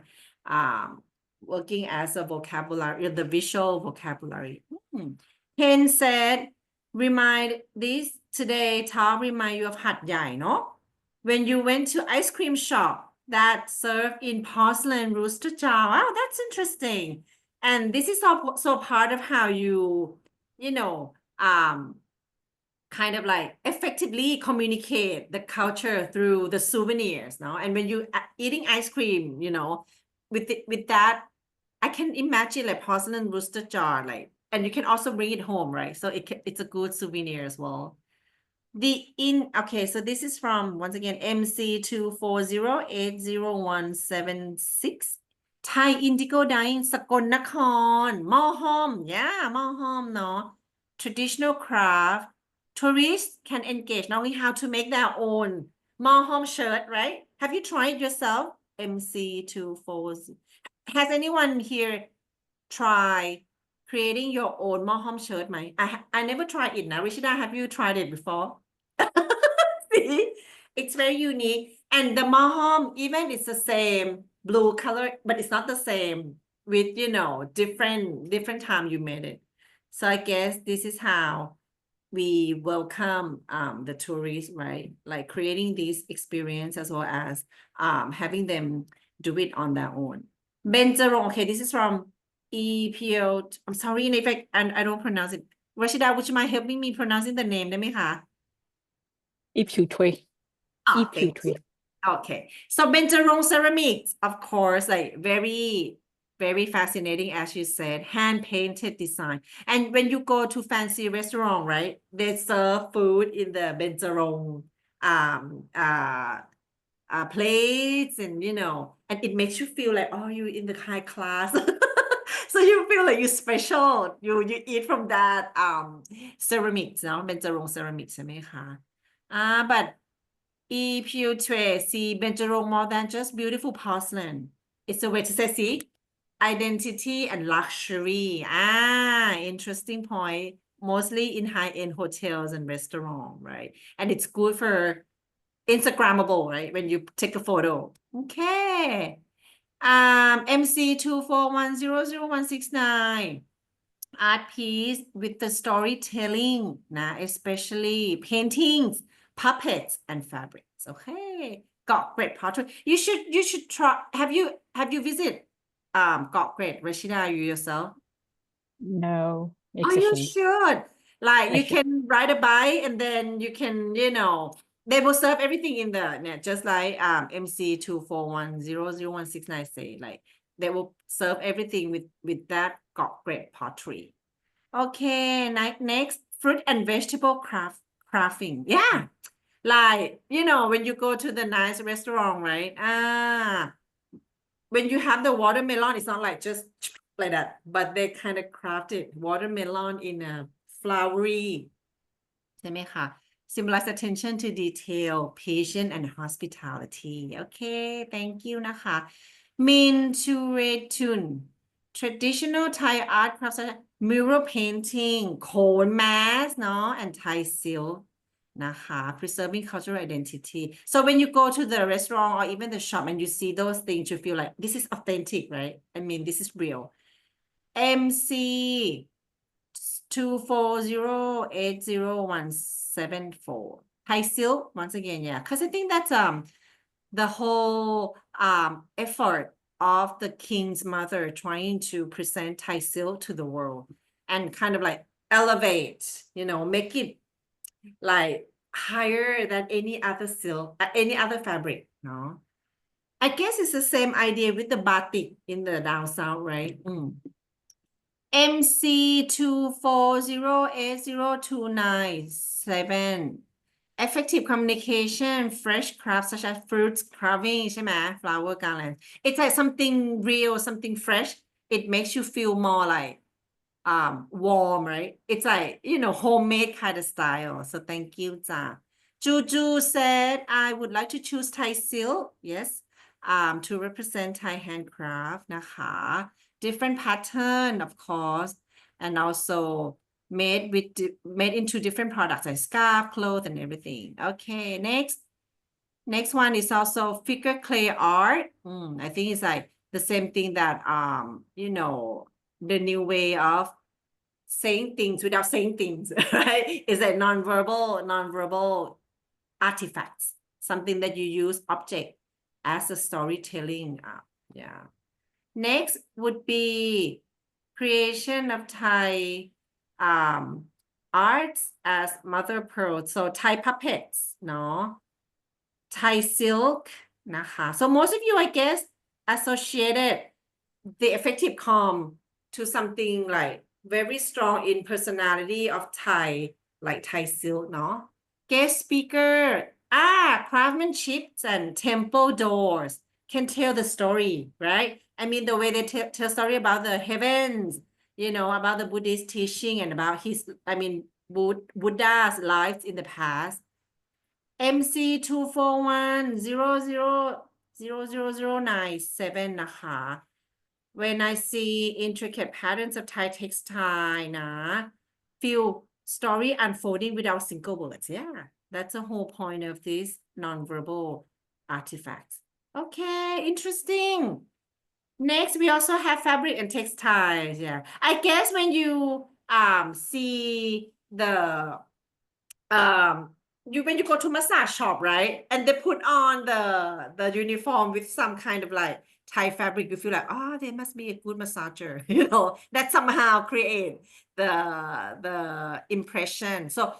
working as a vocabulary, the visual vocabulary. Ken said, remind this today talk remind you of Hat Yai, no? When you went to ice cream shop that served in porcelain rooster jar. Wow, that's interesting. And this is also part of how you know, kind of like effectively communicate the culture through the souvenirs, no? And when you eating ice cream, you know, with that, I can imagine like porcelain rooster jar, like, and you can also bring it home, right? So it's a good souvenir as well. Okay, so this is from, once again, MC2408017. Thai indigo dyeing สกลนคร Mohom, yeah, Mohom, no. Traditional craft. Tourists can engage knowing how to make their own Mohom shirt, right? Have you tried yourself? MC240. Has anyone here tried creating your own หม้อห้อมเชิดไหม I never tried it นะ Rishida have you tried it before See it's very unique and the หม้อห้อม even it's the same blue color but it's not the same with you know different time you made it so I guess this is how we welcome the tourists right like creating this experience as well as having them do it on their own Benjarong okay this is from EPO I'm sorry if I don't pronounce it Rashida would you mind helping me pronouncing the name ได้ไหมคะ อีผิวถวย Ah, อีผิว thank ถวย you. Okay, so Benjarong ceramics, of course, like very fascinating, as you said, hand painted design. And when you go to fancy restaurant, right, they serve food in the Benjarong plates, and you know, and it makes you feel like oh, you're in the high class. So you feel like you're special. You eat from that ceramics, เนาะ Benjarong ceramics ใช่ไหมคะ but EPU tray, see, Benjarong more than just beautiful porcelain. It's a way to say, see, identity and luxury. Interesting point. Mostly in high-end hotels and restaurants, right? And it's good for Instagrammable, right? When you take a photo. Okay. MC241000169. Art piece with the storytelling, nah, especially paintings, puppets, and fabrics. Okay, got great pottery. You should try. Have you visit got great Rashida you yourself? no Oh, you exactly should. Like I you should. can ride a bike and then you can they will serve everything in the just like MC241000169 say like they will serve everything with that got great pottery. Okay, next fruit and vegetable crafting. Yeah, like when you go to the nice restaurant, right? When you have the watermelon, it's not like just like that, but they kind of crafted watermelon in a flowery ใช่ไหมคะ symbolize attention to detail, patience and hospitality. Okay, thank you นะคะ Minturetun traditional Thai art crafts such as mural painting, cone mask เนาะ and Thai silk นะคะ preserving cultural identity. So when you go to the restaurant or even the shop and you see those things, you feel like this is authentic, right? I mean, this is real. MC 240807174. Thai silk, once again, yeah. Because I think that's the whole effort of the king's mother trying to present Thai silk to the world and kind of like elevate, make it like higher than any other silk, any other fabric, no? I guess it's the same idea with the batik in the down south, right? MC2408029 effective communication, fresh crafts such as fruits carving, ใช่ไหม flower garland. It's like something real, something fresh. It makes you feel more like warm, right? It's like, homemade kind of style. So thank you, จ้า Juju said, I would like to choose Thai silk. Yes. To represent Thai handcraft, นะคะ different pattern, of course, and also made into different products like scarf, clothes, and everything. Okay, next one is also figure clay art. I think it's like the same thing that the new way of saying things without saying things, right? It's like non-verbal artifacts, something that you use object as a storytelling. Yeah. Next would be creation of Thai arts as mother of pearl. So Thai puppets, no? Thai silk, นะคะ So most of you, I guess, associated the effective calm to something like very strong in personality of Thai, like Thai silk, no? Guest speaker, craftsmanship and temple doors can tell the story, right? I mean, the way they tell story about the heavens, about the Buddhist teaching and about Buddha's lives in the past. MC241000097 นะคะ when I see intricate patterns of Thai textile นะ feel story unfolding without single words. Yeah, that's the whole point of these nonverbal artifacts. Okay, interesting. Next, we also have fabric and textiles. Yeah, I guess when you see the when you go to massage shop, right, and they put on the uniform with some kind of like Thai fabric, you feel like, oh, they must be a good massager. You know, that somehow create the impression. So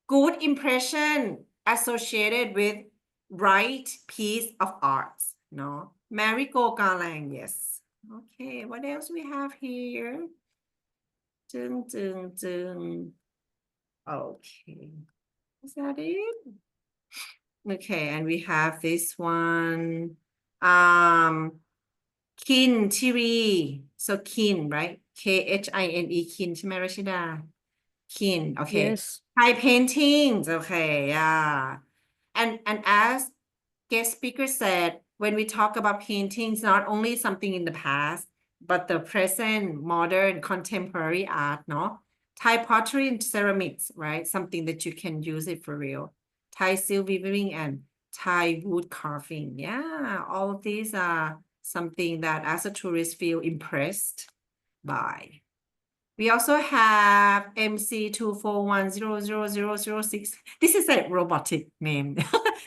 good impression associated with right piece of art. No, marigold garland. Yes. Okay, what else we have here? Okay. Is that it? Okay, and we have this one. Kin Chiri. So kin, right? K-H-I-N-E, kin ใช่ไหม Rashida? Kin, okay. Yes. Thai paintings, okay, yeah. And as guest speaker said, when we talk about paintings, not only something in the past, but the present, modern, contemporary art, no? Thai pottery and ceramics, right? Something that you can use it for real. Thai silk weaving and Thai wood carving. Yeah, all of these are something that as a tourist feel impressed by. We also have MC241000006. This is a robotic name.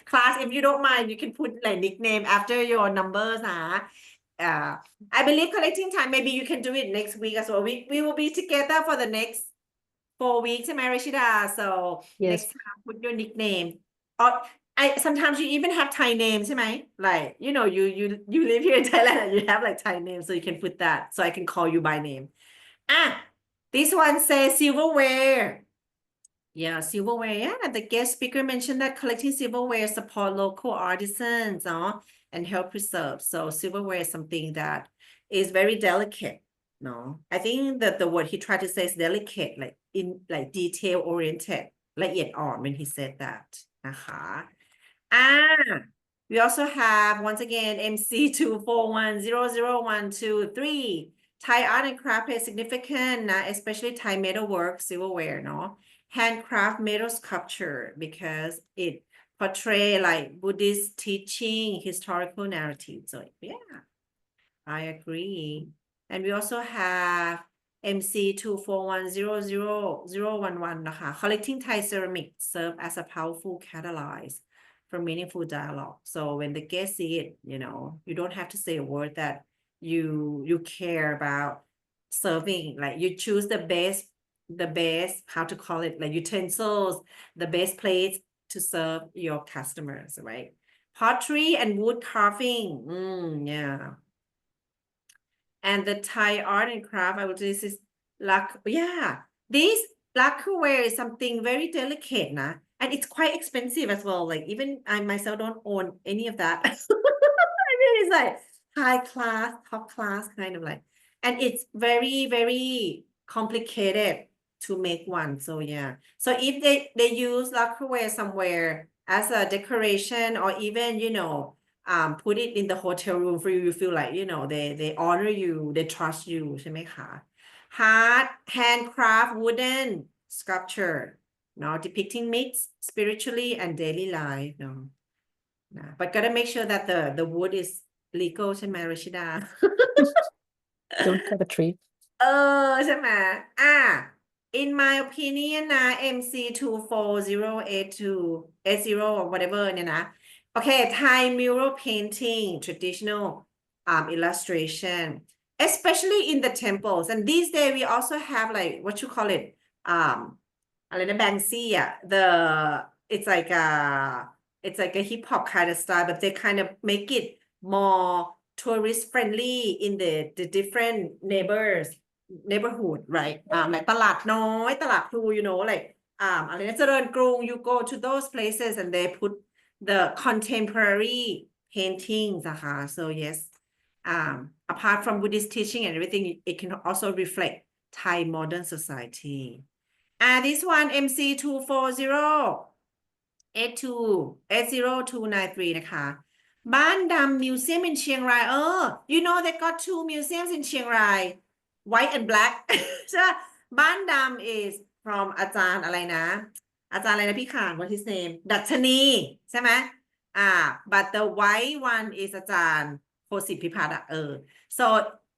Class, if you don't mind, you can put like nickname after your numbers. I believe collecting time, maybe you can do it next week as well. We will be together for the next 4 weeks, am I, Rashida? So Yes. next time, put your nickname. Or sometimes you even have Thai names, am I? Like, you know, you live here in Thailand and you have like Thai names, so you can put that, so I can call you by name. This one says silverware. Yeah, silverware. Yeah, the guest speaker mentioned that collecting silverware support local artisans, and help preserve. So silverware is something that is very delicate. No, I think that the word he tried to say is delicate, like in like detail oriented, ละเอียดอ่อน when he said that. นะคะ we also have once again MC241000123. Thai art and craft is significant, especially Thai metalwork, silverware, no? Handcraft metal sculpture because it portray like Buddhist teaching, historical narrative. So yeah, I agree. And we also have MC241000011 นะคะ collecting Thai ceramic serve as a powerful catalyst for meaningful dialogue. So when the guests see it, you know, you don't have to say a word that you care about serving. Like you choose the best, how to call it, like utensils, the best plates to serve your customers, right? Pottery and wood carving. Yeah. And the Thai art and craft, I would say this is this lacquerware is something very delicate, and it's quite expensive as well. Like even I myself don't own any of that. I mean, it's like high class, top class kind of like, and it's very, very complicated to make one. So yeah. So if they use lacquerware somewhere as a decoration or even, you know, put it in the hotel room for you, you feel like, you know, they honor you, they trust you ใช่ไหมคะ Hard handcraft wooden sculpture, no, depicting myths, spiritually and daily life, no. But gotta make sure that the wood is legal ใช่ไหม Rashida? Don't cut a tree. ใช่ไหมin my opinion MC2408280 or whatever เนี่ยนะ okay, Thai mural painting, traditional illustration, especially in the temples. And these days we also have like what you call it,อะไรนะ Banksy, it's like a hip hop kind of style, but they kind of make it more tourist friendly in the different neighborhood, right? Like ตลาดน้อยตลาดพลู you know, like อะไรนะเจริญกรุง you go to those places and they put the contemporary paintings, so yes, apart from Buddhist teaching and everything, it can also reflect Thai modern society. This one MC24082809293 นะคะ บ้านดำ museum in เชียงรายyou know they got 2 museums in เชียงราย white and black ใช่บ้านดำ is from อาจารย์อะไรนะอาจารย์อะไรนะพี่ข่าน what his name ดัชนีใช่ไหมbut the white one is อาจารย์โคสิทธิ์พิพัฒน์so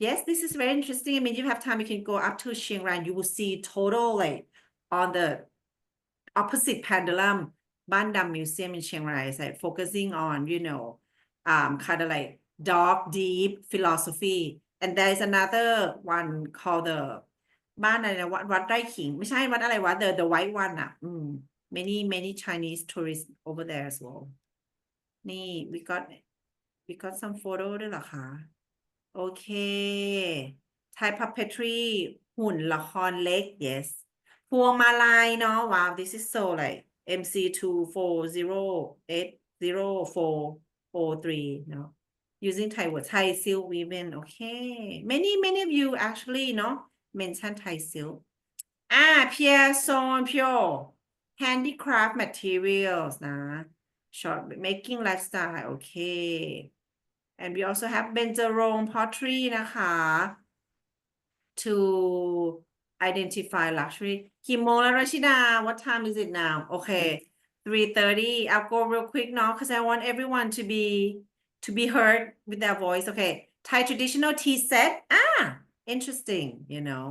yes this is very interesting I mean you have time you can go up to เชียงราย you will see total like on the opposite pendulum บ้านดำ museum in เชียงราย is like focusing on you know kind of like dark deep philosophy and there is another one called the บ้านอะไรนะวัดไร่ขิงไม่ใช่วัดอะไรวะ the white one many Chinese tourists over there as well นี่ we got some photo ด้วยเหรอคะโอเค Thai puppetry หุ่นละครเล็ก yes พวงมาลัยเนาะ wow this is so like MC240804043 เนาะ using Thai word Thai silk women okay many of you actually เนาะ mention Thai silk Pierre Son Pure handicraft materials นะ short making lifestyle okay and we also have Benjarong pottery นะคะ to identify luxury กี่โมงแล้วราชิดา what time is it now okay 3:30 I'll go real quick now because I want everyone to be heard with their voice okay Thai traditional tea set interesting you know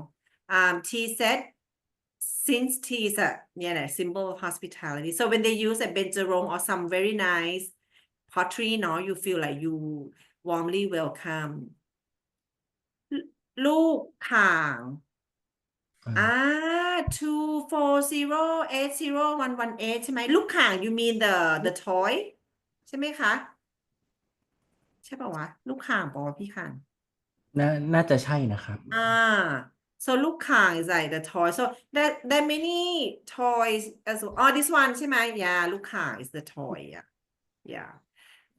tea set since tea is a symbol of hospitality so when they use a benjarong or some very nice pottery you feel like you warmly welcome ลูกข่าง 2408011 ใช่ไหมลูกข่าง you mean the toy ใช่ไหมคะใช่ป่าววะลูกข่างป่าววะพี่ข่างน่าจะใช่นะครับ so ลูกข่าง is like the toy so there many toys as well this one ใช่ไหม yeah ลูกข่าง is the toy yeah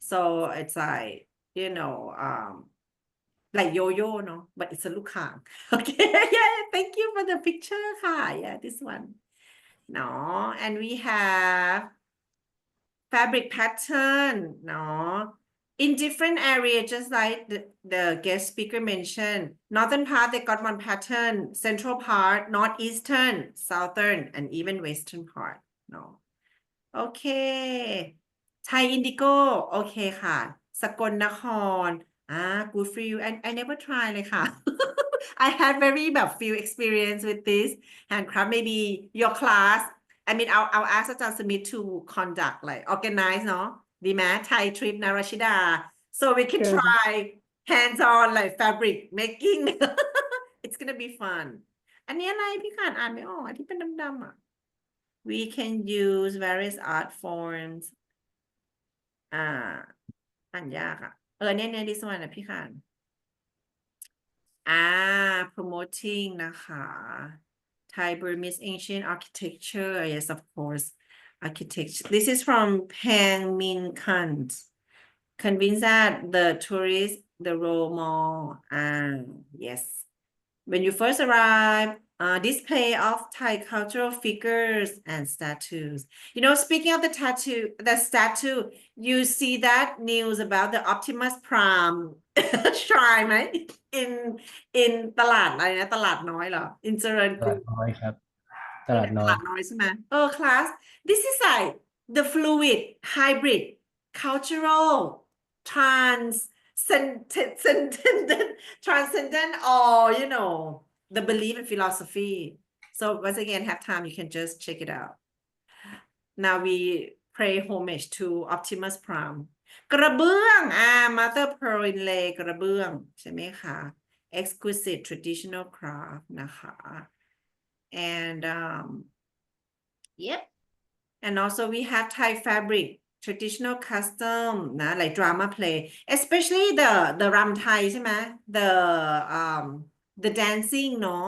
so it's like you know like yo-yo no but it's a ลูกข่าง okay yeah thank you for the picture ค่ะ yeah this one no and we have fabric pattern no in different areas just like the guest speaker mentioned northern part they got one pattern central part northeastern southern and even western part no okay Thai indigo โอเคค่ะสกลนครgood for you I never try เลยค่ะ I had very few experience with this handcraft maybe your class I mean I'll ask อาจารย์สมิธ to conduct like organize เนาะดีไหม Thai trip นะราชิดา so we can try hands on like fabric making it's gonna be fun อันนี้อะไรพี่ขานอ่านไม่ออกที่เป็นดำๆwe can use various art forms อ่านยากเนี่ย this one พี่ขาน promoting นะคะ Thai Burmese ancient architecture yes of course architecture this is from Pang Min Kant convinced that the tourist the role more yes when you first arrive display of Thai cultural figures and statues you know speaking of the statue you see that news about the Optimus Prime shrine ไหม in ตลาดอะไรนะตลาดน้อยเหรอ in เจริญกรุง ตลาดน้อยครับตลาดน้อย น้อยใช่ไหมclass this is like the fluid hybrid cultural transcendent or you know the belief and philosophy so once again have time you can just check it out now we pay homage to Optimus Prime กระเบื้อง Mother Pearl inlay กระเบื้องใช่ไหมคะ exquisite traditional craft นะคะ and yep and also we have Thai fabric traditional custom นะ like drama play especially the รำไทยใช่ไหม the dancing เนาะ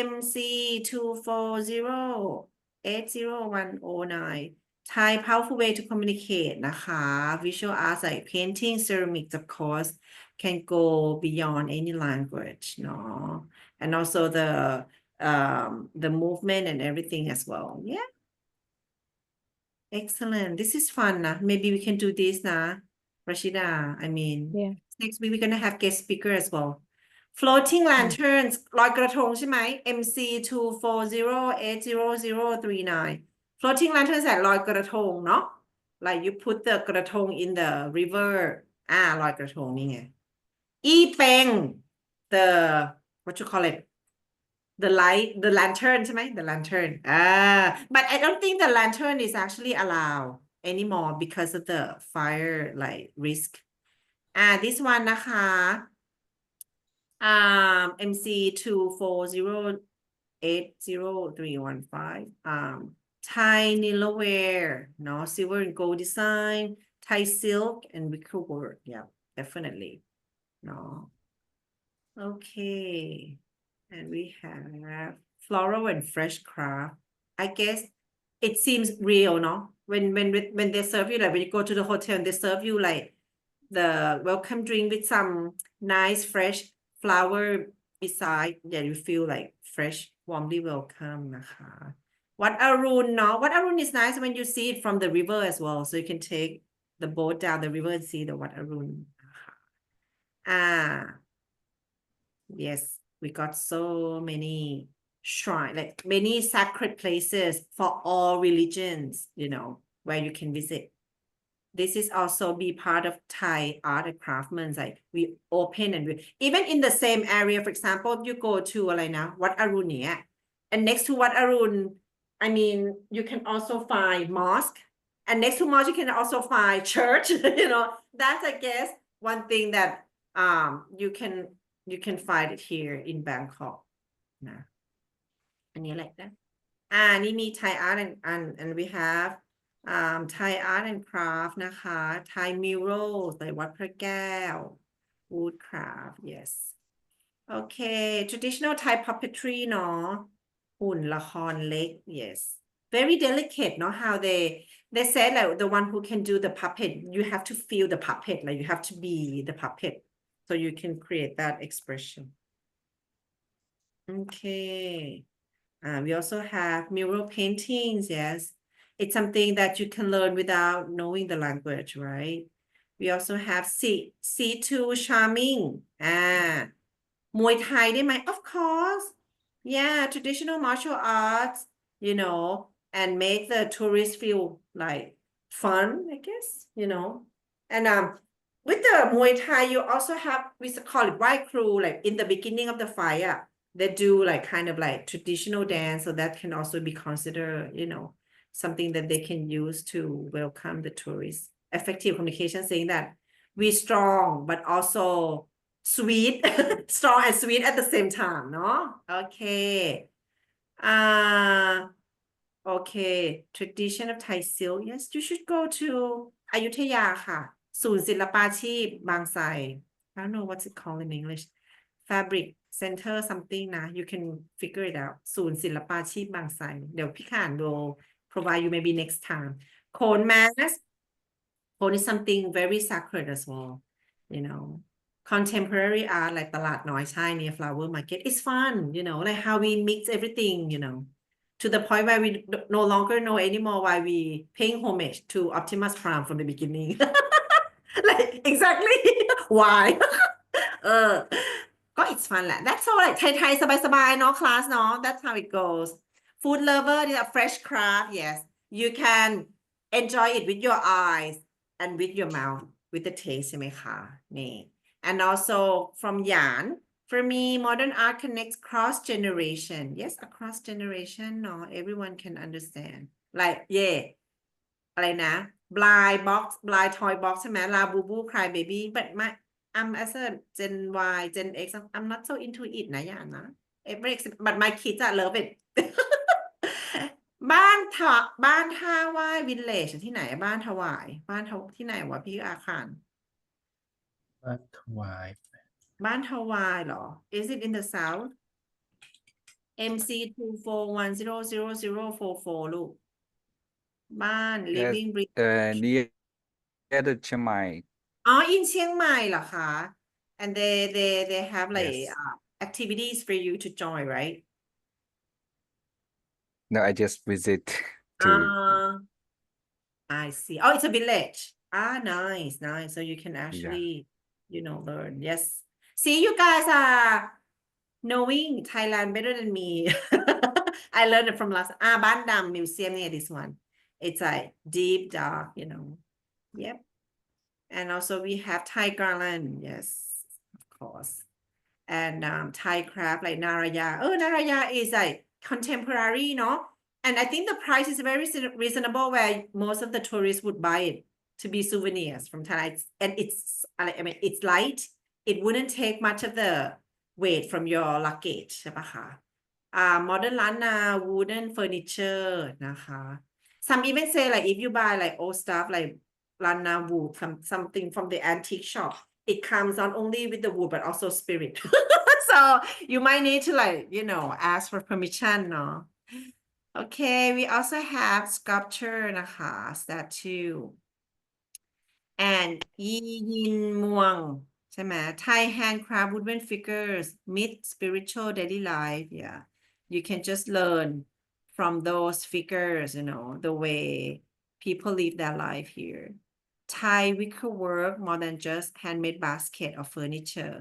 MC240801109 Thai powerful way to communicate นะคะ visual arts like painting ceramics of course can go beyond any language เนาะand also the movement and everything as well yeah Excellent. This is fun นะ Maybe we can do this นะ Rashida. I mean, Yeah. next week we're gonna have guest speaker as well. Floating lanterns ลอยกระทงใช่ไหม MC 240800039 floating lanterns ลอยกระทงเนาะ like you put the กระทง in the river ลอยกระทงนี่ไง อีเป็ง the what you call it the light the lantern ใช่ไหม the lantern but I don't think the lantern is actually allowed anymore because of the fire like risk this one นะคะ MC 240800315 Thai Nilaware เนาะ silver and gold design Thai silk and wicker work yeah definitely no okay and we have floral and fresh craft I guess it seems real no when they serve you like when you go to the hotel and they serve you like the welcome drink with some nice fresh flower beside yeah you feel like fresh warmly welcome นะคะวัดอรุณเนาะวัดอรุณ is nice when you see it from the river as well so you can take the boat down the river and see the วัดอรุณนะคะyes we got so many shrine like many sacred places for all religions you know where you can visit this is also be part of Thai art and craftsmen like we open and we, even in the same area for example you go to อะไรนะวัดอรุณเนี่ย and next to วัดอรุณ I mean you can also find mosque and next to mosque you can also find church you know that's I guess one thing that you can find it here in Bangkok นะอันนี้อะไรนะนี่มี Thai art and we have Thai art and craft นะคะ Thai murals ในวัดพระแก้ว wood craft yes okay traditional Thai puppetry เนาะหุ่นละครเล็ก yes very delicate เนาะ how they say like the one who can do the puppet you have to feel the puppet like you have to be the puppet so you can create that expression okay we also have mural paintings yes it's something that you can learn without knowing the language right we also have C2 charming Muay Thai ได้ไหม of course yeah traditional martial arts you know and make the tourists feel like fun I guess you know and with the Muay Thai you also have we call it white crew like in the beginning of the fire they do like kind of like traditional dance so that can also be considered you know something that they can use to welcome the tourists effective communication saying that we strong but also sweet strong and sweet at the same time เนาะ okay okay tradition of Thai silk yes you should go to อยุธยาค่ะศูนย์ศิลปาชีพบางไทร I don't know what's it called in English fabric center something นะ you can figure it out ศูนย์ศิลปาชีพบางไทรเดี๋ยวพี่ข่าน will provide you maybe next time cone mask cone is something very sacred as well you know contemporary art like ตลาดน้อยใช่เนี่ย flower market is fun you know like how we mix everything you know to the point where we no longer know anymore why we paying homage to Optimus Prime from the beginning like exactly why ก็ it's fun แหละ that's all like ไทยๆสบายๆเนาะ class เนาะ that's how it goes food lover is a fresh craft yes you can enjoy it with your eyes and with your mouth with the taste ใช่ไหมคะนี่ and also from Yan for me modern art connects cross generation yes across generation no everyone can understand like yeah อะไรนะ blind box blind toy box ใช่ไหม La Boo Boo Cry Baby but I'm as a Gen Y Gen X I'm not so into it นะอย่างนะ but my kids love it บ้านท่าว่าย village ที่ไหนบ้านถวายบ้านที่ไหนวะพี่อาคารบ้านถวาย บ้านถวายเหรอ is it in the south MC 241000044ลูกบ้าน living near the Chiang Mai อ๋อ in เชียงใหม่เหรอคะ and they have like Yes. activities for you to join right No, I just visit to I see. Oh, it's a village. Nice, nice. So you can actually, learn. Yes. See, you guys are knowing Thailand better than me. I learned it from last. Ban Dam Museum near this one. It's like deep, dark, Yep. And also we have Thai garland. Yes, of course. And Thai craft like Naraya. Oh, Naraya is like contemporary, And I think the price is very reasonable where most of the tourists would buy it to be souvenirs from Thailand. And it's light. It wouldn't take much of the weight from your luggage ใช่ปะคะ modern ล้านนา wooden furniture นะคะ some even say like if you buy like old stuff like ล้านนา wood something from the antique shop it comes not only with the wood but also spirit so you might need to like ask for permission เนาะ okay we also have sculpture นะคะ statue and ยียินม่วงใช่ไหม Thai handcraft wooden figures meet spiritual daily life yeah you can just learn from those figures the way people live their life here Thai wickerwork more than just handmade basket or furniture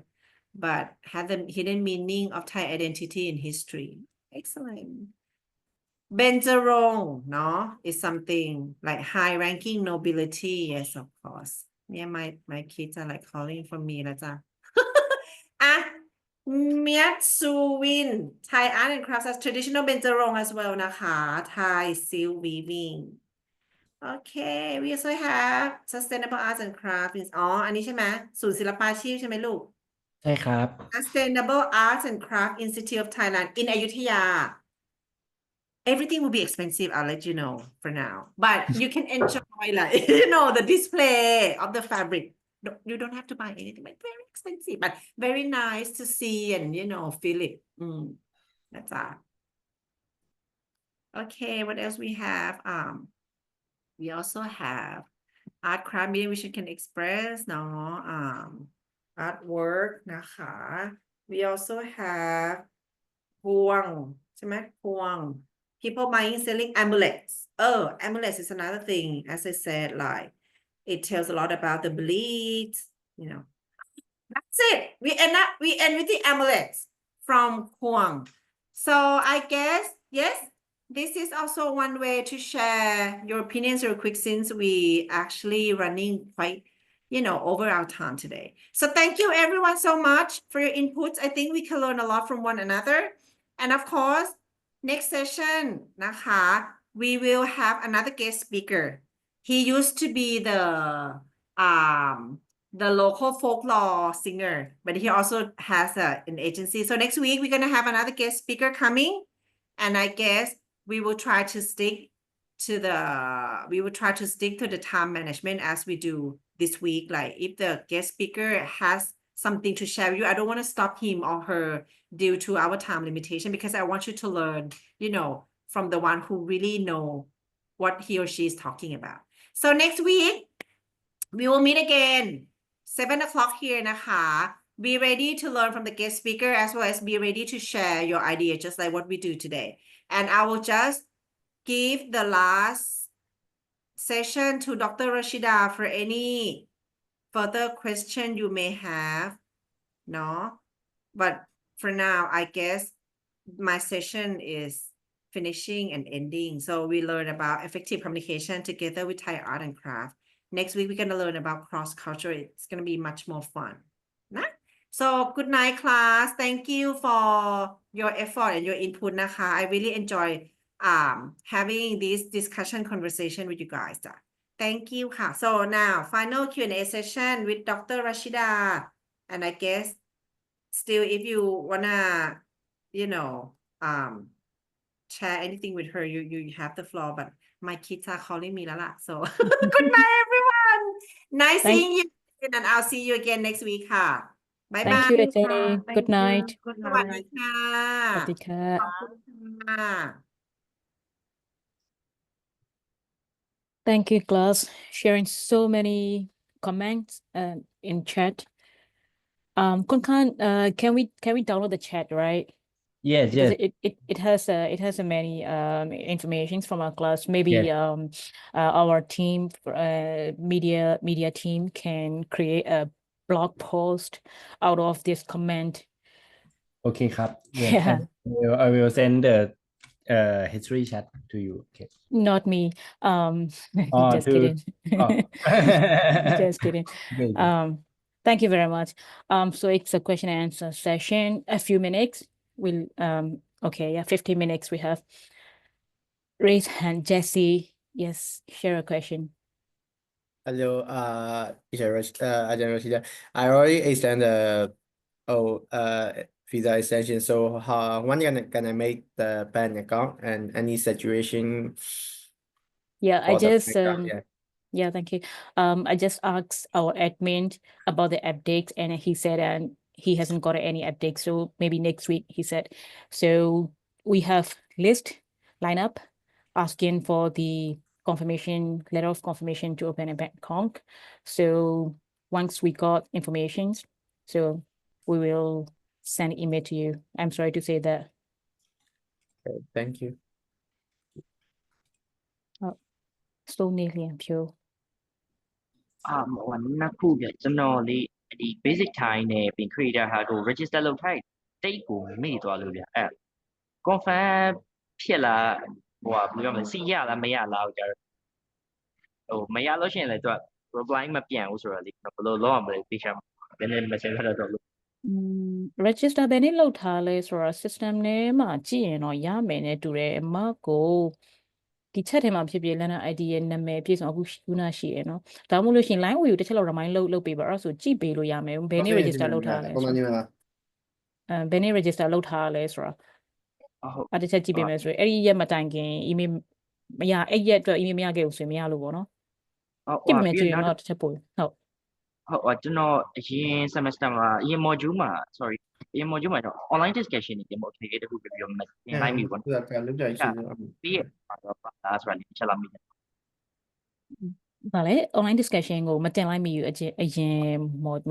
but have the hidden meaning of Thai identity and history excellent Benjarong, is something like high-ranking nobility. Yes, of course. Yeah, my kids are like calling for me แล้วจ้ะ Miatsuwin Thai art and crafts as traditional Benjarong as well นะคะ Thai silk weaving. Okay, we also have sustainable arts and crafts อันนี้ใช่ไหมศูนย์ศิลปาชีพใช่ไหมลูก ใช่ครับ Sustainable Arts and Craft Institute of Thailand in Ayutthaya everything will be expensive I'll let you know for now but you can enjoy like the display of the fabric you don't have to buy anything but very expensive but very nice to see and feel it that's all okay what else we have we also have art craft medium which you can express artwork นะคะ we also have พวงใช่ไหมพวงpeople buying selling amulets amulets is another thing as I said like it tells a lot about the beliefs that's it we end with the amulets from Kuang so I guess yes this is also one way to share your opinions real quick since we actually running quite over our time today so thank you everyone so much for your inputs I think we can learn a lot from one another and of course next session นะคะ we will have another guest speaker he used to be the local folklore singer but he also has an agency so next week we're going to have another guest speaker coming and I guess we will try to stick to the time management as we do this week like if the guest speaker has something to share with you I don't want to stop him or her due to our time limitation because I want you to learn from the one who really know what he or she is talking about so next week we will meet again 7 o'clock here นะคะ be ready to learn from the guest speaker as well as be ready to share your idea just like what we do today and I will just give the last session to Dr. Rashida for any further question you may have but for now I guess my session is finishing and ending so we learn about effective communication together with Thai art and craft next week we're going to learn about cross culture it's going to be much more fun so good night class thank you for your effort and your input นะคะ I really enjoy having this discussion conversation with you guys thank you ค่ะ so now final Q&A session with Dr. Rashida and I guess still if you wanna share anything with her you have the floor but my kids are calling me แล้วล่ะ so good night everyone nice seeing you and I'll see you again next week ค่ะ bye Thank bye you ค่ะ Jenny good night สวัสดีค่ะ สวัสดีค่ะ ขอบคุณค่ะ Thank you, class, sharing so many comments in chat. Kun Khan, can we download the chat, right? Yes, because yes. it has a many informations from our class. Maybe Yes. our team media team can create a blog post out of this comment. Okay, yes, Yeah. I will send the history chat to you. Okay. Not me. Just to kidding. oh. Just kidding. Okay. Thank you very much. So it's a question and answer session. A few minutes. We'll okay, yeah, 15 minutes we have. Raise hand, Jesse. Yes, share a question. Hello, Ajahn Rashida. I already extended visa extension. So when can I make the bank account and any situation Yeah, I for the just bank account? Yeah. yeah, thank you. I just asked our admin about the updates, and he said he hasn't got any updates. So maybe next week, he said. So we have list line up asking for the confirmation letter of confirmation to open a bank account. So once we got information, so we will send email to you. I'm sorry to say that. Okay, thank you. Slowly, I'm sure. วันนักคู่ပြကျွန်တော်လေးဒီ basic time နဲ့ပြင် creator ဟာကို register လုပ်ထိုက်တိတ်ကိုမေ့သွားလို့ဗျအဲ့ confirm ဖြစ်လာဟိုဟာဘယ်လိုပြောမလဲစီရလားမရလားကိုကြတော့ဟိုမရလို့ရှိရင်လည်းသူက reply မပြန်ဘူးဆိုတော့လေဘယ်လိုလုပ်အောင်လဲသိချင်တယ်နည်းနည်း message ထားတော့လို့ register ဘယ်နေ့လုပ်ထားလဲဆိုတော့ system ထဲမှာကြည့်ရင်တော့ရမယ်နဲ့တူတယ်အမကိုဒီ chat ထဲမှာဖြစ်ဖြစ် learner ID ရဲ့နာမည်ပြည့်စုံအခုခုနရှိရယ်နော်ဒါမှမဟုတ်လို့ရှိရင် line ဝေကိုတစ်ချက်လောက် remind လုပ်ပေးပါအဲ့ဒါဆိုကြည့်ပေးလို့ရမယ်ဘယ်နေ့ register လုပ်ထားလဲဆိုတော့ဘယ်နေ့ register လုပ်ထားလဲဆိုတော့အဲ့တစ်ချက်ကြည့်ပေးမယ်ဆိုရင်အဲ့ဒီရက်မတိုင်ခင် email မရအဲ့ရက်အတွက် email မရခဲ့ဘူးဆိုရင်မရလို့ပေါ့နော်ကြည့်ပေးမယ်ကြည့်ရင်တော့တစ်ချက်ပို့ဟုတ်ကျွန်တော်အရင် semester မှာအရင် module မှာ sorry အရင် module မှာတော့ online discussion တွေပေါ့အခက်အခဲတစ်ခုပြပြီးတော့မတင်လိုက်ပြီပေါ့နော်ပြီးရတော့ပါလားဆိုတာလေးချက်လာမိတယ် ဗာလေ online discussion ကိုမတင်လိုက်မိဘူးအရင်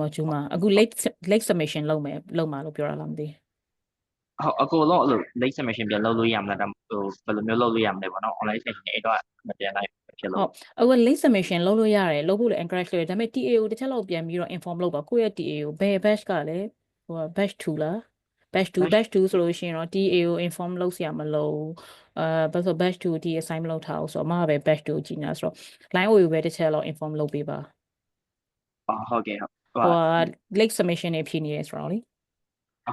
module မှာအခု late submission လုပ်မှာလို့ပြောရလားမသိဟုတ်အကိုလုံးအဲ့လို late submission ပြန်လုပ်လို့ရမလားဒါဟိုဘယ်လိုမျိုးလုပ်လို့ရမလဲပေါ့နော် online discussion အဲ့တော့မတင်လိုက်ဖြစ်လို့အခု late submission လုပ်လို့ရတယ်လုပ်ဖို့လည်း encourage လုပ်ရတယ်ဒါပေမဲ့ TA ကိုတစ်ချက်လောက်ပြန်ပြီးတော့ inform လုပ်ပါကိုယ့်ရဲ့ TA ကိုဘယ် batch ကလဲဟို batch 2လား batch 2ဆိုလို့ရှိရင်တော့ TA ကို inform လုပ်စရာမလိုဘာလို့ batch 2 TA assign မလုပ်ထားဘူးဆိုတော့အမကပဲ batch 2ကိုကြည့်နေတာဆိုတော့ line ကိုပဲတစ်ချက်လောက် inform လုပ်ပေးပါဟုတ်ကဲ့ဟုတ်ဟို late submission တွေဖြစ်နေတယ်ဆိုတော့လေ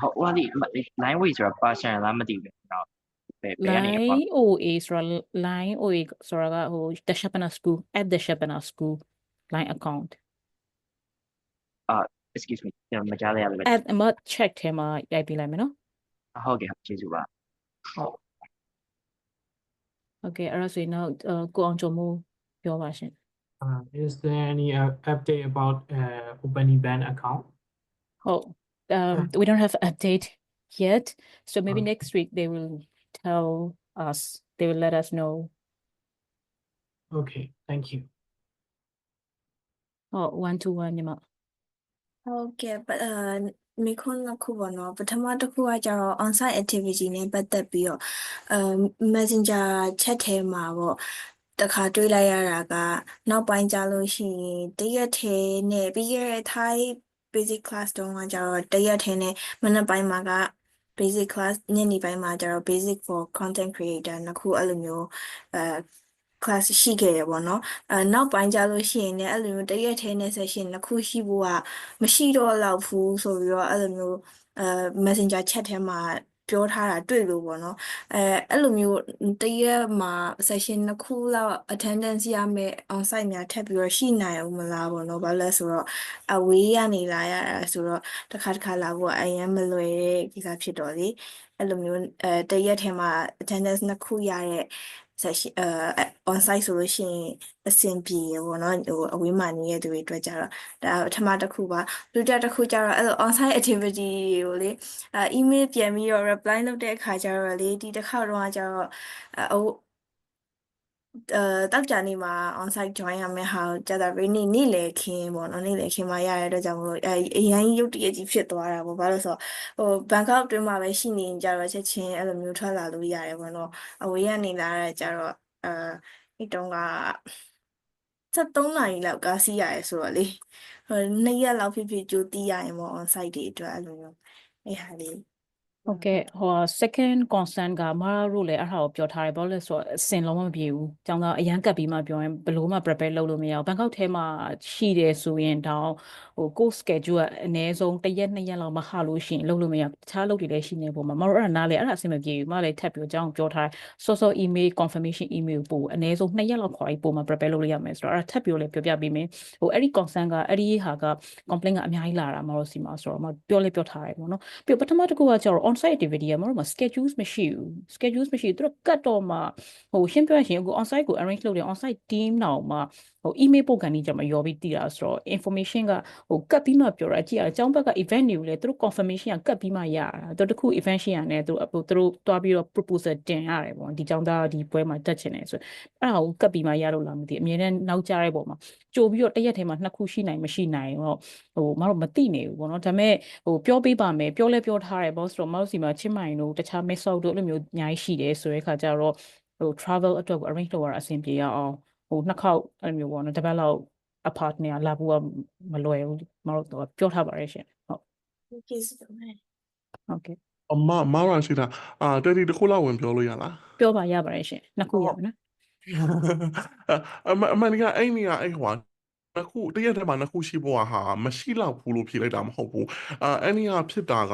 ဟုတ်ဟိုဒီ line way ဆိုတာ partial လားမသိဘူးတော့line OA ဆိုတာ line OA ဆိုတာကဟို the Shapana school at the Shapana school line account excuse me ကျွန်တော်မကြားလိုက်ရဘူး at အမ check ထဲမှာရိုက်ပြလိုက်မယ်နော်ဟုတ်ကဲ့ကျေးဇူးပါဟုတ်โอเคအဲ့ဒါဆိုရင်တော့ကိုအောင်ကျော်မိုးပြောပါရှင် Is there any update about opening bank account? Oh, we don't have an update yet. So maybe next week they will tell us. They will let us know. Okay, thank you. Oh, 1-1 ညီမဟုတ်ကဲ့မိခွန်းတစ်ခုပေါ့နော်ပထမတစ်ခုကကျတော့ on-site activity နဲ့ပတ်သက်ပြီးတော့messenger chat ထဲမှာပေါ့တခါတွေးလိုက်ရတာကနောက်ပိုင်းကြလို့ရှိရင်တရက်ထဲနဲ့ပြီးခဲ့တဲ့ Thai basic class တုန်းကကျတော့တရက်ထဲနဲ့မနက်ပိုင်းမှာက basic class ညနေပိုင်းမှာကျတော့ basic for content creator နှစ်ခုအဲ့လိုမျိုးclass ရှိခဲ့ရပေါ့နော်နောက်ပိုင်းကြလို့ရှိရင်လည်းအဲ့လိုမျိုးတရက်ထဲနဲ့ session နှစ်ခုရှိဖို့ကမရှိတော့လောက်ဘူးဆိုပြီးတော့အဲ့လိုမျိုးmessenger chat ထဲမှာပြောထားတာတွေ့လို့ပေါ့နော်အဲ့လိုမျိုးတရက်မှာ session နှစ်ခုလောက် attendance ရမယ် on site များထပ်ပြီးတော့ရှိနိုင်အောင်မလားပေါ့နော်ဘာလို့လဲဆိုတော့away ကနေလာရတာဆိုတော့တစ်ခါလာဖို့အရင်မလွယ်တဲ့ကိစ္စဖြစ်တော့လေအဲ့လိုမျိုးတရက်ထဲမှာ attendance နှစ်ခုရတဲ့session on site ဆိုလို့ရှိရင်အဆင်ပြေရပေါ့နော်ဟိုအဝေးမှာနေတဲ့သူတွေအတွက်ကြတော့ဒါပထမတစ်ခုပါဒုတိယတစ်ခုကြတော့အဲ့လို on site activity တွေကိုလေemail ပြန်ပြီးတော့ reply လုပ်တဲ့အခါကျတော့လေဒီတစ်ခါတော့ကျတော့ တောက်ကြနေမှာ on site join ရမယ်ဟာကြာတာနေ့လေခင်းပေါ့နော်နေ့လေခင်းမှာရတဲ့အတွက်ကြောင့်မလို့အရင်ရုပ်တရက်ကြီးဖြစ်သွားတာပေါ့ဘာလို့ဆိုတော့ဘန်ကောက်အတွင်းမှာပဲရှိနေကြတော့ချက်ချင်းအဲ့လိုမျိုးထွက်လာလို့ရတယ်ပေါ့နော်အဝေးကနေလာတဲ့ကြတော့ဒီတုန်းက73နာရီလောက်ကားစီးရတယ်ဆိုတော့လေ2ရက်လောက်ဖြစ်ကြိုးတီးရရင်ပေါ့ on site တွေအတွက်အဲ့လိုမျိုးအဲ့ဟာလေးဟုတ်ကဲ့second concern ကမအားတို့လည်းအဲ့ဟာကိုပြောထားတယ်ဘာလို့လဲဆိုတော့အစင်လုံးဝမပြေဘူးကျောင်းသားအရန်ကပ်ပြီးမှပြောရင်ဘယ်လို့မှ prepare လုပ်လို့မရဘူးဘန်ကောက်ထဲမှာရှိတယ်ဆိုရင်တောင်ကိုယ် schedule ကအနည်းဆုံး1ရက်2ရက်လောက်မဟာလို့ရှိရင်လုပ်လို့မရဘူးတခြားလုပ်တွေလည်းရှိနေပုံမှာမတို့အဲ့ဒါနားလေအဲ့ဒါအဆင်မပြေဘူးမလည်းထပ်ပြီးကျောင်းပြောထားစော email confirmation email ပို့အနည်းဆုံး2ရက်လောက်ခေါ်ပြီးပို့မှ prepare လုပ်လို့ရမယ်ဆိုတော့အဲ့ဒါထပ်ပြီးလည်းပြောပြပေးမယ်အဲ့ဒီ concern ကအဲ့ဒီဟာက complaint ကအများကြီးလာတာမတို့စီမှာဆိုတော့ပြောလဲပြောထားတယ်ပေါ့နော်ပြီးပထမတစ်ခုကကျတော့ on site activity ကမတို့မှာ schedules မရှိဘူး schedules မရှိဘူးသူတို့ကတ်တော့မှရှင်းပြရင်on site ကို arrange လုပ်တယ် on site team နောက်မှemail ပို့ကန်နေကြမှာရောပြီးတည်တာဆိုတော့ information ကကတ်ပြီးမှပြောတာကြည့်ရအကြောင်းဘက်က event တွေကိုလည်းသူတို့ confirmation ကကတ်ပြီးမှရတာသူတို့တစ်ခု event ရှိရတယ်သူတို့တွားပြီးတော့ proposal တင်ရတယ်ပေါ့ဒီကြောင်းသားဒီပွဲမှာတက်ချင်တယ်ဆိုအဲ့ဒါကိုကတ်ပြီးမှရလို့လားမသိအမြဲတမ်းနောက်ကျတဲ့ပုံမှာကြိုပြီးတော့တစ်ရက်ထဲမှာ2ခုရှိနိုင်မရှိနိုင်တော့မတို့မသိနေဘူးပေါ့နော်ဒါပေမဲ့ပြောပေးပါမယ်ပြောလဲပြောထားတယ်ဘောဆိုတော့မတို့စီမှာချင်းမိုင်တို့တခြား mix out တို့အဲ့လိုမျိုးအများကြီးရှိတယ်ဆိုတဲ့ခါကျတော့travel အတွက်ကို arrange လုပ်ရတာအဆင်ပြေရအောင်နှစ်ခေါက်အဲ့လိုမျိုးပေါ့နော်တစ်ပတ်လောက် apart နေလာဖို့ကမလွယ်ဘူးမတို့ပြောထားပါတယ်ရှင်ဟုတ်ကျေးဇူးတင်ပါတယ်ဟုတ်ကဲ့မရရှိတာတက်တီတစ်ခုလောက်ဝင်ပြောလို့ရလားပြောပါရပါတယ်ရှင်နှစ်ခုရပါနော်အမှန်တကယ်အဲ့နေရအဲ့ဟွာနှစ်ခုတရက်တည်းမှာနှစ်ခုရှိဖို့ဟာမရှိတော့ဘူးလို့ဖြေလိုက်တာမဟုတ်ဘူးအဲ့နေရဖြစ်တာက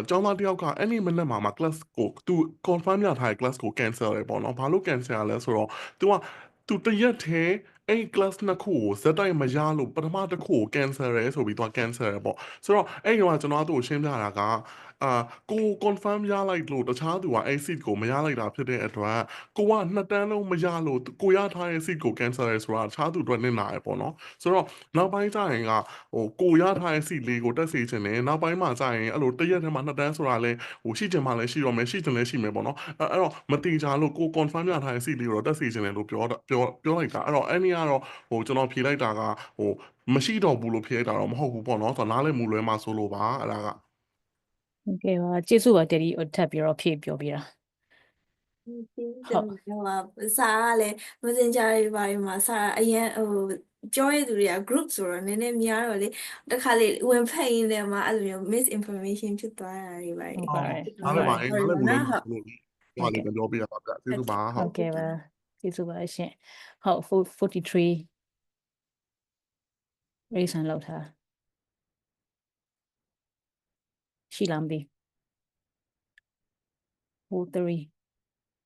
ကျောင်းသားတယောက်ကအဲ့ဒီမနေ့မှာ class ကိုသူ confirm ရထားတဲ့ class ကို cancel ရပေါ့နော်ဘာလို့ cancel ရလဲဆိုတော့ သူတရက်တည်းအဲ့ class နှစ်ခုကိုဇက်တိုက်မရလို့ပထမတစ်ခုကို cancel ရဲဆိုပြီးသူက cancel ရပေါ့ဆိုတော့အဲ့ဒီတော့ကျွန်တော်ကသူ့ကိုရှင်းပြတာကကို confirm ရလိုက်လို့တခြားသူကအဲ့ seat ကိုမရလိုက်တာဖြစ်တဲ့အတွက်ကိုကနှစ်တန်းလုံးမရလို့ကိုရထားတဲ့ seat ကို cancel ရဲဆိုတာတခြားသူအတွက်နစ်နာရပေါ့နော်ဆိုတော့နောက်ပိုင်းကျရင်ကကိုရထားတဲ့ seat လေးကိုတက်စေချင်တယ်နောက်ပိုင်းမှာကျရင်အဲ့လိုတရက်တည်းမှာနှစ်တန်းဆိုတာလဲရှိချင်မှလည်းရှိတော့မယ်ရှိချင်လည်းရှိမယ်ပေါ့နော်အဲ့တော့မတိကြလို့ကို confirm ရထားတဲ့ seat လေးကိုတော့တက်စေချင်တယ်လို့ပြောလိုက်တာအဲ့တော့အဲ့ဒီကတော့ကျွန်တော်ဖြေလိုက်တာကမရှိတော့ဘူးလို့ဖြေလိုက်တာတော့မဟုတ်ဘူးပေါ့နော်ဆိုတော့နားလည်မှုလွဲမှာဆိုလို့ပါအဲ့ဒါကဟုတ်ကဲ့ပါကျေးဇူးပါတက်ဒီထပ်ပြီးတော့ဖြည့်ပြောပြတာစာကလည်း messenger တွေဘာတွေမှာစာအရင်ပြောရတဲ့သူတွေက group ဆိုတော့နည်းနည်းများတော့လေတခါလေဝင်ဖက်ရင်းနဲ့မှအဲ့လိုမျိုး misinformation ဖြစ်သွားတာတွေပါဟုတ်ပါတယ်နားလည်ပါနားလည်မှုလွဲမှာဆိုလို့ဟောလေပြောပြရပါဗျကျေးဇူးပါဟုတ်ကဲ့ပါကျေးဇူးပါရှင်ဟုတ်43 reason လောက်ထားရှိလားမသိ43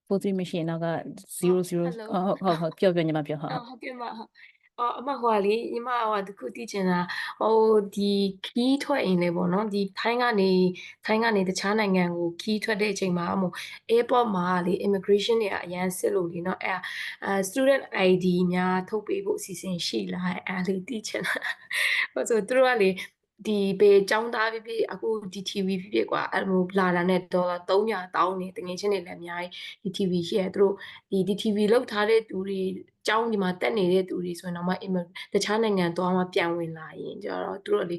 43မရှိရင်နောက်က00ဟုတ်ပြောညီမပြောဟုတ်ဟုတ်ကဲ့ပါအမဟိုလေညီမတခုသိချင်တာဒီခီးထွက်ရင်လေပေါ့နော်ဒီထိုင်းကနေတခြားနိုင်ငံကိုခီးထွက်တဲ့အချိန်မှာairport မှာလေ immigration တွေကအရန်စစ်လို့လေနော်student ID များထုတ်ပေးဖို့အစီအစဉ်ရှိလားအဲ့လေးသိချင်တာဆိုသူတို့ကလေဒီဘေးចောင်းသားဖြစ်အခုဒီ TV ဖြစ်ကွာအဲ့လိုလာတာနဲ့ဒေါ်လာ300တောင်းနေတကယ်ချင်းတွေလည်းအများကြီးဒီ TV ရှိရသူတို့ဒီ TV လောက်ထားတဲ့သူတွေကျောင်းဒီမှာတက်နေတဲ့သူတွေဆိုရင်တော့တခြားနိုင်ငံသွားမှပြန်ဝင်လာရင်ကျတော့သူတို့လေ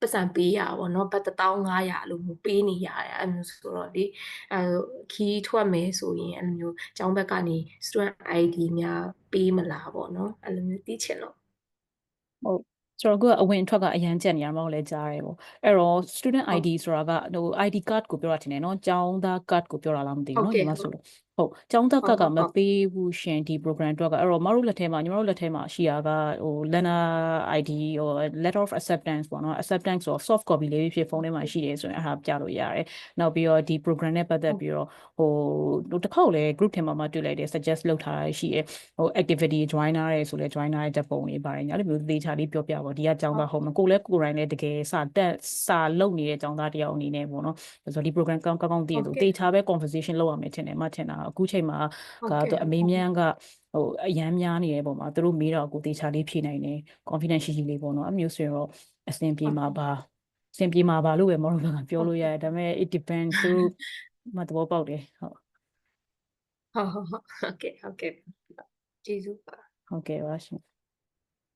ပတ်စံပေးရပါတော့ဘတ်1500လို့ပေးနေရတယ်အဲ့မျိုးဆိုတော့လေခီးထွက်မယ်ဆိုရင်အဲ့မျိုးကျောင်းဘက်ကနေ student ID များပေးမလားပေါ့နော်အဲ့လိုမျိုးသိချင်လို့ဟုတ်ဆိုတော့ကအဝင်အထွက်ကအရန်ကျက်နေရမှာလည်းကြားရဲပေါ့အဲ့တော့ student ID ဆိုတာကID card ကိုပြောတာထင်တယ်နော်ကျောင်းသား card ကိုပြောတာလားမသိဘူးနော်ညီမဆိုလို့ဟုတ်ကျောင်းသား card ကမပေးဘူးရှင်ဒီ program အတွက်ကအဲ့တော့ညီမတို့လက်ထဲမှာရှိတာကlearner ID letter of acceptance ပေါ့နော် acceptance ဆို soft copy လေးဖြစ်ဖုန်းထဲမှာရှိတယ်ဆိုရင်အဲ့ဒါပြလို့ရတယ်နောက်ပြီးတော့ဒီ program နဲ့ပတ်သက်ပြီးတော့တစ်ခေါက်လေ group ထဲမှာတွေ့လိုက်တယ် suggest လုပ်ထားတာရှိတယ်activity joiner ရဲဆိုလဲ joiner တဲ့ပုံလေးပါတယ်ညာလို့မျိုးသေချာလေးပြောပြပါဒီကကျောင်းသားဟုတ်မကိုလည်းကိုယ်တိုင်လည်းတကယ်စာလုပ်နေတဲ့ကျောင်းသားတယောက်အနေနဲ့ပေါ့နော်ဆိုတော့ဒီ program ကောင်းတည်သူသေချာပဲ conversation လုပ်ရမယ်ထင်တယ်မထင်တာအခုချိန်မှာကအမေမြန်းကအရန်များနေတဲ့ပုံမှာသူတို့မေးတော့ကိုသေချာလေးဖြေနိုင်တယ် confidence ရှိလေးပေါ့နော်အမျိုးဆိုတော့အဆင်ပြေမှာပါလို့ပဲမဟုတ်ဘူးပြောလို့ရတယ်ဒါပေမဲ့ it depends သူမသဘောပေါက်တယ်ဟုတ် ဟုတ်ကဲ့ကျေးဇူးပါဟုတ်ကဲ့ပါရှင်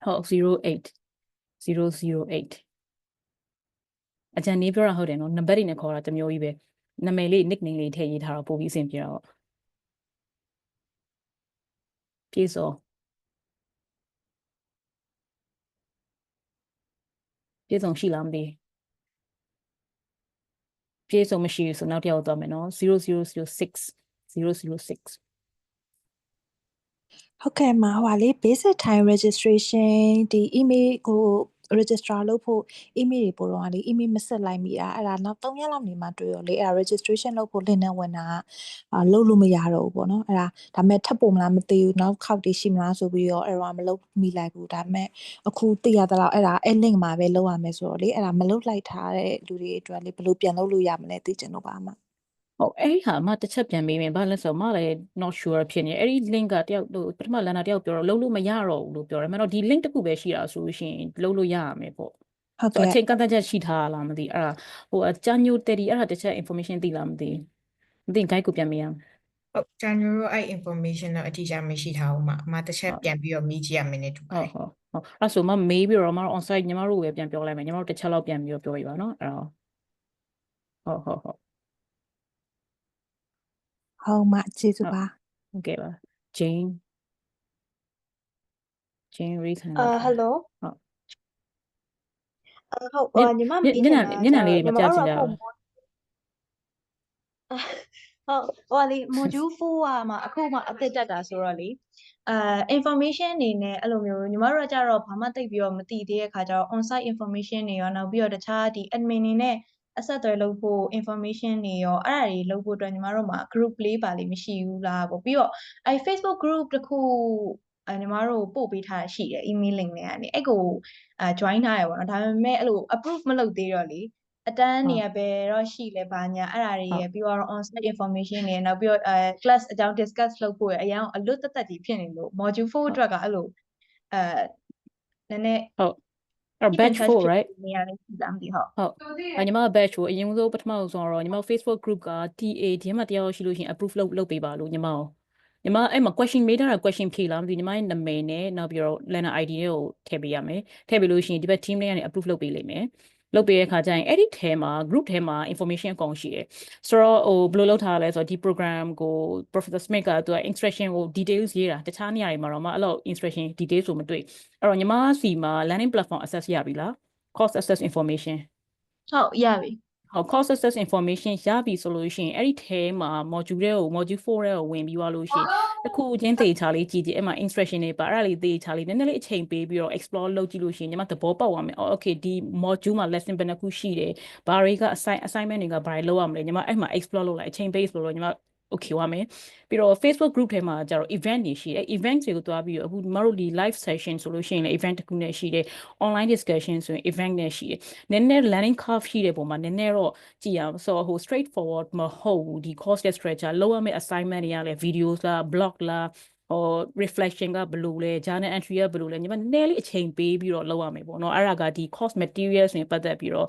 ဟုတ်08 အကြံနေပြောတာဟုတ်တယ်နော်နံပါတ်တွေနဲ့ခေါ်တာတစ်မျိုးကြီးပဲနာမည်လေး nickname လေးထည့်ရေးထားတော့ပို့ပြီးအဆင်ပြေတော့ပြေစောပြေဆုံးရှိလားမသိပြေဆုံးမရှိဘူးဆိုနောက်တစ်ယောက်သွားမယ်နော်0006 ဟုတ်ကဲ့မှာဟိုလေ basic time registration ဒီ email ကို register လုပ်ဖို့ email တွေပို့တော့လေ email မဆက်လိုက်မိတာအဲ့ဒါနောက်3ရက်လောက်နေမှတွေ့ရောလေအဲ့ဒါ registration လုပ်ဖို့ link နဲ့ဝင်တာလုပ်လို့မရတော့ဘူးပေါ့နော်အဲ့ဒါဒါပေမဲ့ထပ်ပို့မလားမသိဘူးနောက်ခေါက်တည်ရှိမလားဆိုပြီးတော့အဲ့တော့မလုပ်မိလိုက်ဘူးဒါပေမဲ့အခုသိရတဲ့လောက်အဲ့ဒါ link မှာပဲလုပ်ရမယ်ဆိုတော့လေအဲ့ဒါမလုပ်လိုက်ထားတဲ့လူတွေအတွက်လေဘယ်လိုပြန်လုပ်လို့ရမလဲသိချင်တော့ပါမှာဟုတ်အဲ့ဒီဟာမှတစ်ချက်ပြန်မေးမယ်ဘာလဲဆိုတော့မလည်း not sure ဖြစ်နေအဲ့ဒီ link ကတယောက်ပထမလန်နာတယောက်ပြောတော့လုံးလို့မရတော့ဘူးလို့ပြောတယ်မတော့ဒီ link တစ်ခုပဲရှိတာဆိုလို့ရှိရင်လုံးလို့ရရမယ်ပေါ့ဟုတ်ဆိုကဲ့အချိန်ကန့်သတ်ချက်ရှိထားလားမသိအဲ့ဒါဟိုအကြညိုတက်ဒီအဲ့ဒါတစ်ချက် information သိလားမသိ guide ကိုပြန်မေးရအောင်ဟုတ်ကျန်တို့အဲ့ information တော့အတိအကျမရှိထားဘူးမှာအမတစ်ချက်ပြန်ပြီးတော့မေးကြည့်ရမယ်နဲ့တူပါတယ်ဟုတ်အဲ့ဆိုမှမေးပြီးတော့မတို့ on site ညီမတို့ပဲပြန်ပြောလိုက်မယ်ညီမတို့တစ်ချက်လောက်ပြန်ပြီးတော့ပြောပြပါနော်အဲ့တော့ဟုတ်ဟုတ်မှကျေးဇူးပါဟုတ်ကဲ့ပါ Jane read ခံဟယ်လိုဟုတ်ဟုတ်ညီမမေးချင်တာမျက်နှာလေးမပြချင်ကြဘူးဟုတ်လေ module 4မှာအခုမှအသစ်တက်တာဆိုတော့လေinformation အနေနဲ့အဲ့လိုမျိုးညီမတို့ကကြတော့ဘာမှသိပြီးတော့မသိသေးတဲ့ခါကျတော့ on site information တွေရောနောက်ပြီးတော့တခြားဒီ admin တွေနဲ့အဆက်အသွယ်လုပ်ဖို့ information တွေရောအဲ့ဒါတွေလုပ်ဖို့အတွက်ညီမတို့မှာ group လေးပါလေးမရှိဘူးလားပေါ့ပြီးတော့အဲ့ Facebook group တစ်ခုညီမတို့ပို့ပေးထားရှိတယ် email link နဲ့ကနေအဲ့ကိုjoin ထားရပါတော့ဒါပေမဲ့အဲ့လို approve မလုပ်သေးတော့လေအတန်းနေရပဲတော့ရှိလဲပါညာအဲ့ဒါတွေရပြီးတော့ on site information တွေနောက်ပြီးတော့class အကြောင်း discuss လုပ်ဖို့ရအရင်အလွတ်တက်တက်ကြီးဖြစ်နေလို့ module 4အတွက်ကအဲ့လိုနည်းနည်းဟုတ်batch 4 right နေရာလေးရှိလားမသိဟုတ်ညီမ batch ကိုအရင်ဆုံးပထမဆုံးတော့ညီမ Facebook group က TA ဒီမှာတရားရှိလို့ရှိရင် approve လုပ်ပေးပါလို့ညီမအဲ့မှာ question မေးထားတာ question ဖြေလားမသိညီမရဲ့နာမည်နဲ့နောက်ပြီးတော့ learner ID တွေကိုထည့်ပေးရမယ်ထည့်ပေးလို့ရှိရင်ဒီဘက် team လေးကနေ approve လုပ်ပေးလိမ့်မယ်လုပ်ပေးတဲ့အခါကျရင်အဲ့ဒီထဲမှာ group ထဲမှာ information အကုန်ရှိတယ်ဆိုတော့ဘယ်လိုလုပ်ထားလဲဆိုတော့ဒီ program ကို Professor Smith ကသူက instruction ကို details ရေးတာတခြားနေရာတွေမှာတော့အဲ့လို instruction details ဆိုမတွေ့အဲ့တော့ညီမစီမှာ learning platform access ရပြီလား course access information ဟုတ်ရပြီcourse access information ရပြီဆိုလို့ရှိရင်အဲ့ဒီထဲမှာ module 4ထဲကိုဝင်ပြီးသွားလို့ရှိရင်တစ်ခုချင်းသေချာလေးကြည့်ကြည့်အဲ့မှာ instruction တွေပါအဲ့ဒါလေးသေချာလေးနည်းနည်းလေးအချိန်ပေးပြီးတော့ explore လုပ်ကြည့်လို့ရှိရင်ညီမသဘောပေါက်သွားမယ်okay ဒီ module မှာ lesson ဘယ်နှခုရှိတယ်ဘာတွေက assignment တွေကဘာတွေလုပ်ရမလဲညီမအဲ့မှာ explore လုပ်လိုက်အချိန်ပေး explore လုပ်ညီမ okay ပါမယ်ပြီးတော့ Facebook group ထဲမှာကျတော့ event တွေရှိတယ် event တွေကိုတွားပြီးတော့အခုညီမတို့ဒီ live session ဆိုလို့ရှိရင်လည်း event တစ်ခုနဲ့ရှိတယ် online discussion ဆိုရင် event နဲ့ရှိတယ်နည်းနည်း learning curve ရှိတဲ့ပုံမှာနည်းနည်းတော့ကြည့်အောင်ဆိုတော့straight forward မဟုတ်ဘူးဒီ course structure လောက်ရမယ့် assignment တွေကလည်း videos လား blog လားreflection ကဘယ်လိုလဲ journal entry ကဘယ်လိုလဲညီမနည်းနည်းလေးအချိန်ပေးပြီးတော့လုပ်ရမယ်ပေါ့နော်အဲ့ဒါကဒီ course material ဆိုရင်ပတ်သက်ပြီးတော့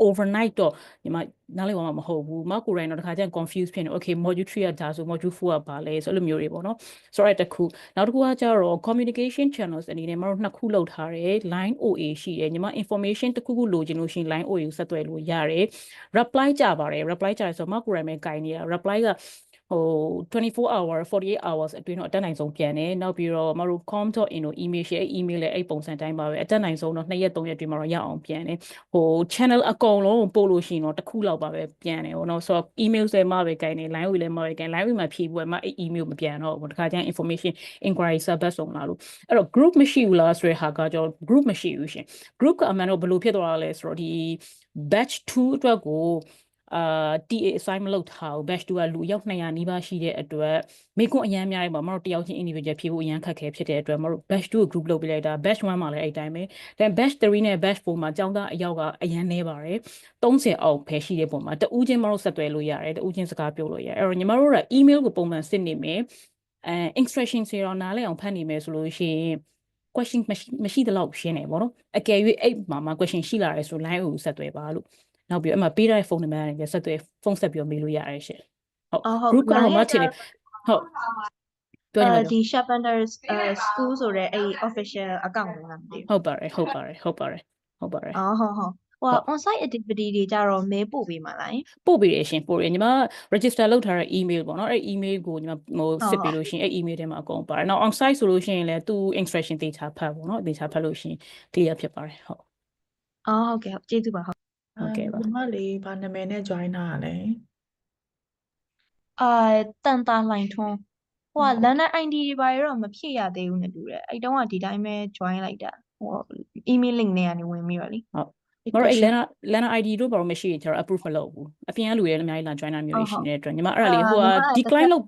overnight တော့ညီမနားလည်မှာမဟုတ်ဘူးမကိုယ်တိုင်တော့တခါကျရင် confuse ဖြစ်နေ okay module 3ကဒါဆို module 4ကဘာလဲဆိုအဲ့လိုမျိုးတွေပေါ့နော်ဆိုတော့တစ်ခုနောက်တစ်ခုကကျတော့ communication channels အနေနဲ့မတို့နှစ်ခုလုပ်ထားတယ် line OA ရှိတယ်ညီမ information တစ်ခုခုလိုချင်လို့ရှိရင် line OA ကိုဆက်သွယ်လို့ရတယ် reply ကြပါတယ် reply ကြတယ်ဆိုတော့မကိုယ်တိုင်ပဲကြိုင်နေတာ reply က24 hour 48 hours အတွင်းတော့အတက်နိုင်ဆုံးပြန်တယ်နောက်ပြီးတော့မတို့ com.in ကို email ရှိ email လည်းအဲ့ပုံစံတိုင်းပါပဲအတက်နိုင်ဆုံးတော့2ရက်3ရက်အတွင်းမှာတော့ရအောင်ပြန်တယ်channel အကုန်လုံးပို့လို့ရှိရင်တော့တစ်ခုလောက်ပါပဲပြန်တယ်ဟိုနော်ဆိုတော့ email လည်းမပဲကိုင်နေ line ဝေလည်းမပဲကိုင် line ဝေမှာဖြေဖို့မအဲ့ email မပြန်တော့ဘူးတခါကျရင် information inquiry service ဆုံးလာလို့အဲ့တော့ group မရှိဘူးလားဆိုတဲ့ဟာကကြော group မရှိဘူးရှင် group ကအမှန်တော့ဘယ်လိုဖြစ်သွားတာလဲဆိုတော့ဒီ batch 2အတွက်ကိုTA assign မလုပ်ထားဘူး batch 2ကလူရောက်200နီးပါးရှိတဲ့အတွက်မိကွန်းအရန်များတယ်ပေါ့မတို့တယောက်ချင်း individual ဖြေဖို့အရန်ခက်ခဲဖြစ်တဲ့အတွက်မတို့ batch 2ကို group လုပ်ပေးလိုက်တာ batch 1မှာလည်းအဲ့တိုင်းပဲဒါ batch 3နဲ့ batch 4မှာကျောင်းသားအယောက်ကအရန်နည်းပါတယ်30အောက်ပဲရှိတဲ့ပုံမှာတဦးချင်းမတို့ဆက်သွယ်လို့ရတယ်တဦးချင်းစကားပြောလို့ရတယ်အဲ့တော့ညီမတို့က email ကိုပုံမှန်စစ်နေမယ်instruction တွေတော့နားလည်အောင်ဖတ်နေမယ်ဆိုလို့ရှိရင်question မရှိတဲ့လောက်ရှင်းနေပေါ့နော်အကယ်၍အဲ့မှာ question ရှိလာတယ်ဆို line ကိုဆက်သွယ်ပါလို့နောက်ပြီးအဲ့မှာပေးတဲ့ဖုန်းနံပါတ်နဲ့ဆက်သွယ်ဖုန်းဆက်ပြီးမေးလို့ရတယ်ရှင်ဟုတ် group ကတော့မထင် ဟုတ်ပြောညီမပြော ဒီ Sharpenter school ဆိုတဲ့အဲ့ official account ကိုလားမသိဘူး ဟုတ်ပါတယ်ဟုတ်ပါတယ်ဟုတ်ပါတယ်ဟုတ်ပါတယ် ဟုတ်ဟို on-site activity တွေကြတော့ mail ပို့ပေးမှာလားယင် ပို့ပေးရရှင်ပို့ရညီမ register လုပ်ထားတဲ့ email ပေါ့နော်အဲ့ email ကိုညီမစစ်ပေးလို့ရှင်အဲ့ email ထဲမှာအကုန်ပါတယ်နောက် on site ဆိုလို့ရှိရင်လည်းသူ instruction တေချာဖတ်ပေါ့နော်တေချာဖတ်လို့ရှင် clear ဖြစ်ပါတယ်ဟုတ် ဟုတ်ကဲ့ကျေးဇူးပါဟုတ် ဟုတ်ကဲ့ပါ ညီမလေးဘာနာမည်နဲ့ join တာလဲ တန်တာလှိုင်ထွန်းlearner ID တွေဘာတွေတော့မဖြည့်ရသေးဘူးနဲ့တူတယ်အဲ့တုန်းကဒီတိုင်းပဲ join လိုက်တာemail link နဲ့ကနေဝင်ပြီးတော့လေ ဟုတ်မတော်အဲ့ learner ID တို့ဘာလို့မရှိရင်ကျတော့ approve မလုပ်ဘူးအပြင်ကလူတွေလည်းအများကြီးလာ join တာမျိုးရှိနေတဲ့အတွက်ညီမအဲ့ဒါလေးdecline လုပ်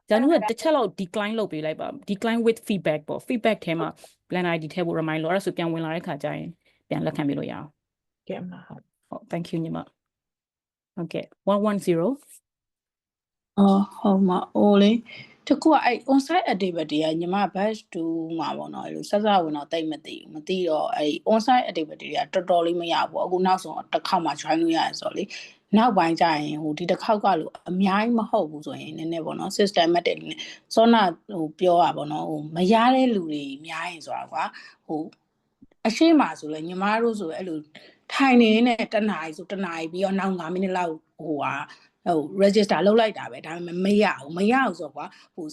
ဂျန်နူကတစ်ချက်လောက် decline လုပ်ပေးလိုက်ပါ decline with feedback ပေါ့ feedback ထဲမှာ learner ID ထဲဖို့ remind လို့အဲ့ဒါဆိုပြန်ဝင်လာတဲ့ခါကျရင်ပြန်လက်ခံပေးလို့ရအောင် ကဲမှာဟုတ် thank you ညီမဟုတ်ကဲ့110ဟုတ်မှာလေတကူကအဲ့ on-site activity ကညီမ batch 2မှာပေါ့နော်အဲ့လိုဆက်ဝင်တော့တိတ်မသိတော့အဲ့ on-site activity တွေကတော်တော်လေးမရဘူးအခုနောက်ဆုံးတစ်ခေါက်မှ join လို့ရတယ်ဆိုတော့လေနောက်ပိုင်းကျရင်ဒီတစ်ခေါက်ကလို့အများကြီးမဟုတ်ဘူးဆိုရင်နည်းနည်းပေါ့နော် systematic နဲ့စောနာပြောတာပေါ့နော်မရတဲ့လူတွေများရင်ဆိုတာကွာအရှိမဆိုလဲညီမတို့ဆိုအဲ့လိုထိုင်နေနဲ့တနားရီဆိုတနားရီပြီးတော့နောက်9မိနစ်လောက်register လုပ်လိုက်တာပဲဒါပေမဲ့မရဘူးဆိုတော့ကွာ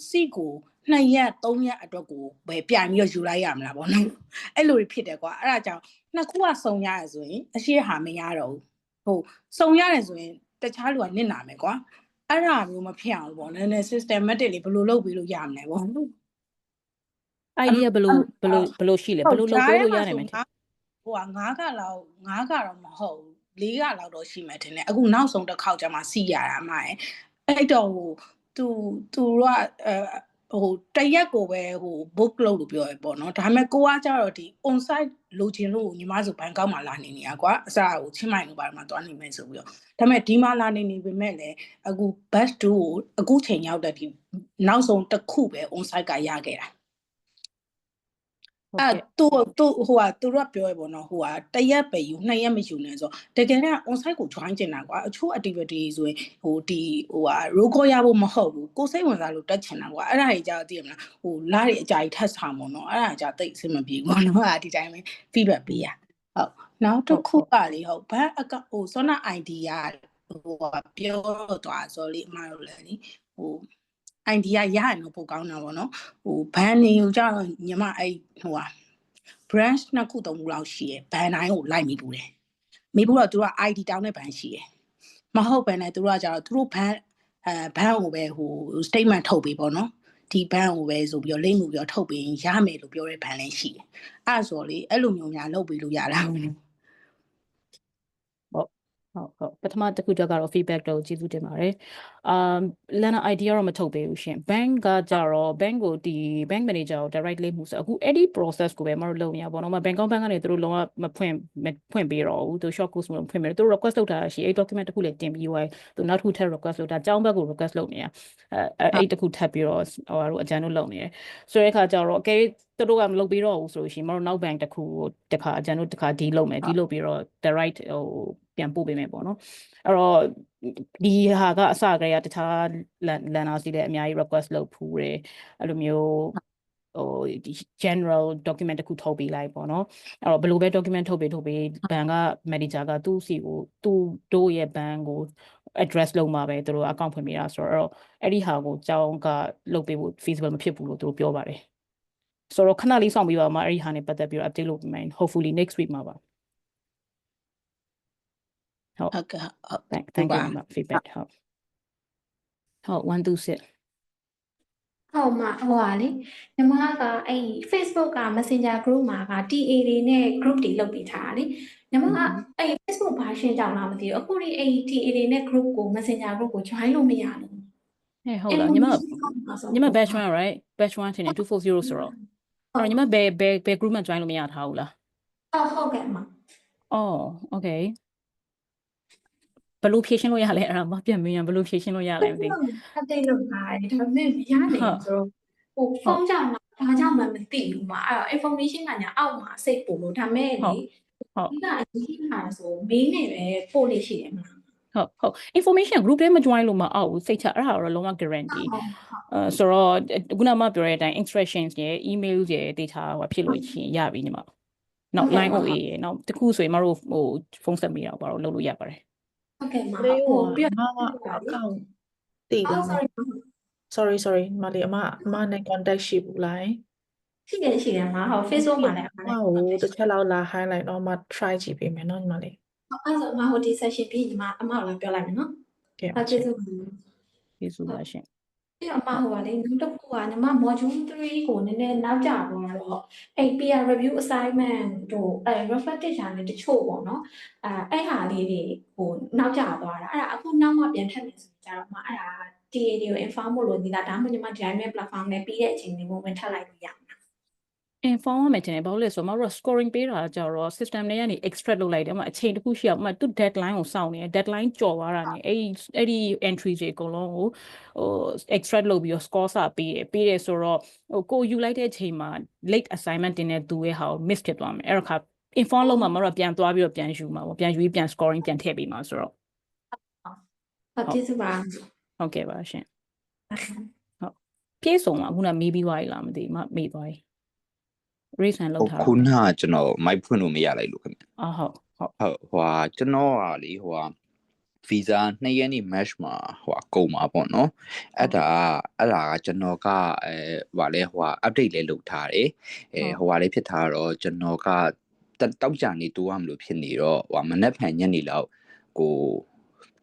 စီကို2ရက်3ရက်အတွက်ကိုပဲပြန်ပြီးတော့ယူလိုက်ရမလားပေါ့နော်အဲ့လိုဖြစ်တယ်ကွာအဲ့ဒါကြောင့်နှစ်ခုကစုံရရဆိုရင်အရှိဟာမရတော့ဘူးစုံရတယ်ဆိုရင်တခြားလူကနစ်နာမယ်ကွာအဲ့ဒါမျိုးမဖြစ်အောင်ပေါ့နည်းနည်း systematic လေးဘယ်လိုလုပ်ပြီးလို့ရမလဲပေါ့ idea ဘယ်လိုရှိလဲဘယ်လိုလုပ်ပေးလို့ရတယ်မလဲ9ကလောက်9ကတော့မဟုတ်ဘူး4ကလောက်တော့ရှိမှထင်တယ်အခုနောက်ဆုံးတစ်ခေါက်ကျမှစီရတာအမရဲ့အဲ့တော့သူတို့ကတရက်ကိုပဲ book လုပ်လို့ပြောရပေါ့နော်ဒါပေမဲ့ကိုကကြတော့ဒီ on site လိုချင်လို့ညီမဆိုဘန်ကောက်မှာလာနေနေရကွာအစားချင်းမိုင်လိုပါမှာသွားနေမယ်ဆိုပြီးတော့ဒါပေမဲ့ဒီမှာလာနေပေမဲ့လည်းအခု batch 2ကိုအခုချိန်ရောက်တဲ့ဒီနောက်ဆုံးတစ်ခုပဲ on site ကရခဲ့တာသူတို့ကပြောရပေါ့နော်တရက်ပဲယူ2ရက်မယူနဲ့ဆိုတကယ်တော့ on site ကို join ကျင်တာကွာအချို့ activity ဆိုရင်roll call ရဖို့မဟုတ်ဘူးကိုစိတ်ဝင်စားလို့တက်ချင်တာကွာအဲ့ဒါကြီးကြာသိရမလားလားတွေအကြာကြီးထပ်ဆောင်ပေါ့နော်အဲ့ဒါကြာတိတ်အဆင်မပြေဘူးနော်ဒီတိုင်းပဲ feedback ပေးရဟုတ်နောက်တစ်ခုကလေဘန်အကောင့်စောနာ ID ကပြောသွားဆိုလေအမတို့လည်းလေidea ရရင်တော့ပိုကောင်းတာပေါ့နော်ဘန်နေကိုကြာတော့ညီမအဲ့branch နှစ်ခုသုံးခုလောက်ရှိရယ်ဘန်တိုင်းကိုလိုက်မိဘူးတယ်မိဘူးတော့သူတို့က ID တောင်းတဲ့ဘန်ရှိရယ်မဟုတ်ဘဲနဲ့သူတို့ကကြာတော့သူတို့ဘန်ကိုပဲ statement ထုတ်ပေးပေါ့နော်ဒီဘန်ကိုပဲဆိုပြီးတော့လိမ့်မှုပြီးတော့ထုတ်ပေးရင်ရမယ်လို့ပြောတဲ့ဘန်လည်းရှိတယ်အဲ့ဆိုလေအဲ့လိုမျိုးများလုပ်ပေးလို့ရလားဟုတ်ပထမတစ်ခုတော့ကတော့ feedback တော့ကျေးဇူးတင်ပါတယ်learner idea တော့မထုတ်ပေးဘူးရှင် bank ကကြတော့ bank ကိုဒီ bank manager ကို direct လေးမှုဆိုအခုအဲ့ဒီ process ကိုပဲမတို့လုပ်နေရပါတော့ဘန်ကောက်ဘန်ကနေသူတို့လုံးဝမဖွင့်ပေးတော့ဘူးသူ short course မဖွင့်ပေးတော့သူ request လုပ်တာရှိအဲ့ document တစ်ခုလည်းတင်ပြီးသွားသူနောက်တစ်ခုထပ် request လုပ်တာကျောင်းဘက်ကို request လုပ်နေရအဲ့တစ်ခုထပ်ပြီးတော့တို့အကြံတို့လုပ်နေတယ်ဆိုတဲ့အခါကျတော့ okay သူတို့ကမလုပ်ပြီးတော့ဘူးဆိုလို့ရှိရင်မတို့နောက် bank တစ်ခုကိုတစ်ခါအကြံတို့တစ်ခါ deal လုပ်မယ် deal လုပ်ပြီးတော့ direct ပြန်ပို့ပေးမယ်ပေါ့နော်အဲ့တော့ဒီဟာကအစကတည်းကတခြား learners တွေလည်းအများကြီး request လုပ်ဖူးတယ်အဲ့လိုမျိုးဒီ general document တစ်ခုထုတ်ပေးလိုက်ပေါ့နော်အဲ့တော့ဘယ်လိုပဲ document ထုတ်ပေးဘန်က manager ကသူ့စီကိုသူတို့ရဲ့ဘန်ကို address လုပ်မှာပဲသူတို့ account ဖွင့်ပေးတာဆိုတော့အဲ့ဒီဟာကိုကျောင်းကလုပ်ပေးဖို့ feasible မဖြစ်ဘူးလို့သူတို့ပြောပါတယ်ဆိုတော့ခဏလေးစောင့်ပြီးပါမှာအဲ့ဒီဟာနဲ့ပတ်သက်ပြီးတော့ update လုပ်ပေးမယ် hopefully next week မှာပါဟုတ်ကဲ့ဟုတ် thank you for feedback ဟုတ်1 2 6ဟုတ်မှာလေညီမကအဲ့ Facebook က Messenger group မှာက TA တွေနဲ့ group တွေလုပ်ပေးထားတာလေညီမကအဲ့ Facebook version ကြောင့်လားမသိဘူးအခုဒီအဲ့ TA တွေနဲ့ group ကို Messenger group ကို join လို့မရလို့ဟုတ်လားညီမ batch 1 right batch 1ထင်တယ်240ဆိုတော့အဲ့ညီမဘယ် group မှာ join လို့မရထားဘူးလားဟုတ်ကဲ့မှာokay ဘယ်လိုဖြေရှင်းလို့ရလဲအဲ့ဒါမပြတ်မင်းဘယ်လိုဖြေရှင်းလို့ရလဲမသိဘူးupdate လုပ်ပါတယ်ဒါပေမဲ့မရနိုင်ဘူးဆိုတော့ဖုန်းကြောင့်ဘာကြောင့်မှမသိဘူးမှာအဲ့တော့ information ကညာအောက်မှာစိတ်ပို့လို့ဒါမဲ့လေဒီကအရေးကြီးတာဆို mail နဲ့ပဲပို့လို့ရှိတယ်မလား ဟုတ် information group ထဲမ join လို့မအောင်ဘူးစိတ်ချအဲ့ဒါတော့လုံးဝ guarantee ဆိုတော့ခုနမှပြောတဲ့အတိုင်း instructions ရယ် email ရယ် data ဟိုဖြစ်လို့ရှိရင်ရပြီညီမနောက် line OA ရယ်နောက်တခုဆိုရင်မတို့ဟိုဖုန်းဆက်မိတာဘာလို့လုပ်လို့ရပါတယ် ဟုတ်ကဲ့ပါ လေးဟို ပြီး အမက account တည်လားမ sorry မလေးအမနဲ့ contact ရှိဘူးလား ရှိတယ်မှာဟုတ် Facebook မှာလည်း အမကိုတစ်ချက်လောက်လာ highlight တော့အမ try ကြည့်ပေးမယ်နော်ညီမလေး အဲ့ဆိုအမဟိုဒီ session ပြီးညီမအမကိုလာပြောလိုက်မယ်နော် ကဲ ဟုတ်ကျေးဇူးပါ ကျေးဇူးပါရှင် ပြီးတော့အမဟိုပါလေနောက်တစ်ခုကညီမ module 3ကိုနည်းနည်းနောက်ကျသွားတော့အဲ့ peer review assignment တို့အဲ့ reflective ရှာနေတချို့ပေါ့နော်အဲ့ဟာလေးတွေဟိုနောက်ကျသွားတာအဲ့ဒါအခုနောက်မှပြန်ထပ်နေဆိုကြတော့အမအဲ့ဒါ TA တွေကို inform ဖို့လို့နေတာဒါမှမဟုတ်ညီမ Dynamic platform နဲ့ပြီးတဲ့အချိန်လေးကိုဝင်ထပ်လိုက်လို့ရမှာ inform ရမယ်တင်တယ်ဘာလို့လဲဆိုတော့မတို့ scoring ပေးတာကြတော့ system တွေကနေ extract လုပ်လိုက်တယ်အမအချိန်တစ်ခုရှိအောင်အမသူ deadline ကိုစောင့်နေတယ် deadline ကျော်သွားတာနေအဲ့ဒီ entry တွေအကုန်လုံးကိုဟို extract လုပ်ပြီးတော့ score စာပေးတယ်ဆိုတော့ဟိုကိုယူလိုက်တဲ့အချိန်မှာ late assignment တင်တဲ့သူရဲ့ဟာကို miss ဖြစ်သွားမယ်အဲ့တော့ခါ inform လုပ်မှာမတို့ပြန်သွားပြီးတော့ပြန်ယူမှာပေါ့ပြန်ယူပြီးပြန် scoring ပြန်ထည့်ပေးမှာဆိုတော့ ဟုတ်ကျေးဇူးပါ ဟုတ်ကဲ့ပါရှင်ဟုတ်ပြေဆုံးလားခုနမေးပြီးသွားပြီလားမသိဘူးမေးသွားပြီ raise hand လုပ်ထား ခုနကကျွန်တော် mic ဖွင့်လို့မရလိုက်လို့ခင်ဗျ ဟုတ်ဟိုဟာကျွန်တော်ကလေဟိုဟာ visa 2ရက်နေ့ match မှာဟိုကုန်မှာပေါ့နော်အဲ့ဒါကကျွန်တော်ကဟိုလေဟိုဟာ update လေးလုပ်ထားတယ်ဟိုဟာလေးဖြစ်ထားတော့ကျွန်တော်ကတောက်ကြနေတူရမလို့ဖြစ်နေတော့ဟိုမနက်ဖြန်ညနေလောက်ကို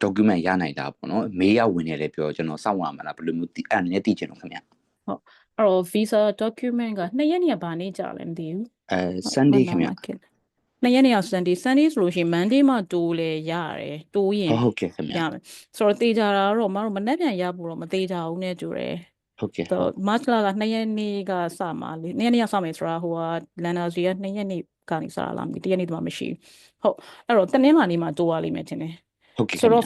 document ရနိုင်တာပေါ့နော်မေးရဝင်နေလေပြောကျွန်တော်စောင့်ရမှာလားဘယ်လိုမျိုးအဲ့နည်းသိချင်တော့ခင်ဗျဟုတ်အဲ့တော့ visa document က2ရက်နေ့ကဘာနေ့ကြာလဲမသိဘူးSunday ခင်ဗျ2ရက်နေ့က Sunday ဆိုလို့ရှိရင် Monday မှတိုးလဲရတယ်တိုးရင်ဟုတ်ကဲ့ခင်ဗျရမယ်ဆိုတော့တေချာတာတော့မတို့မနေ့ပြန်ရဖို့တော့မသေးကြဘူးနဲ့တူတယ်ဟုတ်ကဲ့ဆိုတော့ March လက2ရက်နေ့ကစမှာလေ2ရက်နေ့ကစမယ်ဆိုတာဟိုက Lana စီက2ရက်နေ့ကနေစလာမှာ1ရက်နေ့တော့မရှိဘူးဟုတ်အဲ့တော့တနင်္လာနေ့မှတိုးရလိမ့်မယ်ထင်တယ်ဟုတ်ကဲ့ဆိုတော့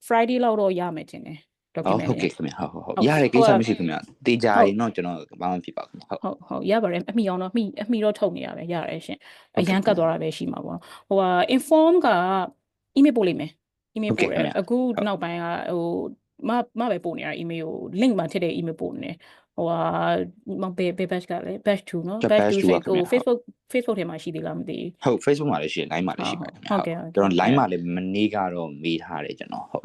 Friday လောက်တော့ရမယ်ထင်တယ် document ဟုတ်ကဲ့ခင်ဗျဟုတ်ရတယ်ကိစ္စမရှိခင်ဗျတေချာရင်တော့ကျွန်တော်ဘာမှဖြစ်ပါခင်ဗျဟုတ်ရပါတယ်အမိအောင်တော့အမိတော့ထုတ်နေရပဲရတယ်ရှင်အရန်ကတ်သွားတာပဲရှိမှာပေါ့ဟိုဟာ inform က email ပို့လိုက်မယ် email ပို့တယ်အခုနောက်ပိုင်းကဟိုမပဲပို့နေတာ email ကို link မှာထည့်တဲ့ email ပို့နေတယ်ဟိုဟာဘယ် batch ကလဲ batch 2เนาะ batch 2ဆိုဟို Facebook ထဲမှာရှိသေးလားမသိဘူးဟုတ် Facebook မှာလည်းရှိတယ် line မှာလည်းရှိပါတယ်ခင်ဗျဟုတ်ကျွန်တော် line မှာလည်းမနေ့ကတော့မေးထားတယ်ကျွန်တော်ဟုတ်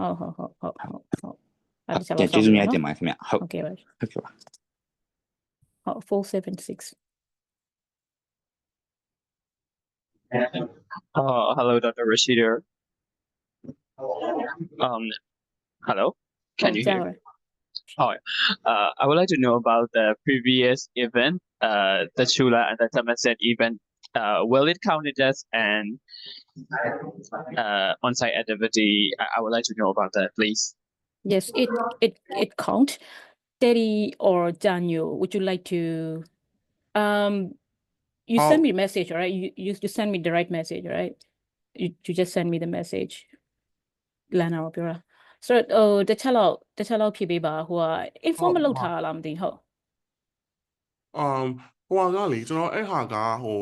ကျေးဇူးများတင်ပါတယ်ခင်ဗျဟုတ်ကဲ့ပါဟုတ်ကဲ့ပါဟုတ်476 hello Dr. Rashida hello can you hear me I would like to know about the previous event the Chula and the Tamaset event will it count it as an on-site activity I would like to know about that please yes it count Teddy or Daniel would you like to you send me a message all right you send me direct message all right you just send me the message Lana ပြောတာဆိုတော့တခြားလောက်ဖြည့်ပေးပါဟိုက inform လုပ်ထားလားမသိဟုတ်ဟိုကလေကျွန်တော်အဲ့ဟာကဟို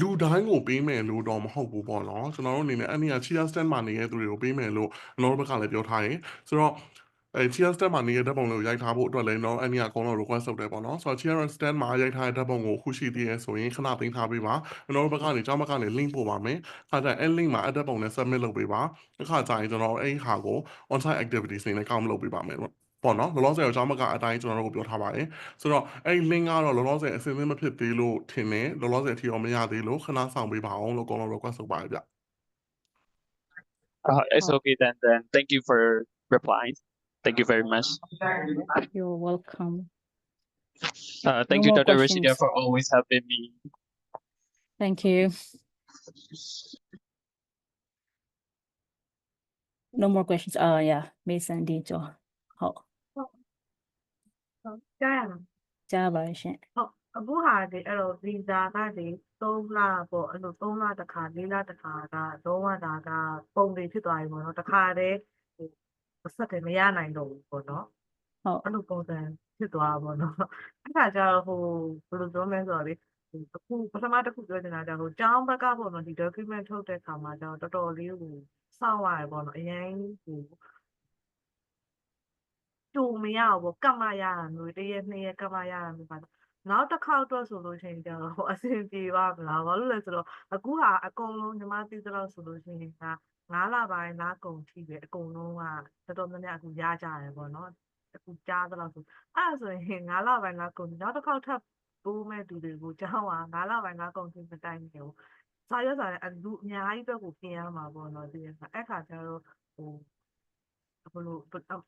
လူတိုင်းကိုပေးမယ်လို့တော့မဟုတ်ဘူးပေါ့နော်ကျွန်တော်တို့အနေနဲ့အဲ့ဒီက cheer stand မှာနေတဲ့သူတွေကိုပေးမယ်လို့ကျွန်တော်တို့ဘက်ကလည်းပြောထားရင်ဆိုတော့cheer stand မှာနေတဲ့ဓာတ်ပုံလေးကိုရိုက်ထားဖို့အတွက်လည်းတော့အဲ့ဒီကအကုန်လုံး request လုပ်တယ်ပေါ့နော်ဆိုတော့ cheer stand မှာရိုက်ထားတဲ့ဓာတ်ပုံကိုခုရှိသေးရဲဆိုရင်ခဏသိမ်းထားပေးပါကျွန်တော်တို့ဘက်ကနေကျောင်းဘက်ကနေ link ပို့ပါမယ်အဲ့ဒါအဲ့ link မှာအဲ့ဓာတ်ပုံနဲ့ submit လုပ်ပေးပါအခါကျရင်ကျွန်တော်အဲ့ဟာကို on-site activities တွေနဲ့ကောင်းလုပ်ပေးပါမယ်ပေါ့နော်လောလောဆယ်အကြောင်းမကအတိုင်းကျွန်တော်တို့ပြောထားပါတယ်ဆိုတော့အဲ့ link ကတော့လောလောဆယ်အစင်းစင်းမဖြစ်သေးလို့ထင်တယ်လောလောဆယ်အထိတော့မရသေးလို့ခဏဆောင်ပေးပါအောင်လို့အကုန်လုံး request လုပ်ပါတယ်ဗျ it's okay then thank you for replying thank you very much you're welcome thank you Dr. Rashida for always helping me thank you no more questions yeah Mason D ကျော်ဟုတ်ကြားရလားကြားပါရှင်ဟုတ်အခုဟာဒီအဲ့တော့ visa ကဒီ3လပေါ့အဲ့လို3လတစ်ခါ4လတစ်ခါကလုံးဝတာကပုံတွေဖြစ်သွားပြီပေါ့နော်တစ်ခါတည်းဟိုဆက်တယ်မရနိုင်တော့ဘူးပေါ့နော်ဟုတ်အဲ့လိုပုံစံဖြစ်သွားပါတော့အဲ့ဒါကြတော့ဟိုဘယ်လိုပြောမလဲဆိုတော့လေအခုပထမတစ်ခုပြောချင်တာကြဟိုကျောင်းဘက်ကပေါ့နော်ဒီ document ထုတ်တဲ့ခါမှာကျတော့တော်တော်လေးဟို စောင့်ရတယ်ပေါ့နော်အရင်ကိုတူမရဘူးကတ်မရတာမျိုးတစ်ရက်နှစ်ရက်ကတ်မရတာမျိုးပါနောက်တစ်ခေါက်တော့ဆိုလို့ရှိရင်ကျတော့အဆင်ပြေပါမလားဘာလို့လဲဆိုတော့အခုဟာအကုန်လုံးညီမသိသလောက်ဆိုလို့ရှိရင်က9လပိုင်းလကုန်ထိပဲအကုန်လုံးကတော်တော်များများအခုရကြတယ်ပေါ့နော်အခုကြားသလောက်ဆိုအဲ့ဒါဆိုရင်9လပိုင်းလကုန်နောက်တစ်ခေါက်ထပ်ပိုးမဲ့သူတွေကိုကျောင်းက9လပိုင်းလကုန်ထိမတိုင်နေဘူးစာရွက်စာတမ်းလူအများကြီးအတွက်ကိုပြင်ရမှာပေါ့နော်ဒီအဲ့ခါကျတော့ဟိုဘလို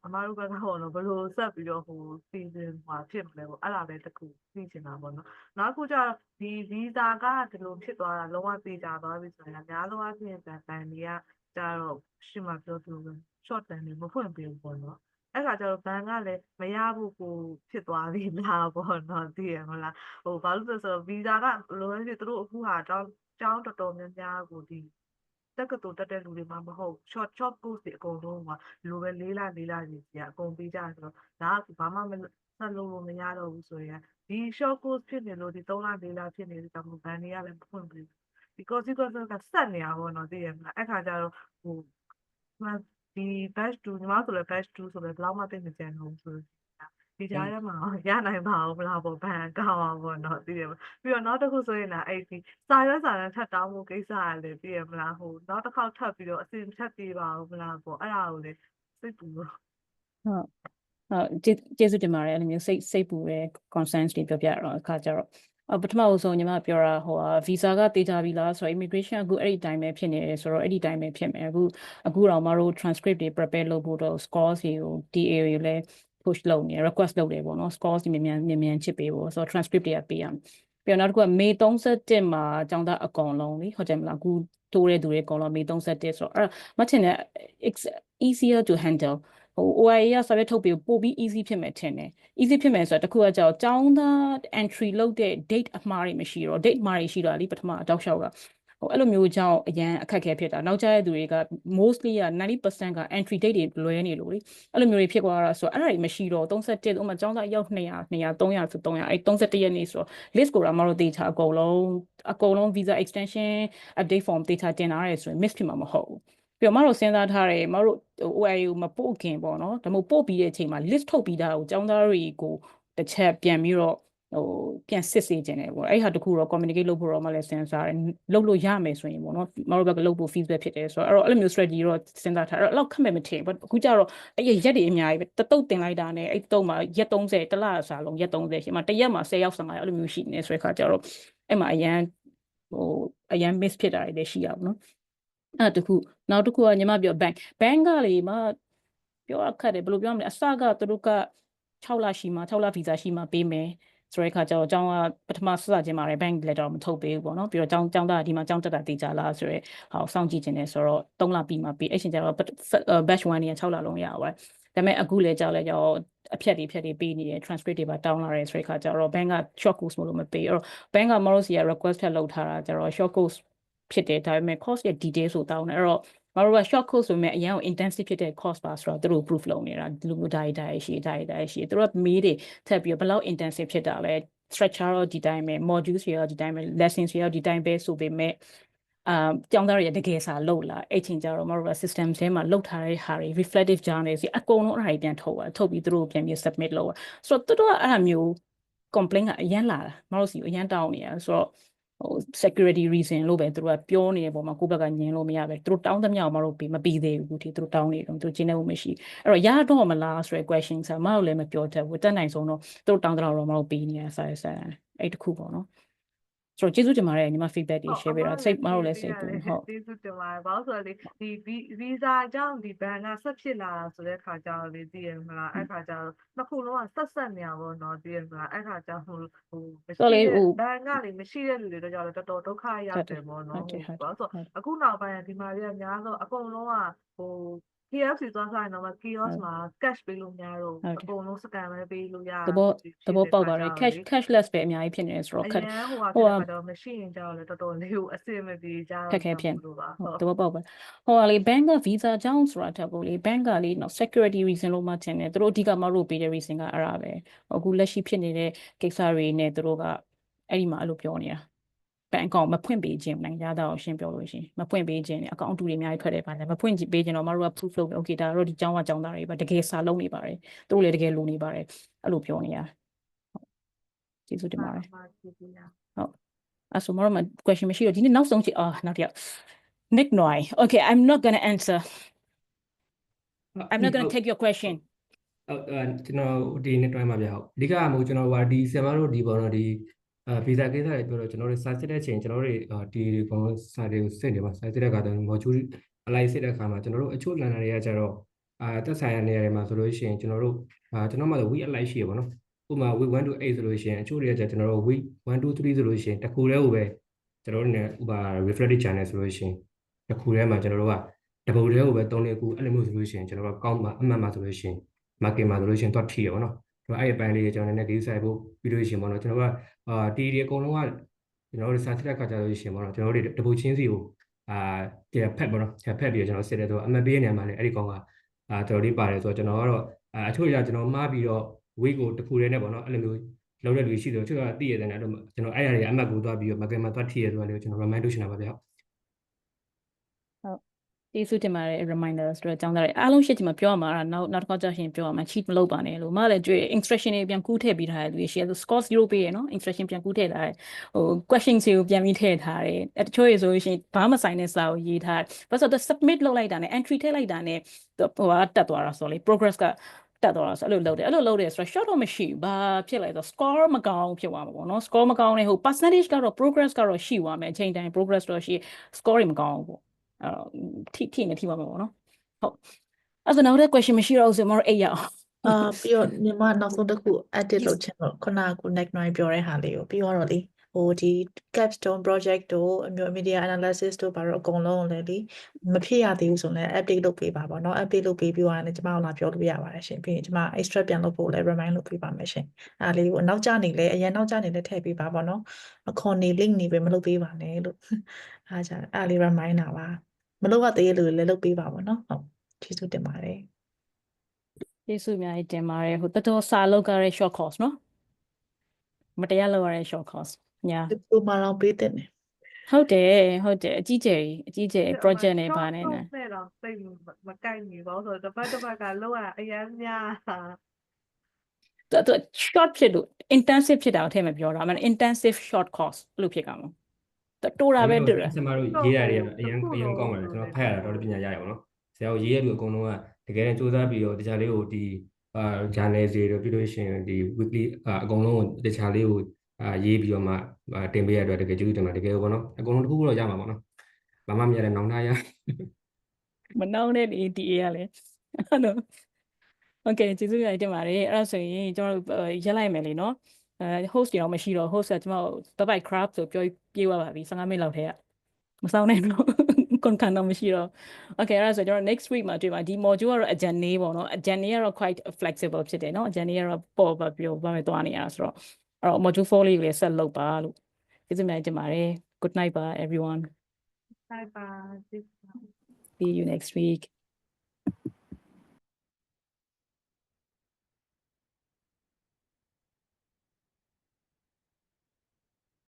့အမားတို့ဘက်ကပေါ့နော်ဘလို့ဆက်ပြီးတော့စီစဉ်မှာဖြစ်မလဲပေါ့အဲ့ဒါပဲတခုသိချင်တာပေါ့နော်နောက်တစ်ခုကျတော့ဒီဗီဇာကဒီလိုဖြစ်သွားတာလုံးဝပြေချသွားပြီဆိုရင်အများဆုံးအဖြစ်ဗန်တွေကကျတော့ရှင်းမပြောသူပဲ short term တွေမဖွင့်ပေးဘူးပေါ့နော်အဲ့ခါကျတော့ဘန်ကလည်းမရဘူးကိုဖြစ်သွားပြီလားပေါ့နော်သိရမလားဘာလို့လဲဆိုတော့ဗီဇာကလိုရင်းဖြစ်သူတို့အခုဟာကျောင်းတော်တော်များများကိုဒီတက္ကသိုလ်တက်တဲ့လူတွေမှမဟုတ် short course တွေအကုန်လုံးကလိုပဲ4လကြီးကြီးအကုန်ပေးကြဆိုတော့ဒါကဘာမှမဆက်လို့မရတော့ဘူးဆိုရင်ဒီ short course ဖြစ်နေလို့ဒီ3လ4လဖြစ်နေတဲ့ကြောင့်ဘန်တွေကလည်းမဖွင့်ပေးဒီ consequence ကဆက်နေတာပေါ့နော်သိရမလားအဲ့ခါကျတော့ဒီ batch 2ညီမဆိုလည်း batch 2ဆိုလည်းဘယ်လောက်မှသိမကြံတော့ဘူးဆိုဒီကြားထဲမှာရနိုင်ပါဦးမလားပေါ့ဘန်ကောင်းအောင်ပေါ့နော်သိရမလားပြီးတော့နောက်တစ်ခုဆိုရင်လည်းအဲ့ဒီစာရွက်စာတမ်းထပ်တောင်းဖို့ကိစ္စရလေသိရမလားနောက်တစ်ခေါက်ထပ်ပြီးတော့အစင်ထပ်ပြေးပါဦးမလားပေါ့အဲ့ဒါကိုလေစိတ်ပူလို့ဟုတ်ကျေးဇူးတင်ပါတယ်အဲ့လိုမျိုးစိတ်ပူတဲ့ concerns တွေပြောပြတော့အခါကျတော့ပထမဆုံးညီမပြောတာvisa ကတေးကြပြီလားဆိုတော့ immigration အခုအဲ့ဒီတိုင်းပဲဖြစ်နေတယ်ဆိုတော့အဲ့ဒီတိုင်းပဲဖြစ်မယ်အခုတော့မတို့ transcript တွေ prepare လုပ်ဖို့တော့ scores တွေကို TA တွေကိုလည်း push လုပ်နေ request လုပ်တယ်ပေါ့နော် scores တွေမြန်ချစ်ပေးဖို့ဆိုတော့ transcript တွေကပေးရမယ်ပြီးတော့နောက်တစ်ခုကမေ31မှာကျောင်းသားအကုန်လုံးလေဟုတ်တယ်မလားအခုတိုးတဲ့သူတွေအကုန်လုံးမေ31ဆိုတော့အဲ့မထင်တဲ့ easier to handle OIA ကစာရွက်ထုတ်ပြီးပို့ပြီး easy ဖြစ်မယ်ထင်တယ် easy ဖြစ်မယ်ဆိုတော့တခုကကြောက်ကျောင်းသား entry လုပ်တဲ့ date အမှားတွေမရှိတော့ date အမှားတွေရှိတော့လေပထမတောက်လျှောက်ကအဲ့လိုမျိုးကြောင့်အရန်အခက်ခဲဖြစ်တာနောက်ကျတဲ့သူတွေက mostly က 90% က entry date တွေလွဲနေလို့လေအဲ့လိုမျိုးတွေဖြစ်သွားတာဆိုတော့အဲ့ဒါတွေမရှိတော့31ဥပမာကျောင်းသားအယောက်200 300ဆို300အဲ့31ရက်နေ့ဆိုတော့ list ကိုတော့မတို့တေချာအကုန်လုံး visa extension update form တေချာတင်လာရဲဆိုရင် miss ဖြစ်မှာမဟုတ်ဘူးပြီးတော့မတို့စဉ်းစားထားတယ်မတို့ OIA ကိုမပို့ခင်ပေါ့နော်ဒါမှမဟုတ်ပို့ပြီးတဲ့အချိန်မှာ list ထုတ်ပြီးတာကိုကျောင်းသားတွေကိုတစ်ချက်ပြန်ပြီးတော့ပြန်စစ်စေခြင်းတယ်ပေါ့အဲ့ဟာတခုတော့ communicate လုပ်ဖို့တော့မလဲစဉ်းစားတယ်လုပ်လို့ရမယ်ဆိုရင်ပေါ့နော်မတို့ဘက်ကလုပ်ဖို့ feedback ဖြစ်တယ်ဆိုတော့အဲ့လိုမျိုး strategy တော့စဉ်းစားထားအဲ့တော့ခက်မဲ့မထင်ဘူးအခုကျတော့အဲ့ရက်တွေအများကြီးပဲတတုတ်တင်လိုက်တာနဲ့အဲ့တုတ်မှာရက်30တစ်လစာလုံးရက်30ရှိမှတစ်ရက်မှာ10ယောက်15ယောက်အဲ့လိုမျိုးရှိနေဆိုတဲ့ခါကျတော့အဲ့မှာအရန် miss ဖြစ်တာတွေလည်းရှိရပါဘူးနော်အဲ့တခုနောက်တစ်ခုကညီမပြော bank ကလေမပြောအခက်တယ်ဘယ်လိုပြောမလဲအစကသူတို့က6လရှိမှ6လဗီဇာရှိမှပေးမယ်ဆိုတဲ့အခါကျတော့အကြောင်းကပထမစချင်းမှာလည်း bank letter မထုတ်ပေးဘူးပေါ့နော်ပြီးတော့ကျောင်းသားဒီမှာကျောင်းတက်တာတေချာလားဆိုရဲဟာစောင့်ကြည့်ခြင်းနဲ့ဆိုတော့3လပြီးမှပေးအဲ့ချိန်ကျတော့ batch 1နေ6လလုံးရပါတယ်ဒါပေမဲ့အခုလည်းကြောက်လဲကြောက်အဖြတ်တွေပေးနေတယ် transcript တွေပါတောင်းလာတယ်ဆိုတဲ့အခါကျတော့ bank က short course မလို့မပေးအဲ့တော့ bank ကမလို့စီက request ထပ်လုပ်ထားတာကျတော့ short course ဖြစ်တယ်ဒါပေမဲ့ course ရဲ့ detail ဆိုတောင်းတယ်အဲ့တော့မတို့က short course ဆိုပေမဲ့အရင်က intensive ဖြစ်တဲ့ course ပါဆိုတော့သူတို့ proof လုပ်နေတာဒီလိုမျိုး data ရှိသူတို့ကမေးတွေထပ်ပြီးဘယ်လောက် intensive ဖြစ်တာလဲ structure တော့ဒီတိုင်းပဲ modules တွေရောဒီတိုင်းပဲ lessons တွေရောဒီတိုင်းပဲဆိုပေမဲ့ကျောင်းသားတွေတကယ်စာလုပ်လာအဲ့ချိန်ကျတော့မတို့က system ထဲမှာလုပ်ထားတဲ့ဟာတွေ reflective journals တွေအကုန်လုံးအဲ့ဒါတွေပြန်ထုတ်ပြီးသူတို့ပြန်ပြီး submit လုပ်ဆိုတော့သူတို့ကအဲ့ဒါမျိုး complaint ကအရန်လာတာမတို့စီအရန်တောင်းနေတာဆိုတော့security reason လို့ပဲသူတို့ကပြောနေတဲ့ပုံမှာကိုယ့်ဘက်ကညင်လို့မရပဲသူတို့တောင်းသမျှမတို့မပြီးသေးဘူးဒီသူတို့တောင်းနေတော့သူကျင်းနေဖို့မရှိအဲ့တော့ရတော့မလားဆိုတဲ့ question ဆာမတို့လည်းမပြောတတ်ဘူးတက်နိုင်ဆုံးတော့သူတို့တောင်းတော့မတို့ပြီးနေတာဆက်အဲ့တခုပေါ့နော်ဆိုတော့ကျေးဇူးတင်ပါတယ်ညီမ feedback တွေ share ပေးတာစိတ်မတို့လည်းစိတ်ပူဟုတ်ကျေးဇူးတင်ပါတယ်ဘာလို့ဆိုတော့လေဒီဗီဇာကြောင့်ဒီဘန်ကဆက်ဖြစ်လာတာဆိုတဲ့ခါကျတော့လေသိရမလားအဲ့ခါကျတော့နှစ်ခုလုံးကဆက်နေရပါတော့သိရမလားအဲ့ခါကျမရှိတဲ့ဘန်ကလေမရှိတဲ့လူတွေတော့ကြောက်တော်တော်ဒုက္ခရောက်တယ်ပေါ့နော်ဘာလို့ဆိုအခုနောက်ပိုင်းဒီမှာကြီးအများဆုံးအကုန်လုံးကKFC သွားဆိုင်တော့ kiosk မှာ cash ပေးလို့များတော့အကုန်လုံး scan ပဲပေးလို့ရသဘောပေါက်ပါတယ် cashless ပဲအများကြီးဖြစ်နေတယ်ဆိုတော့ခက်ဟိုကတော့မရှိရင်ကြောက်လဲတော်တော်လေးကိုအဆင်မပြေကြတော့ခက်ခဲဖြစ်လို့ပါသဘောပေါက်ပါလေ bank က visa ကြောင်းဆိုတာထက်ကိုလေ bank ကလေနော် security reason လို့မှထင်တယ်သူတို့အဓိကမလို့ပေးတဲ့ reason ကအဲ့ဒါပဲအခုလက်ရှိဖြစ်နေတဲ့ကိစ္စတွေနဲ့သူတို့ကအဲ့ဒီမှာအဲ့လိုပြောနေတာ fan ကောင်မဖွင့်ပေးခြင်းနိုင်ငံသားကိုရှင်းပြောလို့ရှိရင်မဖွင့်ပေးခြင်းအကောင့်တူတွေအများကြီးထွက်တယ်ပါတယ်မဖွင့်ပေးခြင်းတော့မတို့က proof လုပ်ပြီး okay ဒါတော့ဒီကျောင်းကကျောင်းသားတွေပါတကယ်စာလုံးနေပါတယ်သူတို့လည်းတကယ်လိုနေပါတယ်အဲ့လိုပြောနေရကျေးဇူးတင်ပါတယ်ဟုတ်အဲ့ဆိုမတို့မှာ question မရှိတော့ဒီနေ့နောက်ဆုံးချစ်နောက်တစ်ယောက် Nick Noy okay I'm not going to answer I'm not going to take your question ကျွန်တော်ဒီနေ့တွိုင်းမှာပြဟုတ်အဓိကမို့ကျွန်တော်ဒီဆရာမတို့ဒီပေါ်တော့ဒီဗီဇာကိစ္စတွေပြောတော့ကျွန်တော်တို့စာစစ်တဲ့အချိန်ကျွန်တော်တို့ဒီကောင်စာတွေကိုစစ်နေပါစာစစ်တဲ့အခါတော့ module အလိုက်စစ်တဲ့အခါမှာကျွန်တော်တို့အချို့လန်နာတွေကကျတော့သက်ဆိုင်ရာနေရာတွေမှာဆိုလို့ရှိရင်ကျွန်တော်တို့ကျွန်တော်မှတော့ week အလိုက်ရှိရပါတော့ဥပမာ week 1 to 8ဆိုလို့ရှိရင်အချို့တွေကကျကျွန်တော်တို့ week 1 to 3ဆိုလို့ရှိရင်တစ်ခုတည်းကိုပဲကျွန်တော်တို့ねဥပမာ reflective channel ဆိုလို့ရှိရင်တစ်ခုတည်းမှာကျွန်တော်တို့ကတပုတ်တည်းကိုပဲ3နှစ်ခုအဲ့လိုမျိုးဆိုလို့ရှိရင်ကျွန်တော်တို့ကောင်းမှာအမှတ်မှာဆိုလို့ရှိရင် market မှာဆိုလို့ရှိရင်တော့ထိရပါတော့အဲ့အပိုင်းလေးကျွန်တော်နည်းနည်းဒီဆိုင်ဖို့ပြီးလို့ရှိရင်ပေါ့နော်ကျွန်တော်ကတီဒီအကုန်လုံးကကျွန်တော်တို့စာစစ်တဲ့ခါကျလို့ရှိရင်ပေါ့နော်ကျွန်တော်တို့တပုတ်ချင်းစီကိုဒီဖက်ပေါ့နော်ဖက်ပြီးကျွန်တော်စစ်တဲ့ဆိုအမှတ်ပေးနေမှာလေအဲ့ဒီကောင်ကတော်တော်လေးပါတယ်ဆိုတော့ကျွန်တော်ကတော့အချို့ကြကျွန်တော်မှားပြီးတော့ week ကိုတစ်ခုတည်းနဲ့ပေါ့နော်အဲ့လိုမျိုးလောက်တဲ့လူရှိတယ်သူကသိရတယ်နဲ့အဲ့လိုကျွန်တော်အဲ့ရတွေအမှတ်ကိုသွားပြီးတော့ market မှာသွားထိရဆိုတာလေးကိုကျွန်တော် remind လုပ်ချင်တာပါဗျာကျေးဇူးတင်ပါတယ် reminder ဆိုတော့အကြောင်းသားတွေအားလုံးရှစ်ချင်မှာပြောရမှာနောက်တစ်ခါကြာရှင်ပြောရမှာ cheat မလုပ်ပါနဲ့လို့မလည်းတွေ့ instruction တွေပြန်ကူးထည့်ပြီးထားတယ်လူရှိတယ် score 0ပေးရနော် instruction ပြန်ကူးထည့်ထားတယ်question တွေကိုပြန်ပြီးထည့်ထားတယ်တချို့ရေဆိုရှင်ဘာမှဆိုင်တဲ့စာကိုရေးထားတယ်ဘာလို့ဆိုတော့ submit လုပ်လိုက်တာနဲ့ entry ထည့်လိုက်တာနဲ့တက်သွားတာဆိုလေ progress ကတက်သွားတာဆိုအဲ့လိုလုပ်တယ်ဆိုတော့ short တော့မရှိဘူးဘာဖြစ်လဲဆိုတော့ score မကောင်းဖြစ်သွားမှာပေါ့နော် score မကောင်းတဲ့percentage ကတော့ progress ကတော့ရှိသွားမယ်အချိန်တိုင်း progress တော့ရှိ score တွေမကောင်းဘူးပေါ့ထိနေထိပါမှာပေါ့နော်ဟုတ်အဲ့ဆိုနောက်တဲ့ question မရှိတော့ဘူးဆိုတော့အဲ့ရအောင်ပြီးတော့ညီမနောက်ဆုံးတစ်ခု edit လုပ်ချင်တော့ခုနက Next 9ပြောတဲ့ဟာလေးကိုပြီးတော့လေဒီ capstone project တို့အမျိုး media analysis တို့ဘာလို့အကုန်လုံးလည်းလေမဖြစ်ရသေးဘူးဆိုရင် update လုပ်ပေးပါပေါ့နော် update လုပ်ပေးပြီးတော့လည်းကျွန်မတို့လာပြောလို့ရပါတယ်ရှင်ပြီးရင်ကျွန်မ extra ပြန်လုပ်ဖို့လည်း remind လုပ်ပေးပါမယ်ရှင်အားလေးကိုနောက်ကျနေလဲအရင်နောက်ကျနေလဲထည့်ပေးပါပေါ့နော်အခွန်နေ link နေပဲမလုပ်ပေးပါနဲ့လို့အားကြအားလေး remind တာပါမလုပ်ရသေးလို့လည်းလုပ်ပေးပါပေါ့နော်ဟုတ်ကျေးဇူးတင်ပါတယ်ကျေးဇူးအများကြီးတင်ပါတယ်တော်တော်စာလောက်ကြတဲ့ short course နော်မတရားလောက်ရတဲ့ short course ညာဒီမှာတော့ပေးတဲ့နေဟုတ်တယ်အကြီးကျယ် project နဲ့ပါနေတယ်နဲ့တော့စိတ်မကိုက်နေပါဘူးဆိုတော့တစ်ပတ်ကလောက်ရအရင်များသူ short ဖြစ်လို့ intensive ဖြစ်တာကိုထည့်မပြောတာအမှန် intensive short course လို့ဖြစ်ကြမှာတိုးတာပဲတူတယ်ဆရာမတို့ရေးတာတွေကအရင်ကောင်းပါတယ်ကျွန်တော်ဖတ်ရတာတော့ပညာရတယ်ပေါ့နော်ဆရာတို့ရေးရလူအကုန်လုံးကတကယ်စူးစမ်းပြီးတော့တခြားလေးကိုဒီjournal တွေတို့ပြီးလို့ရှိရင်ဒီ weekly အကုန်လုံးကိုတခြားလေးကိုရေးပြီးတော့မှတင်ပေးရတဲ့တကယ်ကျေးဇူးတင်ပါတယ်တကယ်ပေါ့နော်အကုန်လုံးတစ်ခုခုတော့ရမှာပေါ့နော်ဘာမှမရတဲ့နောင်နာရမနောင်တဲ့ ATA ကလည်းအဲ့လို okay ကျေးဇူးတင်ပါတယ်အဲ့ဒါဆိုရင်ကျွန်တော်တို့ရက်လိုက်မယ်လေနော်host တွေတော့မရှိတော့ host ကကျွန်တော်ဘိုက် craft ဆိုပြောပြေးသွားပါပြီ15မိနစ်လောက်ထဲကမဆောင်နိုင်တော့ content တော့မရှိတော့ okay အဲ့ဒါဆိုကျွန်တော် next week မှာတွေ့ပါဒီ module ကတော့ agenda ပေါ့နော် agenda ကတော့ quite flexible ဖြစ်တယ်နော် agenda ကတော့ပေါ်ပါပြောဘာမှသွားနေရဆိုတော့အဲ့တော့ module 4လေးကိုလည်းဆက်လုပ်ပါလို့ကျေးဇူးများတင်ပါတယ် good night ပါ everyone bye bye see you next week